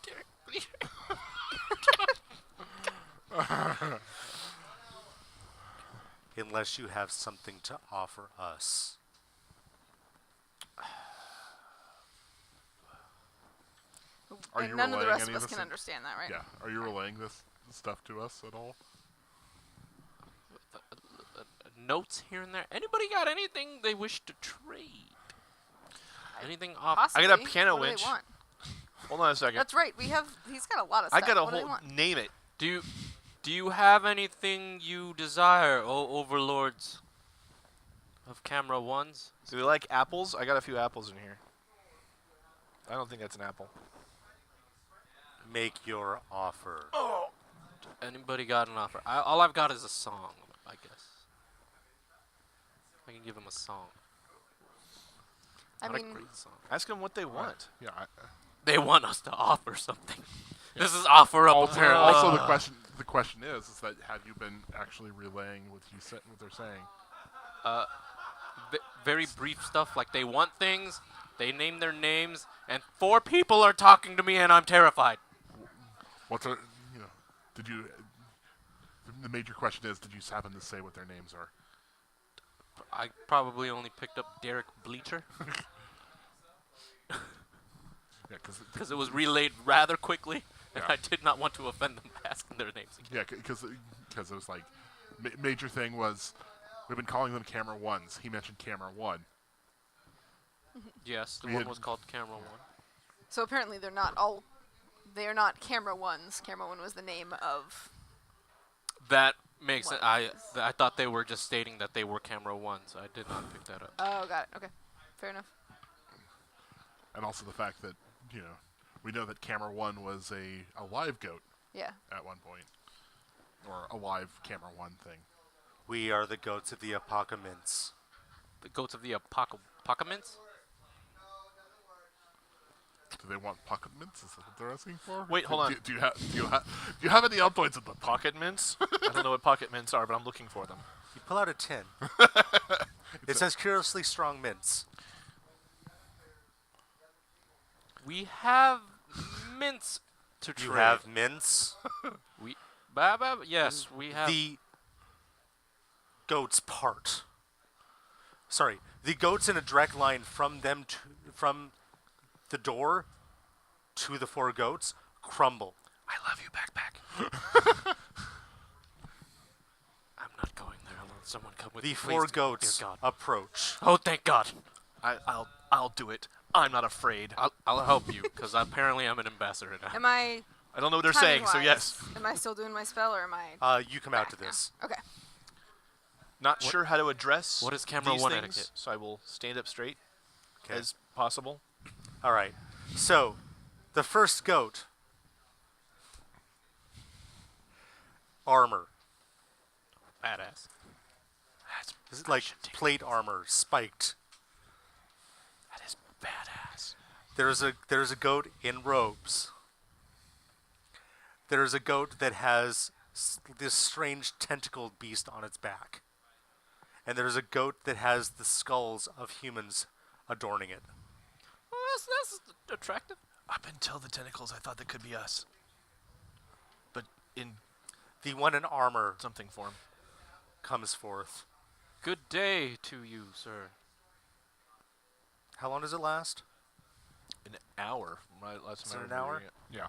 Derek Bleeder.
Unless you have something to offer us.
Are
And
you
none of the
relaying
rest of
any
us
of
can
this
understand that, right?
Yeah. Are you relaying this stuff to us at all?
Notes here and there. Anybody got anything they wish to trade? Anything off?
Possibly.
I got a piano
What do they
winch.
want?
Hold on a second.
That's right. He's got a lot of
I
stuff.
got a
What do they
whole.
want?
Name it.
Do you have anything you desire, O overlords of Camera Ones?
Do they like apples? I got a few apples in here. I don't think that's an apple.
Make your offer.
Anybody got an offer? All I've got is a song, I guess. I can give him a song.
I
Not
mean,
a great song.
Ask them what they want.
Yeah.
They want us to offer something. This is offer up
Also,
apparently.
also the question is that have you been actually relaying what they're saying?
Very brief stuff like they want things, they name their names, and 4 people are talking to me and I'm terrified.
What's our, you know? Did you? The major question is, did you happen to say what their names are?
I probably only picked up Derek Bleacher
Yeah,
because it was relayed rather quickly, and
Yeah.
I did not want to offend them by asking their names again.
Yeah, because it was like major thing was we've been calling them camera ones. He mentioned camera one.
Yes, the
We
one
had-
was called Camera 1.
so apparently they're not all. They are not camera ones. Camera one was the name of.
That makes it.
Ones.
I thought they were just stating that they were Camera 1s. I did not pick that up.
Oh, got it. Okay, fair enough.
And also the fact that, we know that camera one was a live goat
Yeah.
at one point. Or a live camera one thing.
We are the goats of the apocalypse.
The goats of the apocalypse.
Do they want pocket mints? Is that what they're asking for?
Wait, hold on.
Do you have any updates at the
Pocket mints? I don't know what pocket mints are, but I'm looking for them.
You pull out a tin. It says curiously strong mints.
We have mints to trade.
You have mints.
Yes, we have.
The goats part. Sorry, the goats in a direct line from the door to the 4 goats crumble.
I love you, backpack. I'm not going there. I'll let someone come with
The
me.
4
please.
goats
Dear God.
approach.
Oh, thank God.
I'll do it. I'm not afraid.
I'll help you because apparently I'm an ambassador now.
Am I?
I don't know what they're saying, so
timing-wise,
yes.
Am I still doing my spell or am I?
You come out to
back now?
this.
Okay.
Not sure how to address
what is camera
these
1
things,
etiquette?
so I will stand up straight
'Kay.
as possible.
All right. So, the first goat, armor.
Badass.
This is like plate armor, spiked.
That is badass.
There's a goat in robes. There's a goat that has this strange tentacled beast on its back. And there's a goat that has the skulls of humans adorning it.
Well, that's attractive.
Up until the tentacles, I thought that could be us. But in
The one in armor
something form.
comes forth.
Good day to you, sir.
How long does it last?
An hour. Last
Is
time I
it an
remember
hour?
reading it.
Yeah.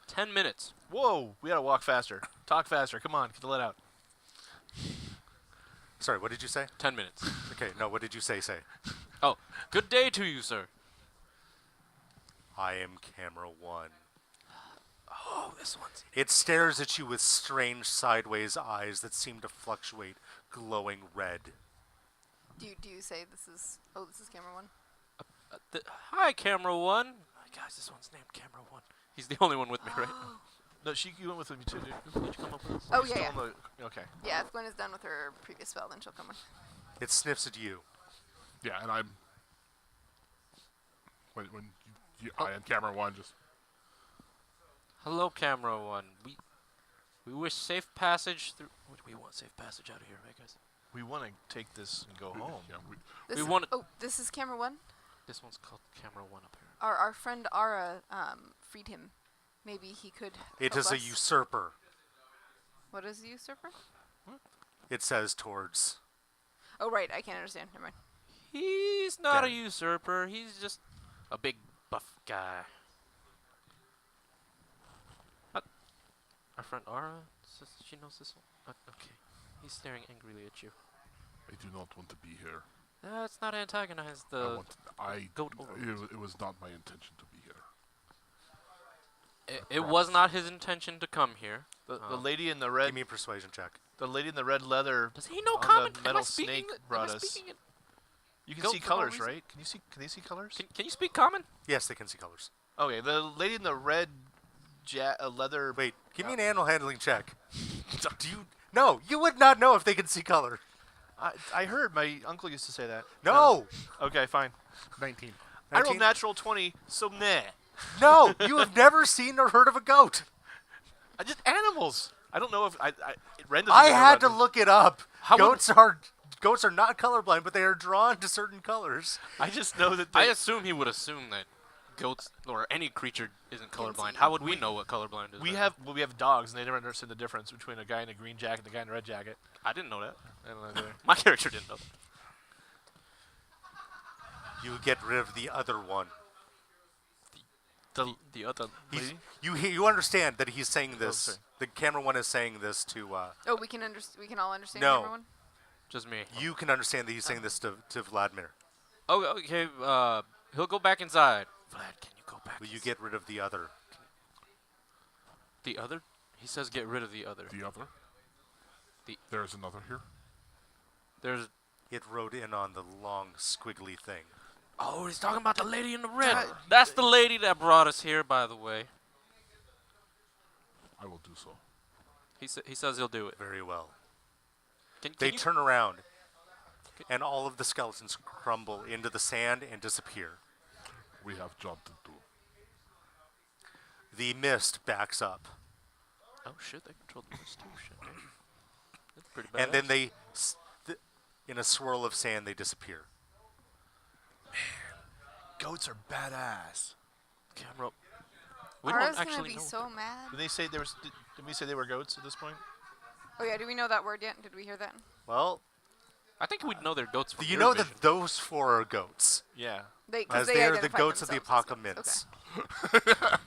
10 minutes.
Whoa, we gotta walk faster. Talk faster. Come on, get the let out.
Sorry, what did you say?
10 minutes.
Okay, no, what did you say?
Oh, good day to you, sir.
I am camera 1.
Oh, this one's.
It stares at you with strange sideways eyes that seem to fluctuate, glowing red.
Do you say this is? Oh, this is camera one.
Hi, Camera 1. Guys, this one's named Camera 1. He's the only one with me, right?
No, you went with me too, dude.
Did you come up with this?
Oh
You're
yeah,
still
yeah.
on the- okay.
Yeah, if Gwen is done with her previous spell, then she'll come on.
It sniffs at you.
Yeah, and I'm when I on camera one just
Hello, Camera 1. We wish safe passage through. We want safe passage out of here, right, guys?
We want to take this and go home.
yeah,
This
We
is,
wanna-
oh, this is camera one.
This one's called Camera 1 up here.
Our friend Ara freed him. Maybe he could.
It
help
is a
us.
usurper,
What is a usurper?
it says towards.
Oh right, I can't understand. Never mind.
He's not a
Damn.
usurper. He's just a big buff guy. Our friend Ara, says she knows this one. Okay, he's staring angrily at you.
I do not want to be here.
Let's not antagonize
I
the.
want I
goat overlords.
it was not my intention to be here.
It was not his intention to come here.
The lady in the red,
Give me a persuasion check.
the lady in the red leather.
Does he know
on the
common? Am I
metal
speaking
snake
it-
brought
am I
us.
speaking it?
You can
Go
see
for no
colors,
reason.
right? Can you see colors?
Can you speak common?
Yes, they can see colors.
Okay, the lady in the red leather.
Wait, give me an animal handling check. Do you? No, you would not know if they can see color.
I heard my uncle used to say that.
No!
Okay, fine.
19.
I rolled
19?
natural 20, so nah.
No! You have never seen or heard of a goat.
I just animals. I don't know if Ren doesn't
I
know
had
about
to
this.
look it up.
How would-
Goats are not colorblind, but they are drawn to certain colors.
I just know that
I
they,
assume he would assume that goats or any creature isn't colorblind.
see.
How would we know what colorblind is?
we
then?
have dogs, and they never understand the difference between a guy in a green jacket and a guy in a red jacket.
I didn't know that.
I don't know either.
My character didn't know that.
You get rid of the other one.
The other
He's,
lady?
you understand that he's saying this.
sorry.
The camera one is saying this to.
Oh, we can all understand
No.
everyone.
Just me.
You can understand that he's saying this to Vladimir.
Oh, okay. He'll go back inside. Vlad, can you go back?
Will you get rid of the other?
The other? He says get rid of the other.
The other?
The-
There's another here.
There's.
It wrote in on the long squiggly thing.
Oh, he's talking about the lady in the red. That's the lady that brought us here, by the way.
I will do so.
He says he'll do it.
Very well.
Can
They
you-
turn around, and all of the skeletons crumble into the sand and disappear.
We have job to do.
The mist backs up,
Oh shit! They control the mist too. Shit. Man. That's pretty bad.
and then in a swirl of sand, they disappear.
Goats are badass.
Camera. We
Ara's
don't
gonna
actually
be
know.
so mad.
Did they say there was? Did we say they were goats at this point?
Oh yeah, do we know that word yet? Did we hear that?
Well,
I think we'd know they're goats. From
you
your
know
vision.
that those four are goats,
Yeah.
as
They
they are the
identified
goats of the
themselves as
apocalypse.
goats.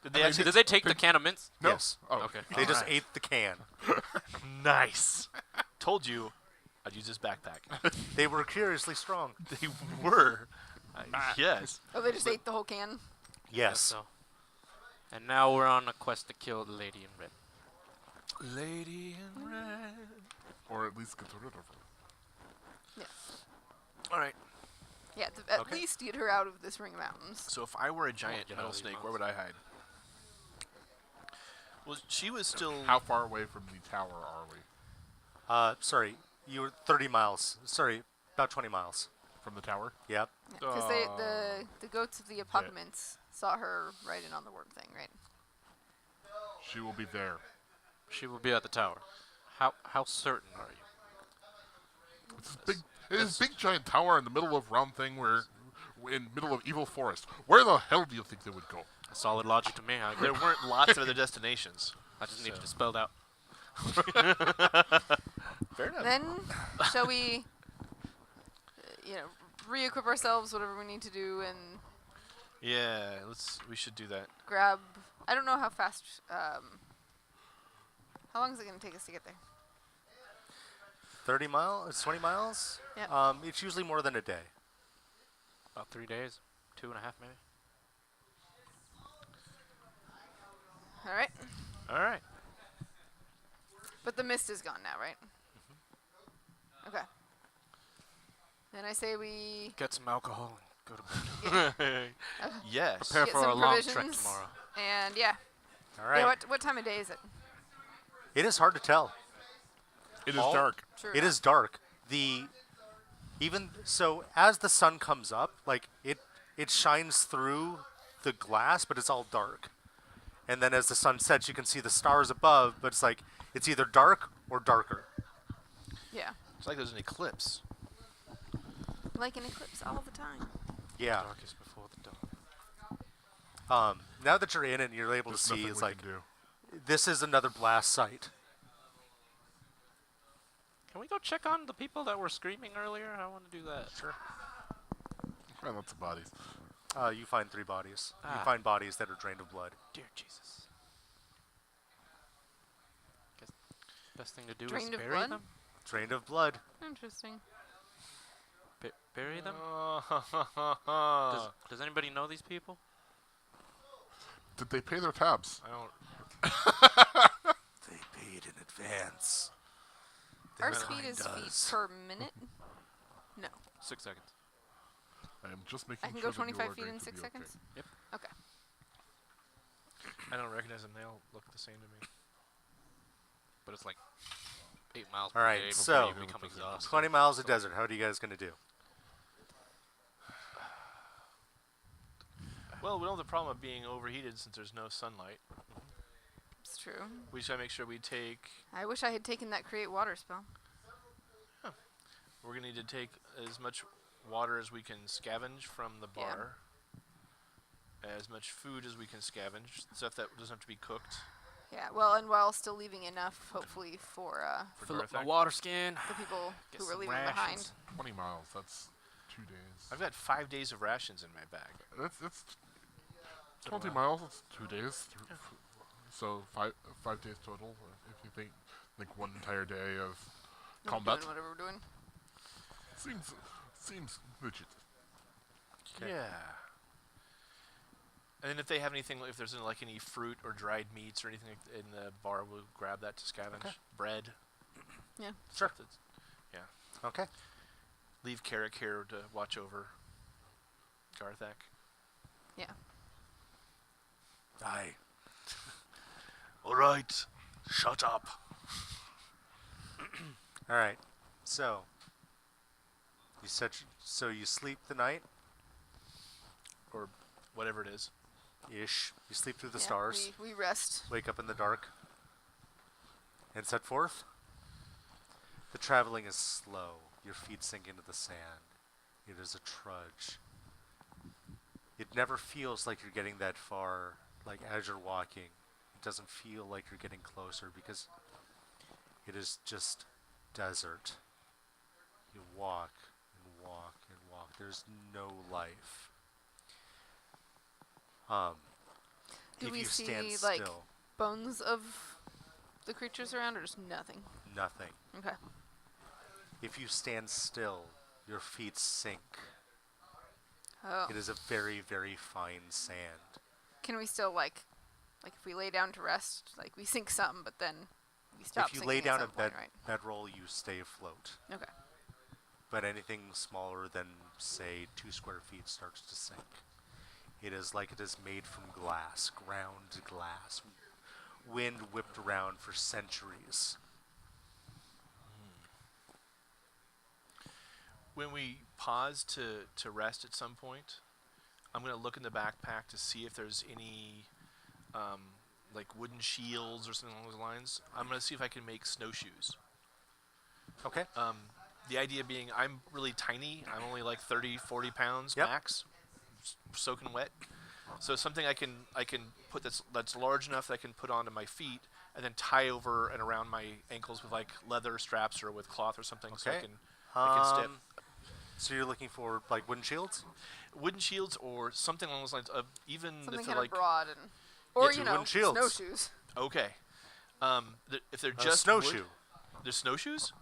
Did they actually?
Did they take the can of mints?
No.
Yes.
Oh.
Okay.
They just
Alright.
ate the can.
Nice. Told you, I'd use this backpack.
They were curiously strong.
They were. Yes.
Oh, they just ate the whole can.
Yes.
So. And now we're on a quest to kill the lady in red.
Lady in red.
Or at least get rid of her.
Yeah.
All right.
Yeah, at
Okay.
least get her out of this ring of mountains.
So if I were a giant
get out
metal
of these
snake, where would I hide? Well, she was still.
How far away from the tower are we?
Sorry, you were 30 miles. Sorry, about 20 miles.
From the tower?
Yep.
Because the goats of the apocalypse saw her writing on the word thing, right?
She will be there.
She will be at the tower. How certain are you?
It's this big. It is big giant tower in the middle of round thing where, in middle of evil forest. Where the hell do you think they would go?
Solid logic to me. I agree.
There weren't lots of other destinations.
I just need it spelled out.
Fair enough.
Then, shall we, re-equip ourselves, whatever we need to do, and
Yeah, we should do that.
grab. I don't know how fast. How long is it going to take us to get there?
30 miles? 20 miles?
Yeah.
It's usually more than a day.
About 3 days, 2.5 maybe.
All right.
All right.
But the mist is gone now, right? Okay. Then I say we
Get some alcohol and go to bed.
Yes.
Prepare
get
for a
some
long trek
provisions,
tomorrow.
and yeah.
All right.
Yeah, what time of day is it?
It is hard to tell.
It is
All-
dark.
True.
It is dark. Even so, as the sun comes up, like it shines through the glass, but it's all dark. And then as the sun sets, you can see the stars above, but it's either dark or darker.
Yeah.
It's like there's an eclipse.
Like an eclipse all the time.
Yeah.
Darkest before the dawn.
Now that you're in it and you're able
There's
to see,
nothing
it's
we
like
can do.
this is another blast site.
Can we go check on the people that were screaming earlier? I want to do that. Sure.
Find lots of bodies.
You find 3 bodies. You
Ah.
find bodies that are drained of blood.
Dear Jesus. Guess best thing to do
Drained
is
of
bury
blood?
them.
Drained of blood.
Interesting.
Bury them.
I
Does anybody know these people?
Did they pay their tabs?
don't.
They paid in advance.
Our
Their
speed
kind
is
does.
feet per minute. No.
6 seconds.
I am just making
I can
sure
go
that you
25
are
feet
going
in
to
6
be okay.
seconds?
Yep.
Okay.
I don't recognize them. They all look the same to me.
But it's like 8 miles
All
per
right,
day before
so
you become exhausted.
20 miles of desert. How are you guys going to do?
Well, we don't have the problem of being overheated since there's no sunlight.
It's true.
We just gotta make sure we take.
I wish I had taken that create water spell.
We're gonna need to take as much water as we can scavenge from the
Yeah.
bar. As much food as we can scavenge. Stuff that doesn't have to be cooked.
Yeah, well, and while still leaving enough, hopefully, for
Fill up my
Garthak.
water skin.
the people
Get
who were
some
leaving
rations.
behind.
20 miles. That's 2 days.
I've got 5 days of rations in my bag.
That's 20 miles. It's 2 days. So five days total. If you think one entire day of
We're
combat
doing whatever we're doing.
seems legit.
Okay.
Yeah. And then if they have anything, if there's like any fruit or dried meats or anything in the bar, we'll grab that to scavenge.
Okay.
Bread.
Yeah.
Sure.
Stuff that's-
Okay.
Leave Carrick here to watch over Garthak.
Yeah.
Aye. All right. Shut up.
All right. So you said you sleep the night
Or whatever it is.
ish. You sleep through the
Yeah,
stars.
We rest.
Wake up in the dark. And set forth. The traveling is slow. Your feet sink into the sand. It is a trudge. It never feels like you're getting that far. Like as you're walking, it doesn't feel like you're getting closer because it is just desert. You walk and walk and walk. There's no life.
Do
if
we
you stand
see, like,
still,
bones of the creatures around, or just nothing?
nothing.
Okay.
If you stand still, your feet sink.
Oh.
It is a very, very fine sand.
Can we still, like if we lay down to rest, like, we sink some, but then we stop
If you
sinking
lay down
at
a
some point, right?
bedroll, you stay afloat.
Okay.
But anything smaller than, say, 2 square feet starts to sink. It is like it is made from glass, ground glass, wind whipped around for centuries.
When we pause to rest at some point, I'm going to look in the backpack to see if there's any like wooden shields or something along those lines. I'm going to see if I can make snowshoes.
Okay.
The idea being I'm really tiny. I'm only like 30, 40 pounds
Yep.
max, soaking wet. So something I can put that's large enough that I can put onto my feet and then tie over and around my ankles with like leather straps or with cloth or something so
Okay.
I can step.
So you're looking for like wooden shields?
Wooden shields or something along those lines. Even
Something
if they're
kind
like
of broad and, or
two
you know,
wooden shields.
snowshoes.
okay, if they're
A
just
snowshoe.
wood, they're snowshoes.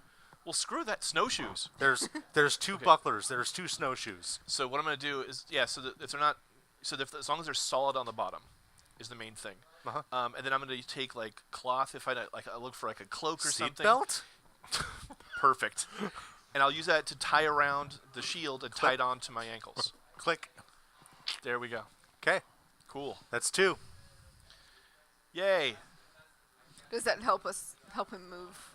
Well, screw that snowshoes.
There's 2 bucklers. There's 2 snowshoes.
So what I'm gonna do is so that if they're not as long as they're solid on the bottom, is the main thing.
Uh-huh.
And then I'm gonna take like cloth if I look for like a cloak or
Seat
something.
belt?
Perfect. And I'll use that to tie around the shield and tie
Clip.
it onto my ankles.
Click.
There we go.
Okay.
Cool.
That's 2.
Yay.
Does that help him move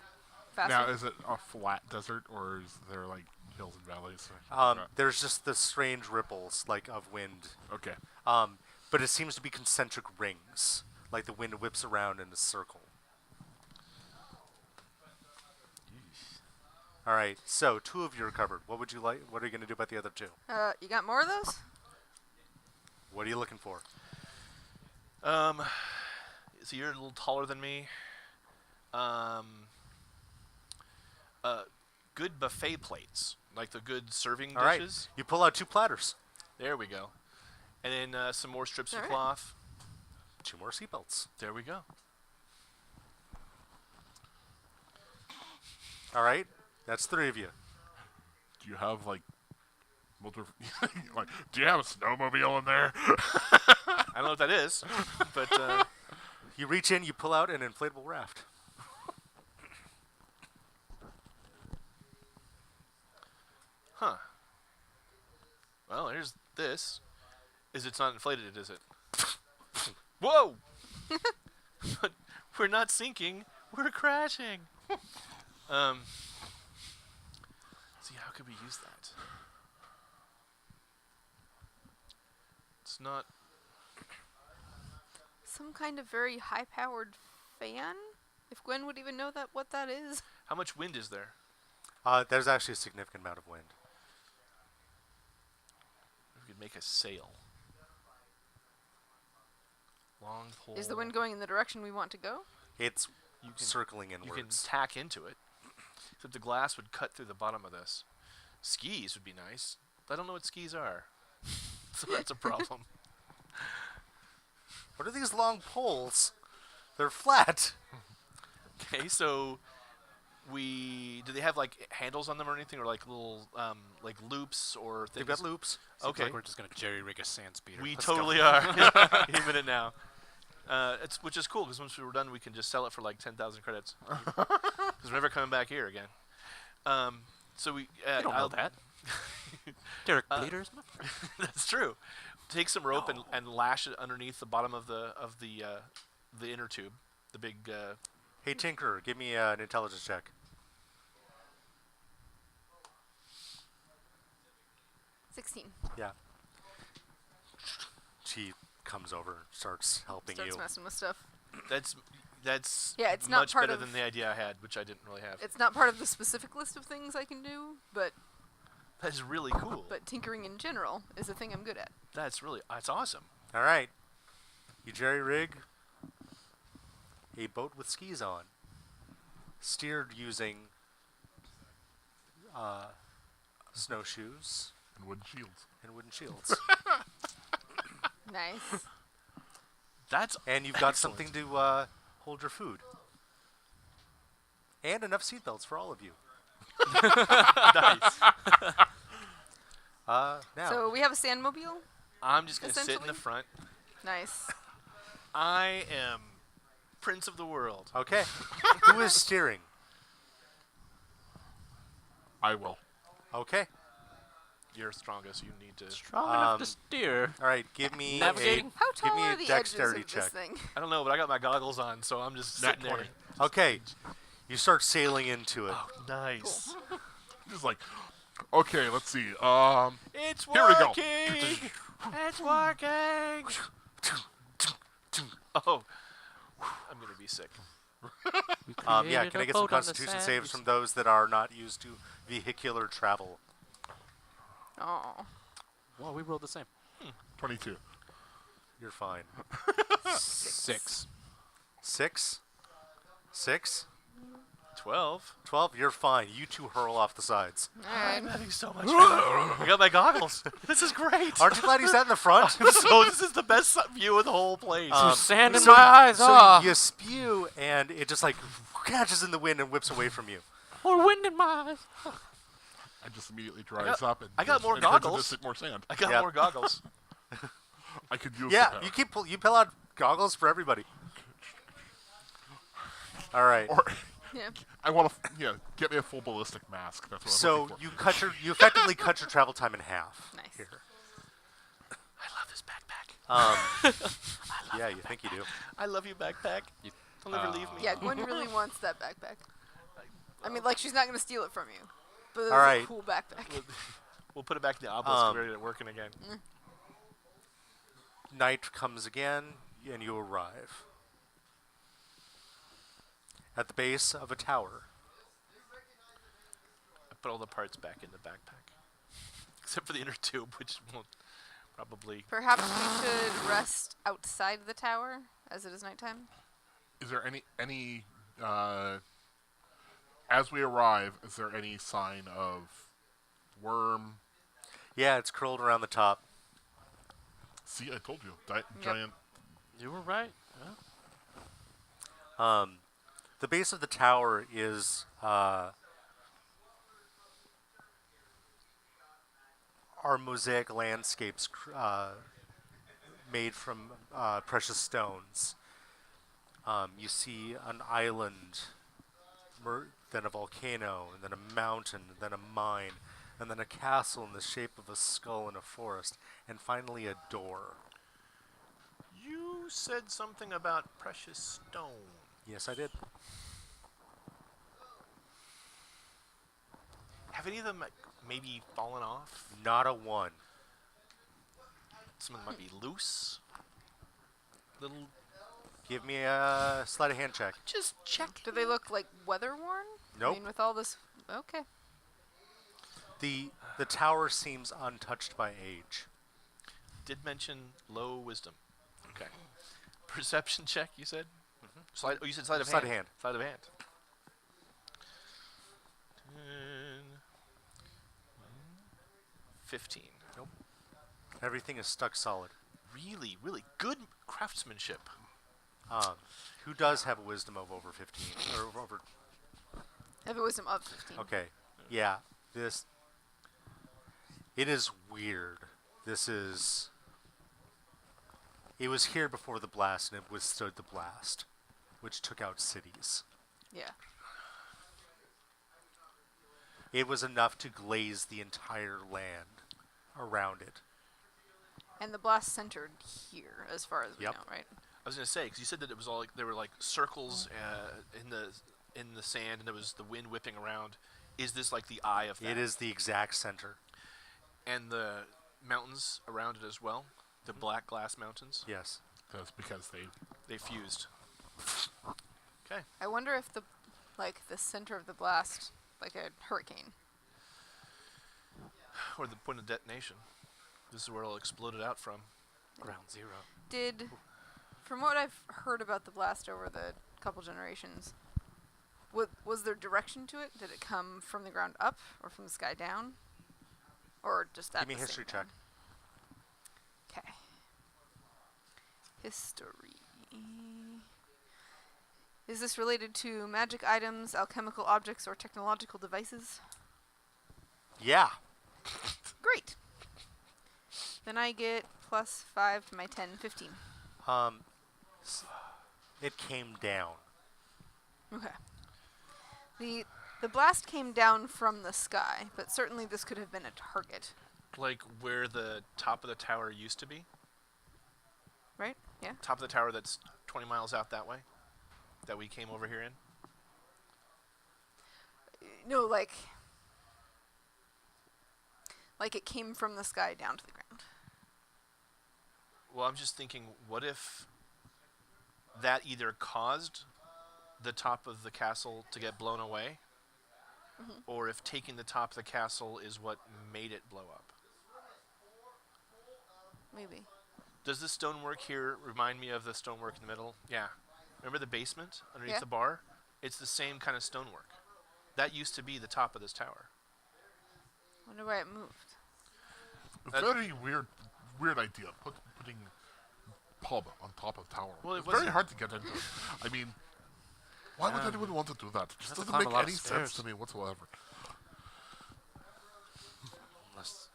faster?
Now, is it a flat desert or is there like hills and valleys?
There's just the strange ripples like of wind.
Okay.
But it seems to be concentric rings, like the wind whips around in a circle. All right, so 2 of you are covered. What would you like? What are you going to do about the other 2?
You got more of those?
What are you looking for?
So you're a little taller than me. Good buffet plates, like the good serving
All right,
dishes.
you pull out 2 platters,
There we go. And then some more strips of
All right.
cloth.
2 more seatbelts.
There we go.
All right, that's 3 of you.
Do you have like like? Do you have a snowmobile in there?
I don't know what that is, but
You reach in, you pull out an inflatable raft.
huh. Well, here's this. It's not inflated, is it? Whoa! But we're not sinking. We're crashing. See, how could we use that? It's not.
Some kind of very high-powered fan? If Gwen would even know what that is.
How much wind is there?
There's actually a significant amount of wind.
We could make a sail. Long pole.
Is the wind going in the direction we want to go?
It's
You can,
circling
you can
inwards.
tack into it. Except the glass would cut through the bottom of this. Skis would be nice. But I don't know what skis are. So that's a problem.
What are these long poles? They're flat.
Okay, so do they have like handles on them or anything, or like little like loops or things?
They've got loops.
Seems
Okay.
like we're just gonna jerry rig a sand speeder.
We
Let's
totally
go.
are. Even it now. Which is cool because once we're done, we can just sell it for like 10,000 credits. Because we're never coming back here again. So we.
You don't know that. Derek Peters.
That's true. Take some rope and lash it underneath the bottom of the inner tube, the big.
Hey, Tinkerer, give me an intelligence check.
$16.
Yeah. She comes over, starts helping
Starts
you.
messing with stuff.
That's
Yeah, it's not
much
part
better
of-
than the idea I had, which I didn't really have.
It's not part of the specific list of things I can do, but
That's really cool.
tinkering in general is a thing I'm good at.
That's awesome.
All right. You jerry rig a boat with skis on, steered using snowshoes
And wooden shields.
and wooden shields.
Nice.
That's
And you've got
excellent.
something to hold your food. And enough seatbelts for all of you.
nice.
Now,
So we have a sandmobile.
I'm just gonna sit in the
Essentially?
front.
Nice.
I am Prince of the World.
okay. Who is steering?
I will.
Okay.
You're strongest. You need to.
Strong enough to
Um,
steer.
All right. Give me
Navigating?
How
give
tall
me
are
a
the edges
dexterity
of
check.
this thing?
I don't know, but I got my goggles on, so I'm just
Nat
sitting there.
20.
Okay. You start sailing into it.
Oh, nice.
Just like, okay, let's see.
It's
Here we go.
working. It's working. Oh, I'm gonna be sick.
Yeah.
Created
Can I
a
get some
boat on the
Constitution
sand.
saves from those that are not used to vehicular travel?
Oh.
Well, we rolled the same.
22.
You're fine.
6.
6. 6.
12.
12. You're fine. You two hurl off the sides.
Alright.
I'm having so much fun. I got my goggles. This is great.
Aren't you glad he sat in the front?
So this is the best view of the whole place.
There's sand in
so-
my eyes.
So
ah.
you spew, and it just like catches in the wind and whips away from you.
Or wind in my eyes.
I just immediately dries up and
I got
just-
more
and turns into
goggles.
more sand.
I got
Yep.
more goggles.
I could use
Yeah,
the
you keep you pull out goggles for everybody. All right.
Or
Yeah.
I want to, get me a full ballistic mask. That's what I'm
So
looking for.
you effectively cut your travel time in half.
Nice.
Here.
I love this backpack.
Yeah, you think you do.
I love you, backpack. Don't ever leave me.
Yeah, Gwen really wants that backpack. I mean, like, she's not going to steal it from you. But it's
Alright.
a cool backpack.
We'll put it back in the obelisk and we're gonna get it working again.
Night comes again, and you arrive at the base of a tower.
I put all the parts back in the backpack. Except for the inner tube, which won't probably...
Perhaps we should rest outside the tower, as it is nighttime.
Is there any as we arrive, is there any sign of worm?
Yeah, it's curled around the top.
See, I told you, giant.
You were right. Yeah.
The base of the tower is are mosaic landscapes made from precious stones. You see an island, then a volcano, and then a mountain, and then a mine, and then a castle in the shape of a skull in a forest, and finally a door.
You said something about precious stone.
Yes, I did.
Have any of them maybe fallen off?
Not a one.
Some of them might be loose. Little.
Give me a sleight of hand check.
Just check.
Do they look like weather worn?
Nope.
I mean, with all this. Okay.
The tower seems untouched by age.
Did mention low wisdom. Okay. Perception check, you said? Slide. Oh, you said sleight of
Sleight
hand.
of hand.
Sleight of hand. 15. Nope.
Everything is stuck solid.
Really, really good craftsmanship.
Who does have a wisdom of over 15? Or over?
I have a wisdom of 15.
Okay. Yeah. It is weird. It was here before the blast, and it withstood the blast, which took out cities.
Yeah.
It was enough to glaze the entire land around it.
And the blast centered here, as far as we
Yep.
know, right?
I was gonna say because you said that it was all like there were like circles in the sand, and there was the wind whipping around. Is this like the eye of that?
It is the exact center.
And the mountains around it as well, the black glass mountains.
Yes.
That's because
They fused. Okay.
I wonder if the center of the blast, like a hurricane.
Or the point of detonation. This is where it'll exploded out from.
Ground zero.
From what I've heard about the blast over the couple generations, was there direction to it? Did it come from the ground up or from the sky down? Or just at
Give me a
the
history
same
check.
time? Okay. History. Is this related to magic items, alchemical objects, or technological devices?
Yeah.
Great. Then I get +5 to my 10, 15.
It came down.
Okay. The blast came down from the sky, but certainly this could have been a target,
Like where the top of the tower used to be.
right? Yeah.
Top of the tower that's 20 miles out that way. That we came over here in.
No, like it came from the sky down to the ground.
Well, I'm just thinking, what if that either caused the top of the castle to get blown away, or if taking the top of the castle is what made it blow up?
Maybe.
Does the stonework here remind me of the stonework in the middle? Yeah. Remember the basement underneath
Yeah.
the bar? It's the same kind of stonework. That used to be the top of this tower.
Wonder why it moved.
very weird idea. Putting pub on top of tower.
Well, it
it's very
wasn't-
hard to get into. I mean, why would anyone want to do that? It just
have to
doesn't
climb a
make
lot of
any sense
stairs.
to me whatsoever.
Unless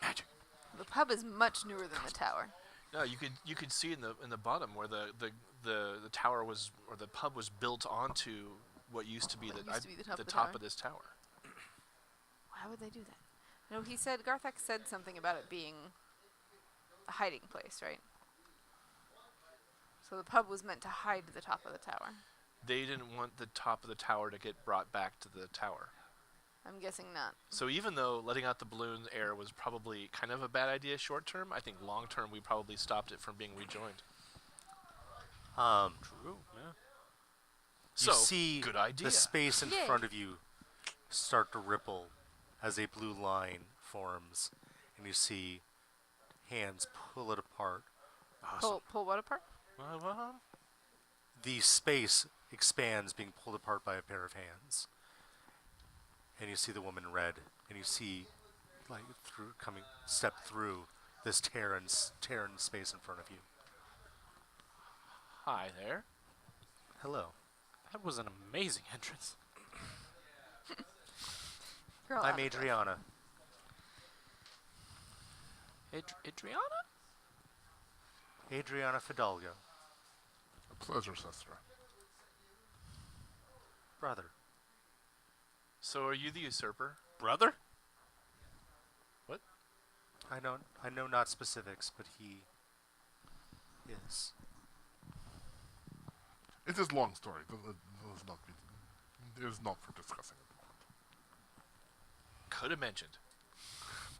magic.
The pub is much newer than the tower.
No, you could see in the bottom where the tower was, or the pub was built onto what used to be
What
the
used to be the top of the
top
tower.
of this tower.
Why would they do that? No, Garthak said something about it being a hiding place, right? So the pub was meant to hide the top of the tower.
They didn't want the top of the tower to get brought back to the tower.
I'm guessing not.
So even though letting out the balloon air was probably kind of a bad idea short term, I think long term we probably stopped it from being rejoined.
True. Yeah.
So,
You see
good idea.
the space in
Yay.
front of you start to ripple as a blue line forms, and you see hands pull it apart.
Pull what apart?
The space expands, being pulled apart by a pair of hands. And you see the woman in red, and you see, like, step through this tear in space in front of you.
Hi there.
Hello.
That was an amazing entrance.
Girl,
I'm
out of breath.
Adriana.
Adriana?
Adriana Fidalgo.
A pleasure, sister.
Brother.
So are you the usurper?
Brother?
What?
I know not specifics, but he is.
It is a long story. It is not for discussing at the moment.
could have mentioned.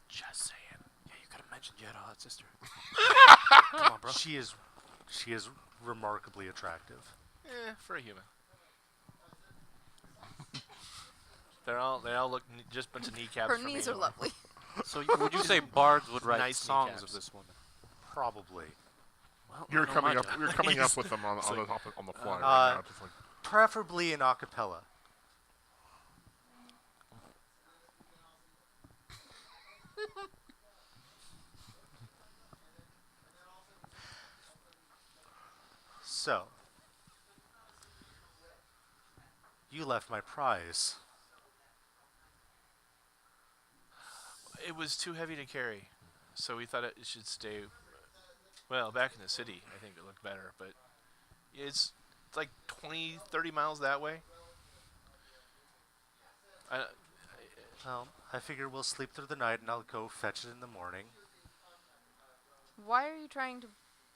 Just saying. Yeah, you could have mentioned you had a hot sister. Come on, bro.
She is remarkably attractive.
For a human. They all look just a bunch of kneecaps.
Her
for me
knees are
anyway.
lovely.
So would you say bards would write
Nice
songs
kneecaps.
of this woman?
Probably.
Well,
You're
I know
coming
my
up.
job.
You're coming up with them on the fly right now. Just like
Preferably in a cappella. So, you left my prize.
It was too heavy to carry, so we thought it should stay. Well, back in the city, I think it looked better, but it's like 20, 30 miles that way.
Well, I figure we'll sleep through the night and I'll go fetch it in the morning.
Why are you trying to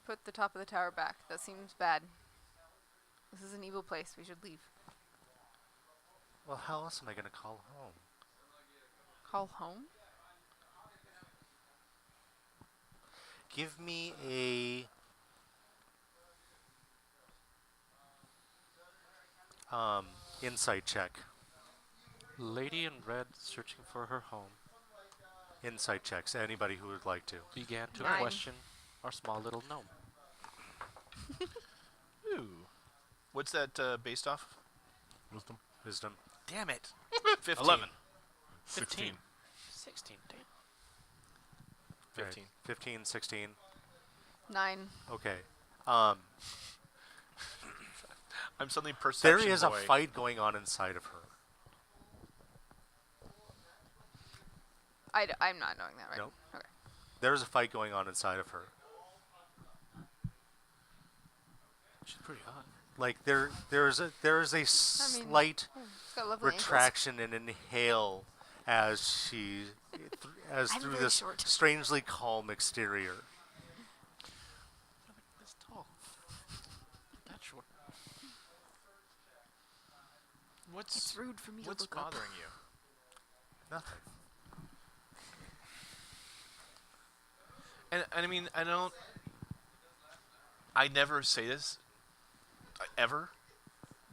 put the top of the tower back? That seems bad. This is an evil place. We should leave.
Well, how else am I going to call home?
Call home?
Give me a insight check.
Lady in red searching for her home
Insight checks. Anybody who would like to.
began to
9.
question our small little gnome.
Ooh. What's that based off?
wisdom.
Wisdom.
Damn it. 15.
11.
16.
16, damn.
15.
Right. 15, 16.
9.
Okay.
I'm suddenly
There
perception
is
boy.
a fight going on inside of her.
I'm not knowing that, right?
Nope.
Okay.
There's a fight going on inside of her.
She's pretty hot.
Like there is a slight
It's got lovely ankles.
retraction and inhale as she as
I'm
through
very
this
short.
strangely calm exterior.
That's tall. That short.
It's rude for me to
What's
look up.
bothering you?
Nothing.
And I mean, I never say this ever,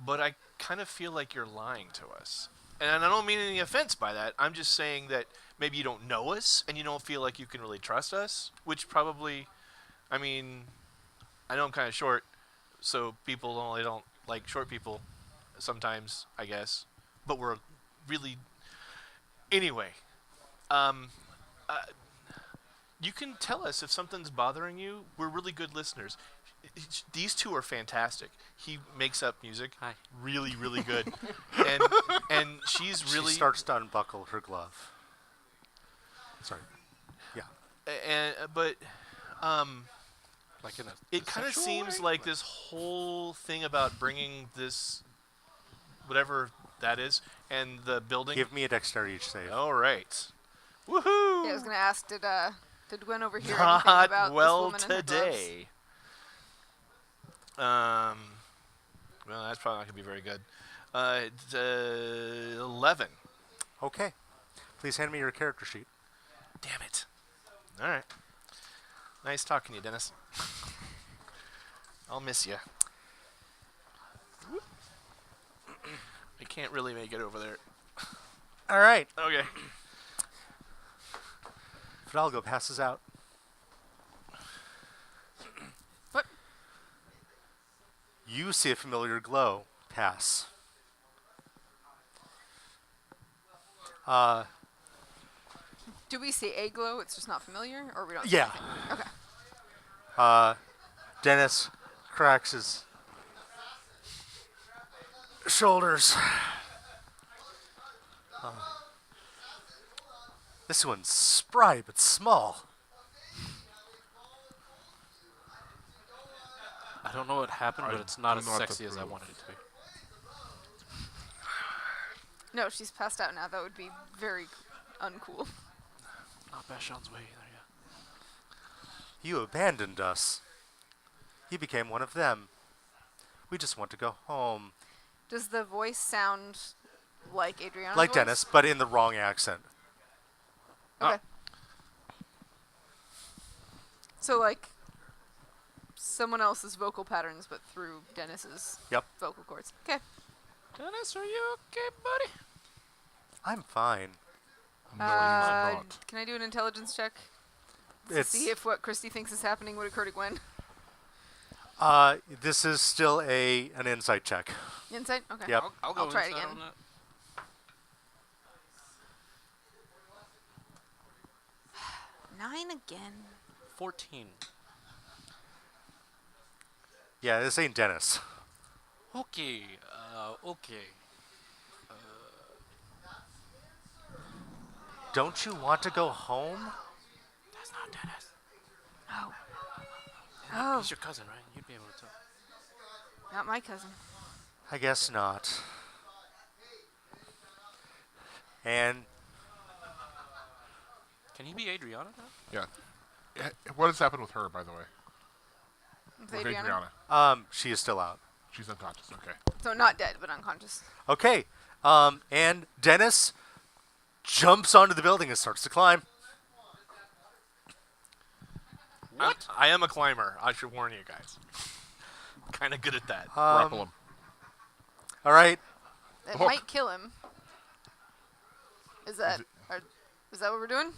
but I kind of feel like you're lying to us. And I don't mean any offense by that. I'm just saying that maybe you don't know us and you don't feel like you can really trust us, which probably, I mean, I know I'm kind of short, so people don't like short people sometimes, I guess. But we're really, anyway. You can tell us if something's bothering you. We're really good listeners. These two are fantastic. He makes up music,
Hi.
really, really good, and she's really.
She starts to unbuckle her glove. Sorry. Yeah.
But
Like in a
it kind of
sexual
seems
way?
like this whole thing about bringing this, whatever that is, and the building.
Give me a dexterity save.
All right. Woohoo!
Yeah, I was gonna ask, did Gwen overhear anything
Not
about
well
this woman and her gloves?
today. Well, that's probably not gonna be very good. 11.
Okay. Please hand me your character sheet.
Damn it. All right. Nice talking to you, Dennis. I'll miss you. I can't really make it over there.
All right.
Okay.
Fidalgo passes out.
What?
You see a familiar glow pass.
Do we see a glow? It's just not familiar, or we don't? see
Yeah.
anything? Okay.
Dennis cracks his shoulders. This one's spry but small.
I don't know what happened,
I
but it's not
do
as
not
sexy as I
approve.
wanted it to be.
No, she's passed out now. That would be very uncool.
Not Bashan's way either, yeah.
You abandoned us. You became one of them. We just want to go home.
Does the voice sound like Adriana's
Like
voice?
Dennis, but in the wrong accent.
Okay. So like someone else's vocal patterns, but through Dennis's
Yep.
vocal cords. Okay.
Dennis, are you okay, buddy?
I'm fine.
No, he's not.
Can I do an intelligence check to
It's
see if what Christy thinks is happening would occur to Gwen?
this is still an insight check.
Insight. Okay.
Yep.
I'll go
I'll try it
inside
again.
on that.
Nine again.
14.
Yeah, this ain't Dennis.
Okay. Okay.
Don't you want to go home?
That's not Dennis.
Oh. Oh.
He's your cousin, right? You'd be able to tell.
Not my cousin.
I guess not. And
Can he be Adriana now?
Yeah. What has happened with her, by the way?
With
With
Adriana?
she is still out.
She's unconscious. Okay.
So not dead, but unconscious.
Okay. And Dennis jumps onto the building and starts to climb.
What? I am a climber. I should warn you guys. Kind of good at that.
Grapple him.
All right.
It
Oh.
might kill him. Is that what we're doing?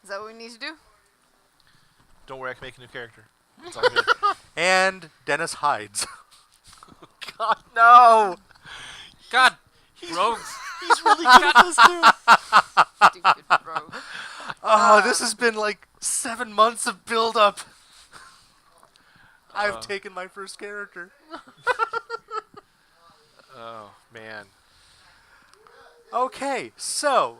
Is that what we need to do?
Don't worry, I can make a new character. It's all good.
And Dennis hides.
God, no!
God, rogues.
He's really good at this, too.
Stupid rogue.
Oh, this has been like 7 months of build-up. I've taken my first character.
Oh, man.
Okay, so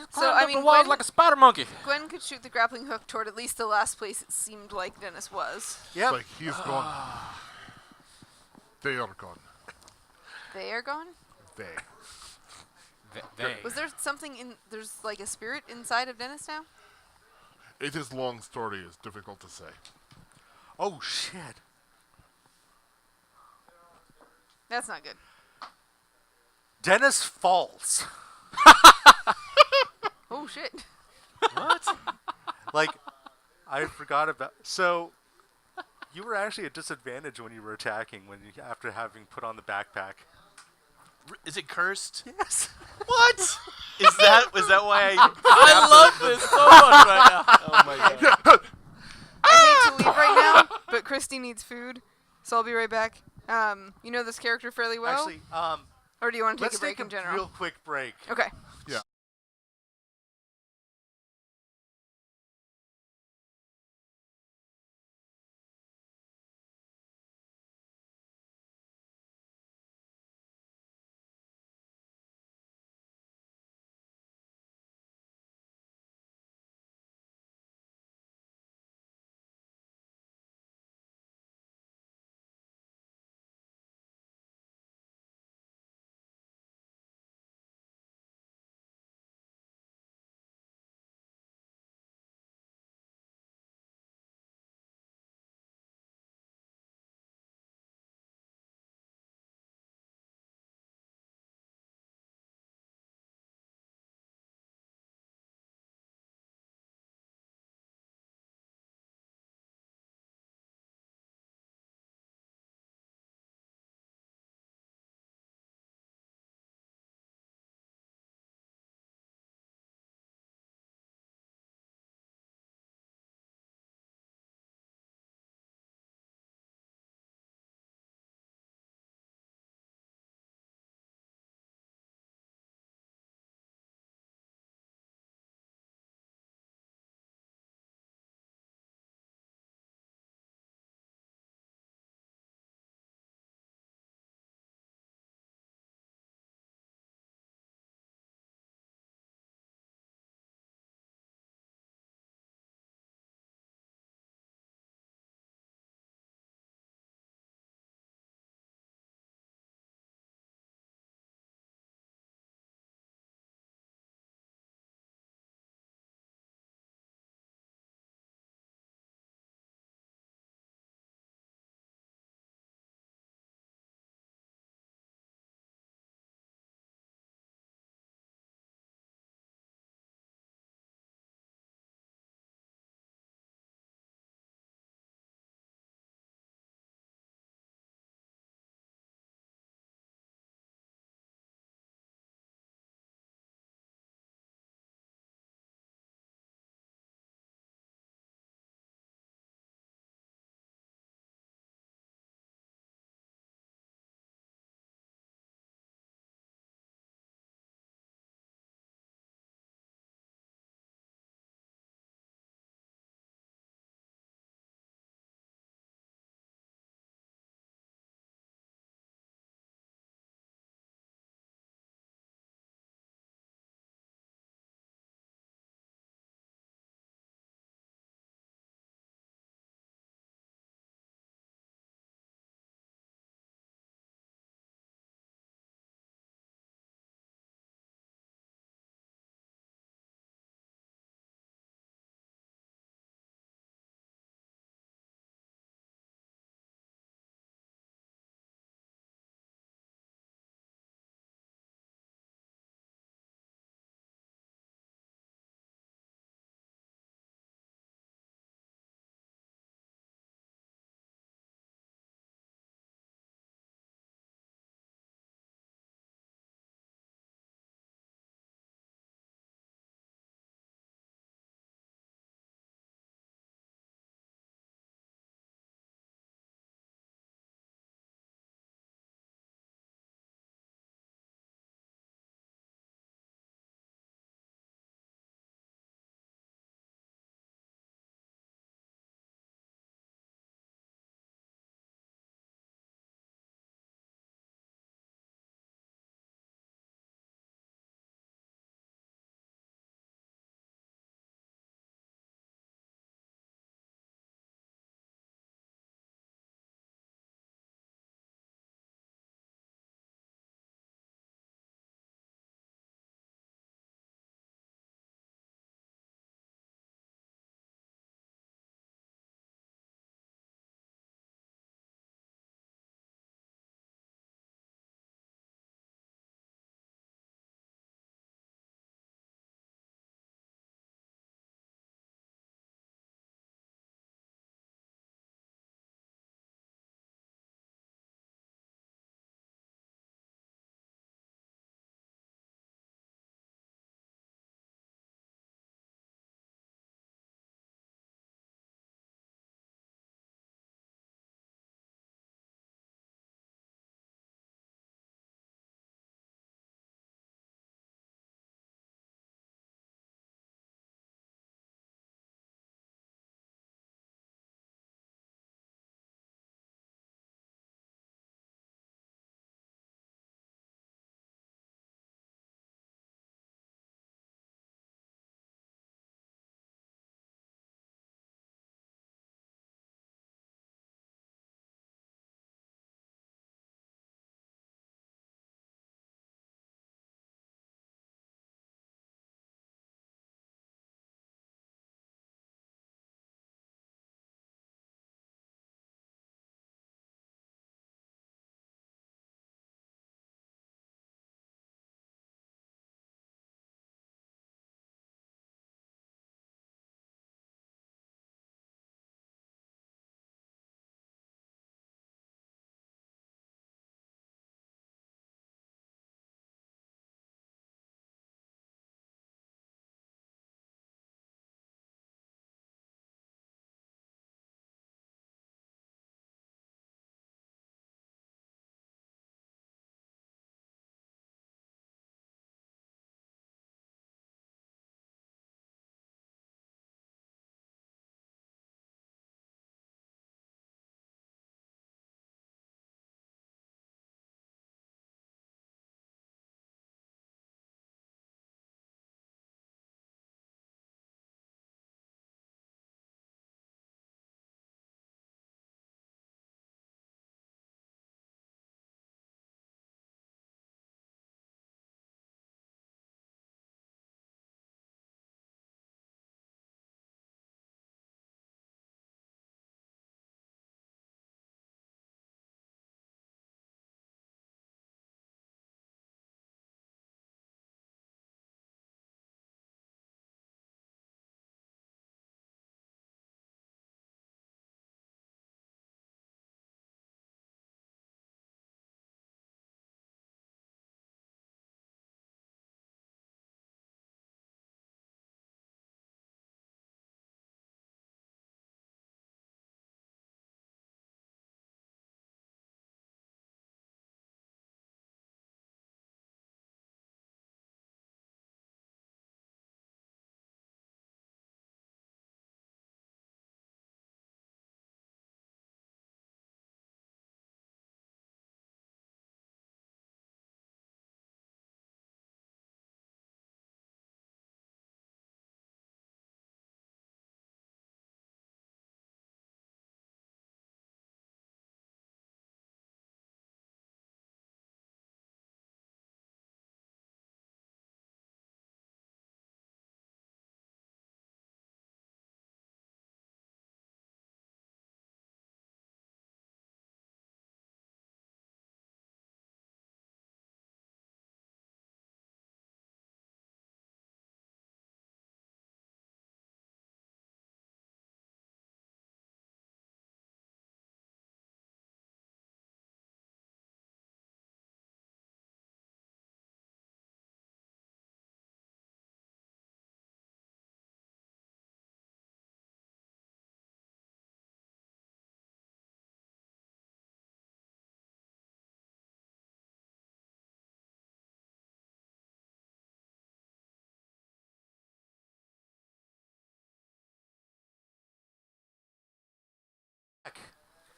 So I mean,
the walls
Gwen,
like a spider monkey.
Gwen could shoot the grappling hook toward at least the last place it seemed like Dennis was.
yep.
Like, he's gone. They are gone.
They are gone.
They.
They.
Was there something in? There's like a spirit inside of Dennis now.
It is long story. It's difficult to say.
Oh shit.
That's not good.
Dennis falls.
Oh shit.
What?
Like, I forgot about. So, you were actually at disadvantage when you were attacking after having put on the backpack.
Is it cursed?
Yes.
What? Was that why
I love this so much right now.
Oh my god.
I hate to leave right now, but Christy needs food, so I'll be right back. You know this character fairly well,
Actually,
or do you want to take
let's
a break
take
in general?
real quick break.
Okay.
Yeah.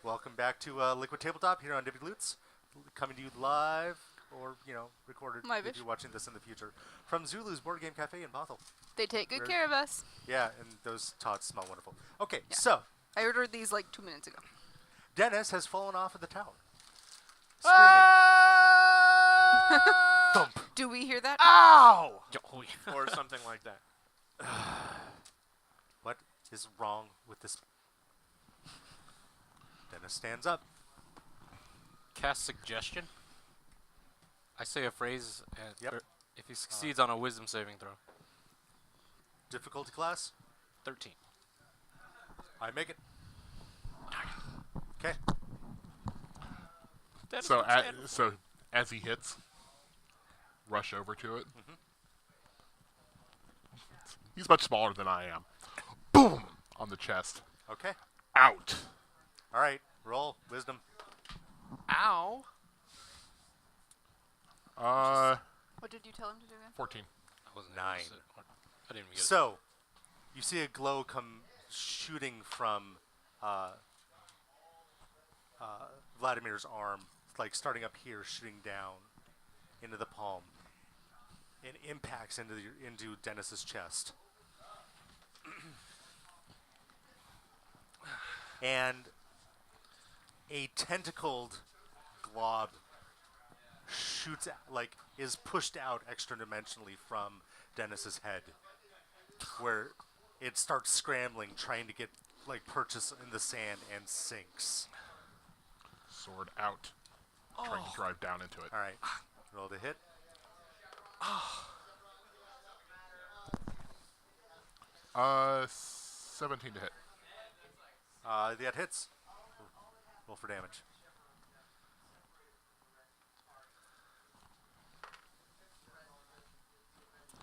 Welcome back to Liquid Tabletop here on Dippy Glutes, coming to you live or, recorded
Live-ish.
if you're watching this in the future from Zulu's Board Game Cafe in Bothell.
They take good
We're-
care of us.
Yeah, and those tots smell wonderful. Okay,
Yeah.
so
I ordered these like 2 minutes ago.
Dennis has fallen off of the tower. Screaming. Thump.
Do we hear that?
Ow!
Oh, yeah.
Or something like that.
What is wrong with this? Dennis stands up.
Cast suggestion. I say a phrase, and
Yep.
if he succeeds on a wisdom saving throw.
Difficulty class.
13.
I make it. Okay.
That is
So,
understandable.
as he hits, rush over to it. He's much smaller than I am. Boom! On the chest.
Okay.
Out.
All right. Roll wisdom.
Ow.
What did you tell him to do again?
14.
That was
9.
I didn't even get
So, you see a glow come shooting from Vladimir's arm, like starting up here, shooting down into the palm, and impacts into Dennis's chest. And a tentacled glob shoots out, is pushed out extra dimensionally from Dennis's head, where it starts scrambling, trying to get purchase in the sand, and sinks.
Sword out. Trying to drive down into it.
All right, roll to hit.
17 to hit.
That hits. Roll for damage.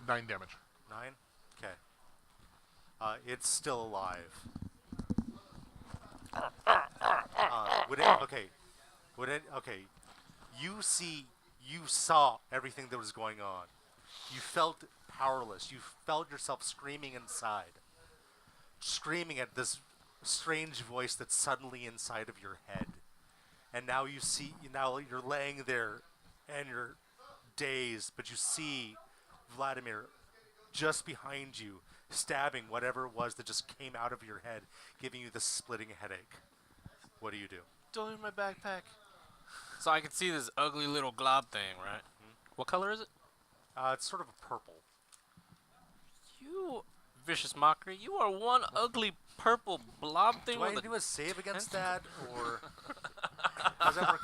Nine damage.
9. Okay. It's still alive. Okay. You saw everything that was going on. You felt powerless. You felt yourself screaming inside. Screaming at this strange voice that's suddenly inside of your head. And now you're laying there and you're dazed, but you see Vladimir just behind you, stabbing whatever it was that just came out of your head, giving you this splitting headache. What do you do?
Don't leave my backpack.
So I can see this ugly little glob thing, right? What color is it?
It's sort of a purple.
You vicious mockery. You are one ugly purple blob thing
Do I
with
do
a...
a save against that, or does that work?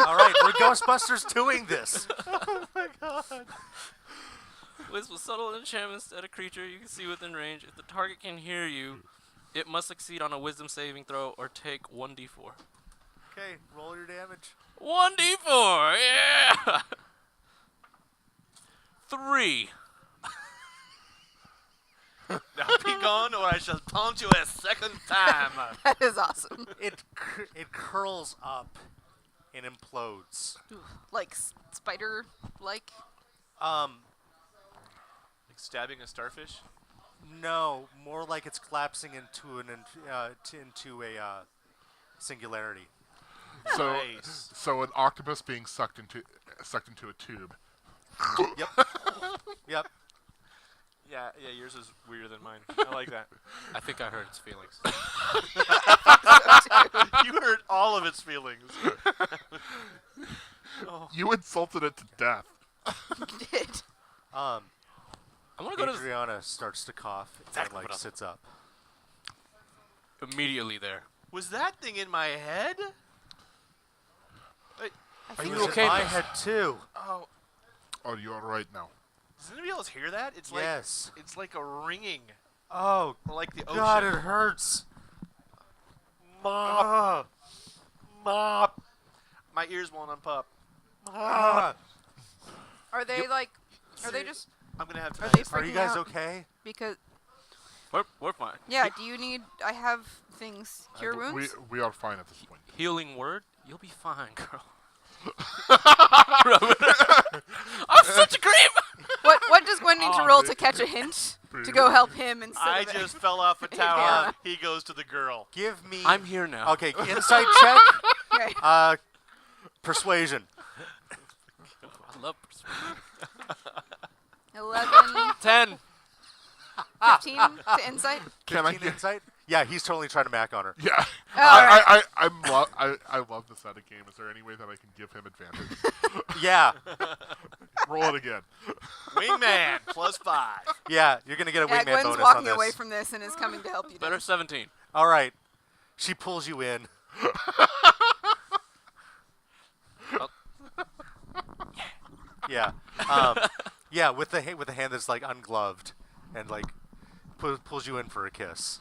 All right, we're Ghostbusters doing this.
With subtle enchantments at a creature you can see within range. If the target can hear you, it must succeed on a wisdom saving throw or take 1d4.
Okay, roll your damage.
1d4, yeah! 3.
Now be gone, or I shall taunt you a second time.
That is awesome.
It curls up and implodes.
Like spider-like.
Like stabbing a starfish.
No, more like it's collapsing into a singularity.
So,
Nice.
so an octopus being sucked into a tube.
Yep. Yep.
Yeah, yours is weirder than mine. I like that.
I think I hurt its feelings.
You hurt all of its feelings.
You insulted it to death.
You did.
I'm gonna go to
Adriana starts to cough
Exactly
and
what I-
sits up.
immediately there.
Was that thing in my head? Wait,
I
Are
think
you
It was
okay,
in my
Bill?
head too.
oh,
Oh, you all right now?
does anybody else hear that? It's like
Yes.
it's like a ringing,
Oh
or like the ocean.
God, it hurts.
Mop, mop. My ears won't unpop.
Ah.
Are they Are they just?
I'm gonna have to.
Are they
Are you
freaking
guys
out?
okay?
Because
We're fine.
yeah. Do you need? I have things. Cure
We
wounds.
we are fine at this point.
Healing word? You'll be fine, girl. I'm such a creep!
What does Gwen need to
Aw,
roll
dude.
to catch a hint? to go help him instead
I
of it.
just fell off a tower.
Yeah.
He goes to the girl.
Give me.
I'm here now.
Okay, insight check.
Okay.
Persuasion.
I love persuasion.
11,
10.
15 to insight.
Can I
15
get?
insight? Yeah, he's totally trying to mac on her.
Yeah.
Oh, alright.
I love this out of game. Is there any way that I can give him advantage?
Yeah,
Roll it again.
Wingman +5.
yeah, you're gonna get a
Yeah,
wingman
Gwen's
bonus on
walking
this.
away from this and is coming to help you.
Better
Dennis.
17.
All right, she pulls you in. Yeah, yeah, with the hand that's like ungloved, and like pulls you in for a kiss.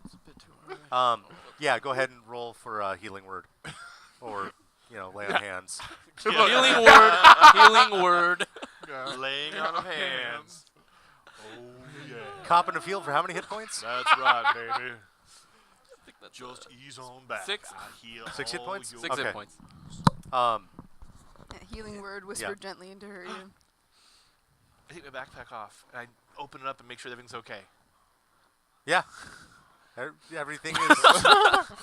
That's a bit too early.
Yeah, go ahead and roll for a healing word, or lay on hands.
Healing word. Healing word.
Yeah.
Laying on of hands.
Oh yeah.
Cop in the field for how many hit points?
That's right, baby.
I think that's
Just ease on back.
6.
I heal
6 hit
all
points?
your-
6
Okay.
hit points.
Yeah, healing word whispered
Yeah.
gently into her ear.
I take my backpack off and I open it up and make sure everything's okay.
Yeah, everything is.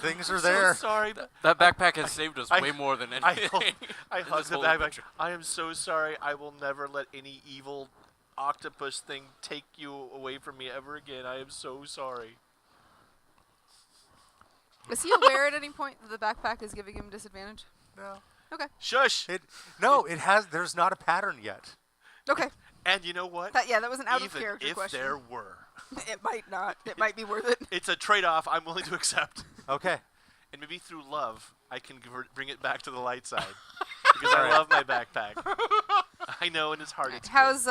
Things are there.
So sorry.
That backpack has saved us
I-
way more than
I
anything.
I
in
hug
this
the
whole
backpack.
adventure.
I am so sorry. I will never let any evil octopus thing take you away from me ever again. I am so sorry.
Is he aware at any point that the backpack is giving him disadvantage?
No.
Okay.
Shush.
It has. There's not a pattern yet.
Okay.
And you know what?
That was an out of
Even
character
if
question.
there were,
It might not. It might be worth it.
it's a trade-off I'm willing to accept.
Okay.
And maybe through love, I can bring it back to the light side. Because I
Alright.
love my backpack. I know in his heart it's good.
How's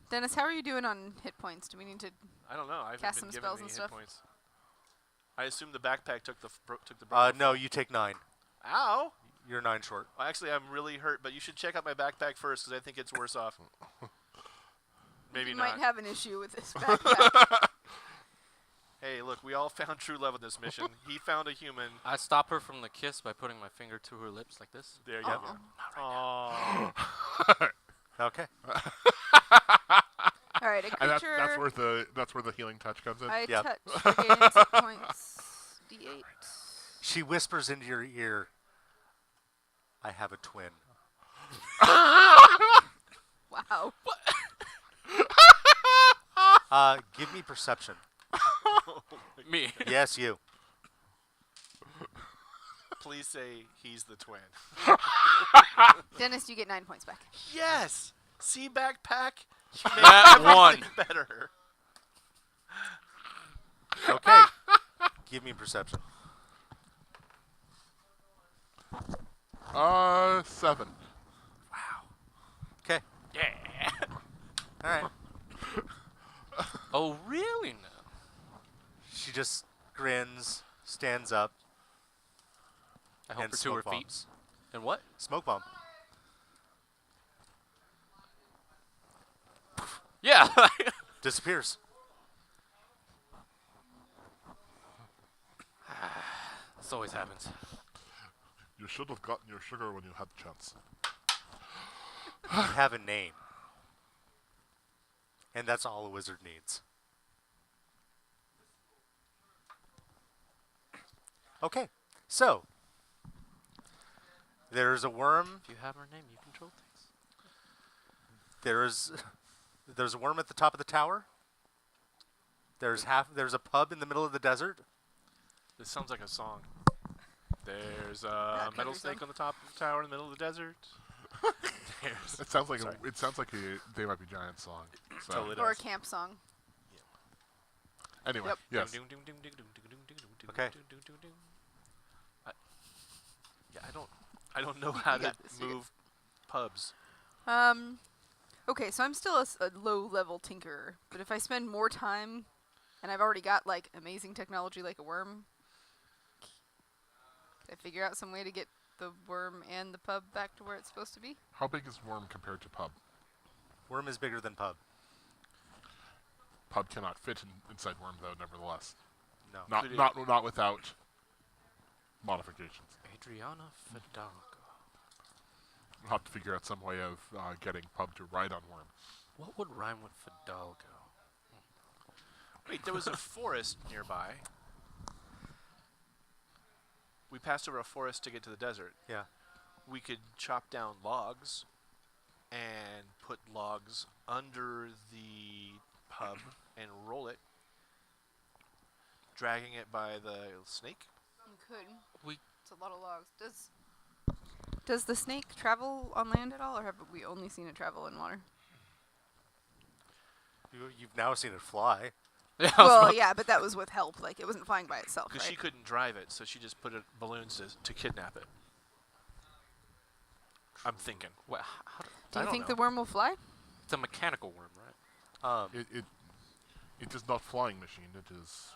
Dennis? How are you doing on hit points? Do we need to?
I don't know. I haven't
cast
been
some
given
spells
any
and
hit
stuff?
points. I assume the backpack took the brunt.
No, you take 9.
Ow!
You're 9 short.
Well, actually, I'm really hurt, but you should check out my backpack first because I think it's worse off. Maybe
You
not.
might have an issue with this backpack.
Hey, look, we all found true love in this mission. He found a human.
I stop her from the kiss by putting my finger to her lips like this.
There you
Uh-oh.
go. Aww.
Okay.
All right, a
And
creature.
that's where the healing touch comes in.
I
Yep.
touch. Regain its hit points. D8.
She whispers into your ear, "I have a twin."
Wow.
Give me perception.
Me.
Yes, you.
Please say he's the twin.
Dennis, you get 9 points back.
Yes! See, backpack? You make
That
everything
one.
better.
Okay. Give me perception.
7.
Okay.
Yeah.
All right.
Oh, really now?
She just grins, stands up,
I help
and
her to her
smoke
feet.
bombs.
And what?
Smoke bomb.
Yeah.
Disappears.
This always happens.
You should have gotten your sugar when you had the chance.
You have a name. And that's all a wizard needs. Okay. So, there's a worm.
If you have her name, you control things.
There's a worm at the top of the tower. There's a pub in the middle of the desert.
This sounds like a song. There's a
That
metal
country
snake
song.
on the top of the tower in the middle of the desert. There's
It sounds like
Sorry.
it sounds like a They Might Be Giants song. So
Totally
Or a
does.
camp song.
anyway,
Yep.
yes.
Okay.
Yeah, I don't know how to
got this, you got
move pubs.
Okay, so I'm still a low-level tinkerer, but if I spend more time, and I've already got like amazing technology like a worm, can I figure out some way to get the worm and the pub back to where it's supposed to be?
How big is Worm compared to Pub?
Worm is bigger than pub.
Pub cannot fit inside Worm, though. Nevertheless,
No.
Could it-
not without modifications.
Adriana Fidalgo.
We'll have to figure out some way of getting Pub to ride on Worm.
What would rhyme with Fidalgo?
Wait, there was a forest nearby. We passed over a forest to get to the desert.
Yeah.
We could chop down logs and put logs under the pub and roll it, dragging it by the snake.
You could.
We
It's a lot of logs. Does the snake travel on land at all, or have we only seen it travel in water?
You've now seen it fly.
yeah.
Well, yeah, but that was with help. Like, it wasn't flying by itself,
Because
right?
she couldn't drive it, so she just put it balloons to kidnap it. I'm thinking.
Well,
Do
I
you
don't
think
know.
the worm will fly?
it's a mechanical worm, right?
It is not flying machine. It is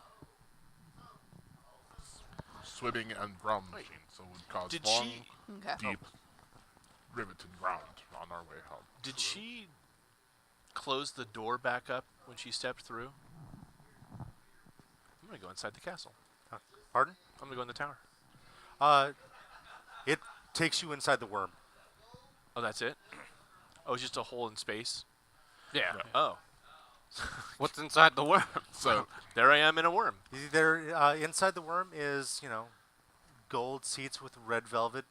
swimming and ground
Wait,
machine. So it would cause
did
long,
she-
Okay.
deep, riveted ground on our way home.
Did she close the door back up when she stepped through? I'm going to go inside the castle.
Pardon?
I'm going to go in the tower.
It takes you inside the worm.
Oh, that's it? Oh, it's just a hole in space?
Yeah.
Oh.
What's inside the worm?
So
There I am in a worm.
There, inside the worm is, gold seats with red velvet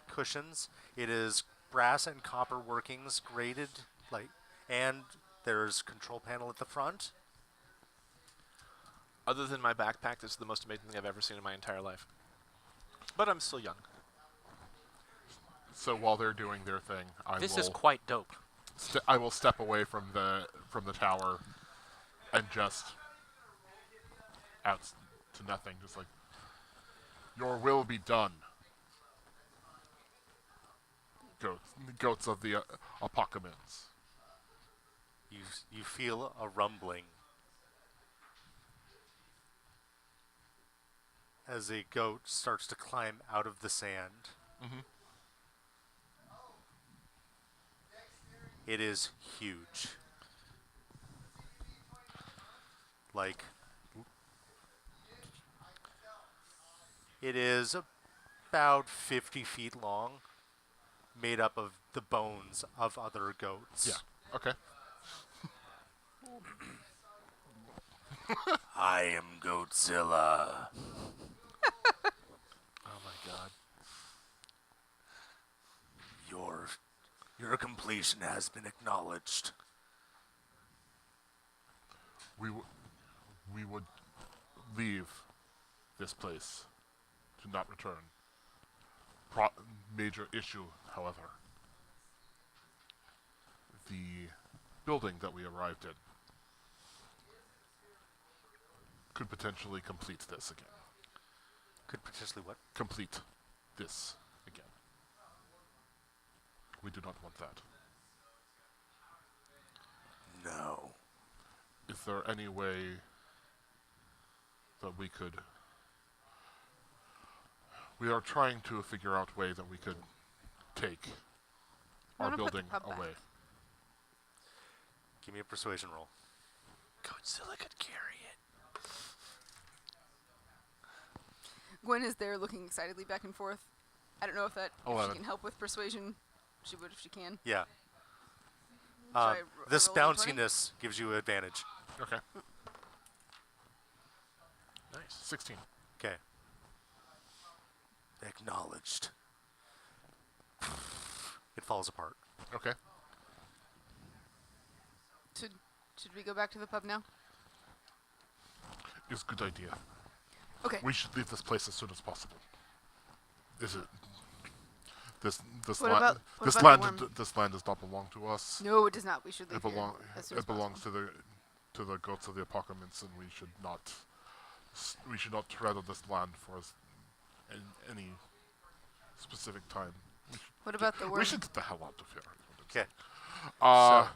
cushions. It is brass and copper workings grated, and there's control panel at the front.
Other than my backpack, this is the most amazing thing I've ever seen in my entire life. But I'm still young.
so while they're doing their thing,
This is quite dope.
I will step away from the tower and just out to nothing, just like, your will be done. Goats of the apocalypse.
You feel a rumbling as a goat starts to climb out of the sand.
Mhm.
It is huge. It is about 50 feet long, made up of the bones of other goats.
Yeah. Okay.
I am Goatzilla.
Oh my god.
Your completion has been acknowledged.
We would leave this place to not return. Major issue, however. The building that we arrived in could potentially complete this again.
Could potentially what?
Complete this again. We do not want that.
No.
Is there any way that we could... We are trying to figure out a way that we could take
I
our
wanna put the
building
pub back.
away.
Give me a persuasion roll.
Godzilla could carry it.
Gwen is there looking excitedly back and forth. I don't know if that if
11.
she can help with persuasion. She would if she can.
Yeah.
I
This
roll a 20?
bounciness gives you advantage.
Okay.
Nice.
16.
Okay. Acknowledged. It falls apart.
Okay.
Should we go back to the pub now?
It's a good idea.
Okay.
We should leave this place as soon as possible. Is it... This
What
land
about- what
this
about the
land
worm?
this land does not belong to us.
No, it does not. We should leave
It belong
here as soon as
it belongs
possible.
to the goats of the apocalypse, and we should not tread on this land for any specific time.
What about the worm?
We should get the hell out of here.
Okay.
So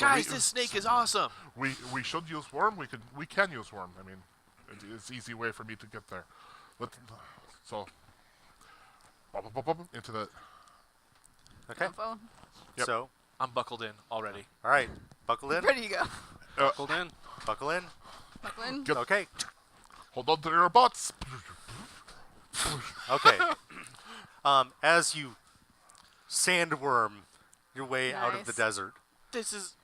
Guys, this snake is awesome.
we should use worm. We can use worm. I mean, it's an easy way for me to get there. So into the
Okay.
Don't follow?
Yep.
So,
I'm buckled in already.
all right. Buckle in.
Ready to go.
Buckled in.
Buckle in.
Buckle in.
Get-
Okay.
hold on to your butts.
Okay. As you sandworm your way out of the
Nice.
desert,
This is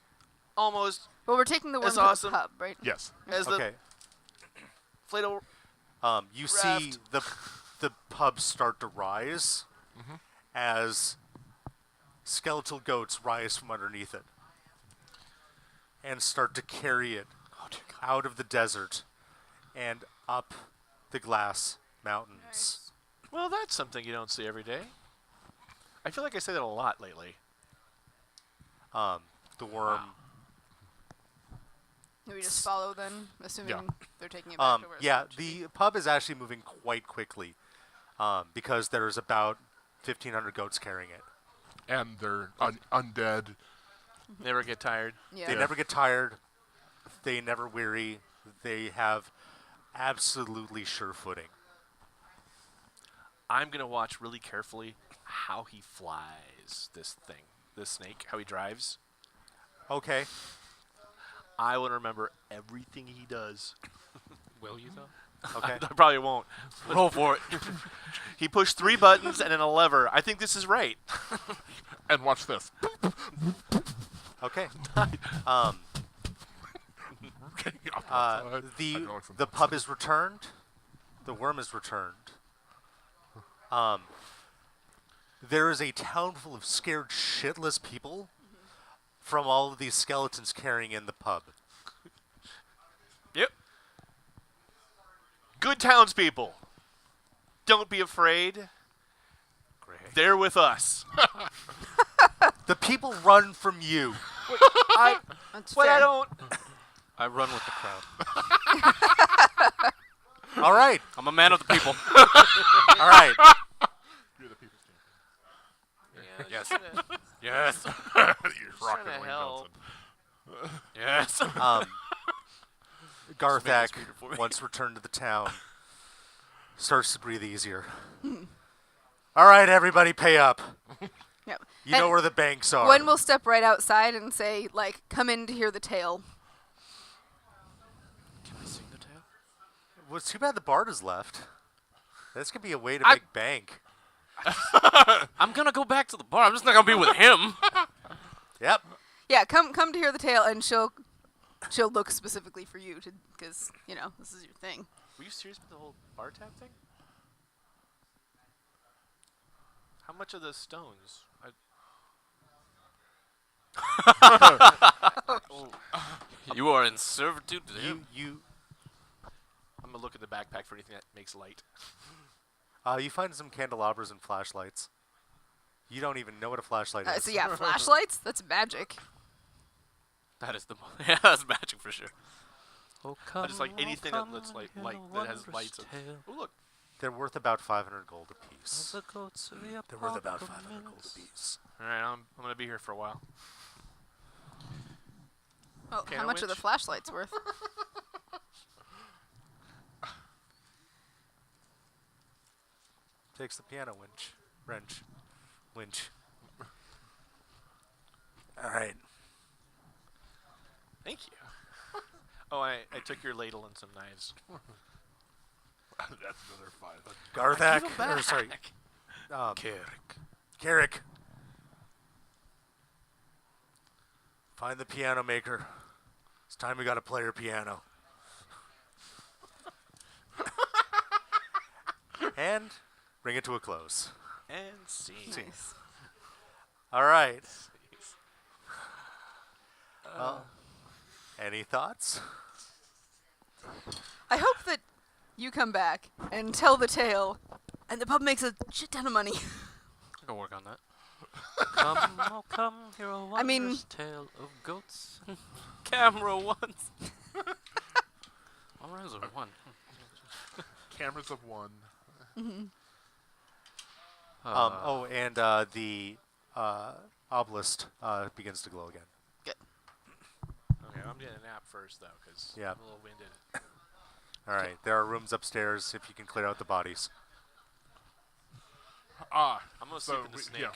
almost
Well, we're taking the worm
That's
to
awesome.
the pub, right?
Yes.
as the
Okay.
Flato.
You see the pub start to rise as skeletal goats rise from underneath it and start to carry it out of the desert and up the glass mountains.
Well, that's something you don't see every day. I feel like I say that a lot lately.
The worm.
Do we just follow then, assuming
Yeah.
they're taking it back to where it's
Yeah,
supposed to be?
the pub is actually moving quite quickly because there's about 1,500 goats carrying it.
And they're undead.
Never get tired.
Yeah.
They never get tired. They never weary. They have absolutely sure footing.
I'm gonna watch really carefully how he flies this thing, this snake, how he drives.
Okay.
I will remember everything he does.
Will you though?
Okay.
I probably won't.
Roll for it.
He pushed 3 buttons and then a lever. I think this is right.
And watch this.
Okay. The pub is returned. The worm is returned. There is a town full of scared shitless people from all of these skeletons carrying in the pub.
Yep. Good townspeople. Don't be afraid.
Great.
They're with us.
The people run from you.
That's
But
fair.
I don't.
I run with the crowd.
All right.
I'm a man of the people.
All right.
You're the people's champion.
Yes. Yes.
You're rocking
trying to
Wayne
help.
Johnson.
Yes.
Garthak,
speaker for me.
once returned to the town, starts to breathe easier. All right, everybody, pay up.
Yep.
You know
And
where the banks are.
Gwen will step right outside and say, like, come in to hear the tale.
Can I sing the tale?
Well, it's too bad the Bard is left. This could be a way to
I-
make bank.
I'm gonna go back to the bar. I'm just not gonna be with him.
Yep.
Yeah, come to hear the tale, and she'll look specifically for you, because, you know, this is your thing.
Were you serious with the whole bar tab thing? How much are the stones?
You are in servitude to him.
I'm gonna look in the backpack for anything that makes light.
You find some candelabras and flashlights. You don't even know what a flashlight is.
So yeah, flashlights? That's magic.
That is the yeah, that's magic for sure. Oh, come,
just like
oh,
anything that
come
looks like
and
light,
hear
that has
wondrous
lights.
tale
Oh look,
They're worth about 500 gold apiece.
of the goats of the
They're worth about 500 gold
apocalypse.
apiece.
all right, I'm gonna be here for a while.
Well,
Can
how
I
much are the
winch?
flashlights worth?
Takes the piano winch. All right.
Thank you. Oh, I took your ladle and some knives.
That's another 500.
Garthak,
Give 'em
or sorry,
back.
Carrick. Find the piano maker. It's time we got a player piano. And bring it to a close.
And scene.
Nice.
All right. Well, any thoughts?
I hope that you come back and tell the tale, and the pub makes a shit ton of money.
I can work on that. Come, oh come, hear a wondrous
I mean-
tale of goats and camera ones. All rounds are one.
Cameras of one.
And the obelisk begins to glow again.
Okay, I'm getting a nap first though, because
Yeah.
I'm a little winded.
All right. There are rooms upstairs if you can clear out the bodies.
Ah,
I'm gonna
so
sleep in the
we,
snake.
yeah,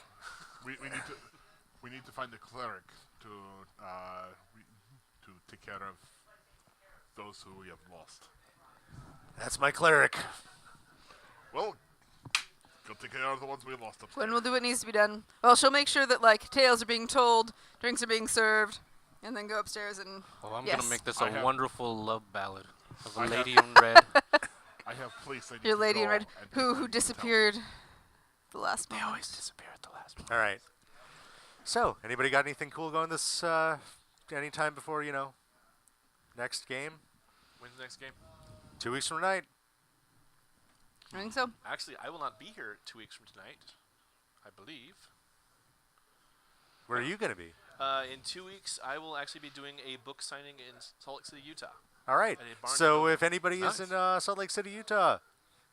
we need to find a cleric to take care of those who we have lost.
That's my cleric.
Well, go take They are the ones we lost upstairs.
Gwen will do what needs to be done. Well, she'll make sure that like tales are being told, drinks are being served, and then go upstairs and.
Oh, I'm
Yes.
gonna make this
I
a
have-
wonderful love ballad of
I
a
have-
lady in red.
I have police I need
Your
to
lady in
call
red,
and people I
who
need to tell.
disappeared the last
They
moment.
always disappear at the last one.
All right. So, anybody got anything cool going this anytime before next game?
When's the next game?
2 weeks from tonight.
I think so.
Actually, I will not be here 2 weeks from tonight. I believe.
Where are you gonna be?
In 2 weeks, I will actually be doing a book signing in Salt Lake City, Utah.
All right.
At a Barnes
So
Noble.
if anybody is in Salt Lake City, Utah,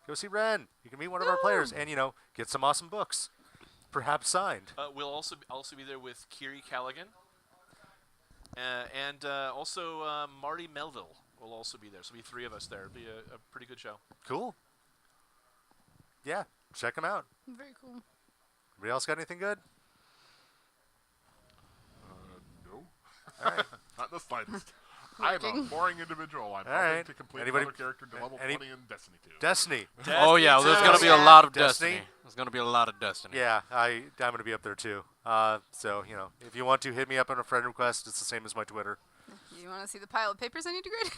go see Ren. You can meet one of our players and get some awesome books, perhaps signed.
We'll also be there with Kiri Callaghan, and also Marty Melville will also be there. So it'll be 3 of us there. It'll be a pretty good show.
Cool. Yeah, check them out.
Very cool.
Anybody else got anything good?
No.
All right.
Not in the slightest. I'm a
Working.
boring individual. I'm
All
hoping
right.
to complete
Anybody-
another character to level
any-
20 in Destiny 2.
Destiny.
Oh yeah,
Destiny
there's gonna be a
Yeah.
lot of
Destiny?
Destiny. There's gonna be a lot of Destiny.
Yeah, I'm gonna be up there too. So if you want to hit me up on a friend request, it's the same as my Twitter.
You want to see the pile of papers I need to grade?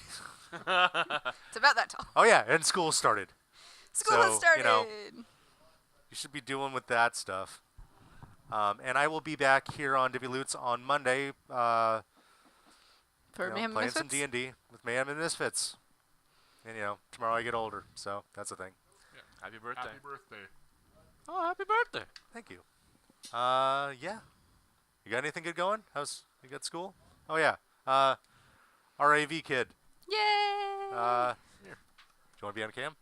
It's about that tall.
Oh yeah, and school started.
School has
So,
started.
You should be doing with that stuff. And I will be back here on Divi Loots on Monday.
For Mayhem
playing some
Misfits?
D&D with Mayhem and Misfits. And tomorrow I get older, so that's a thing.
Happy birthday.
Happy birthday.
Oh, happy birthday!
Thank you. Yeah. You got anything good going? You got school? Oh yeah. Our AV kid.
Yay!
Here. Do you want to be on cam?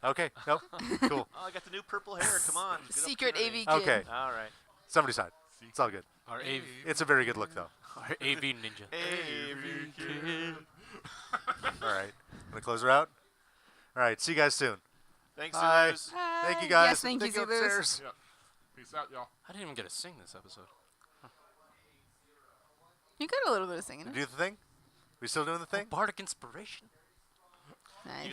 Okay. Nope. Cool.
Oh, I got the new purple hair. Come on. good
Secret
opportunity.
AV kid.
Okay.
All right.
Somebody sign. It's all good.
Our AV,
It's a very good look though.
our AV ninja.
AV kid.
All right. Gonna close her out. All right. See you guys soon.
Thanks,
Bye.
Zulus.
Thank you guys.
Yes, thank you, Zulus.
upstairs.
Yeah. Peace out, y'all.
I didn't even get to sing this episode.
You got a little bit of singing.
Do the thing. We still doing the thing?
Bardic inspiration.
Nice.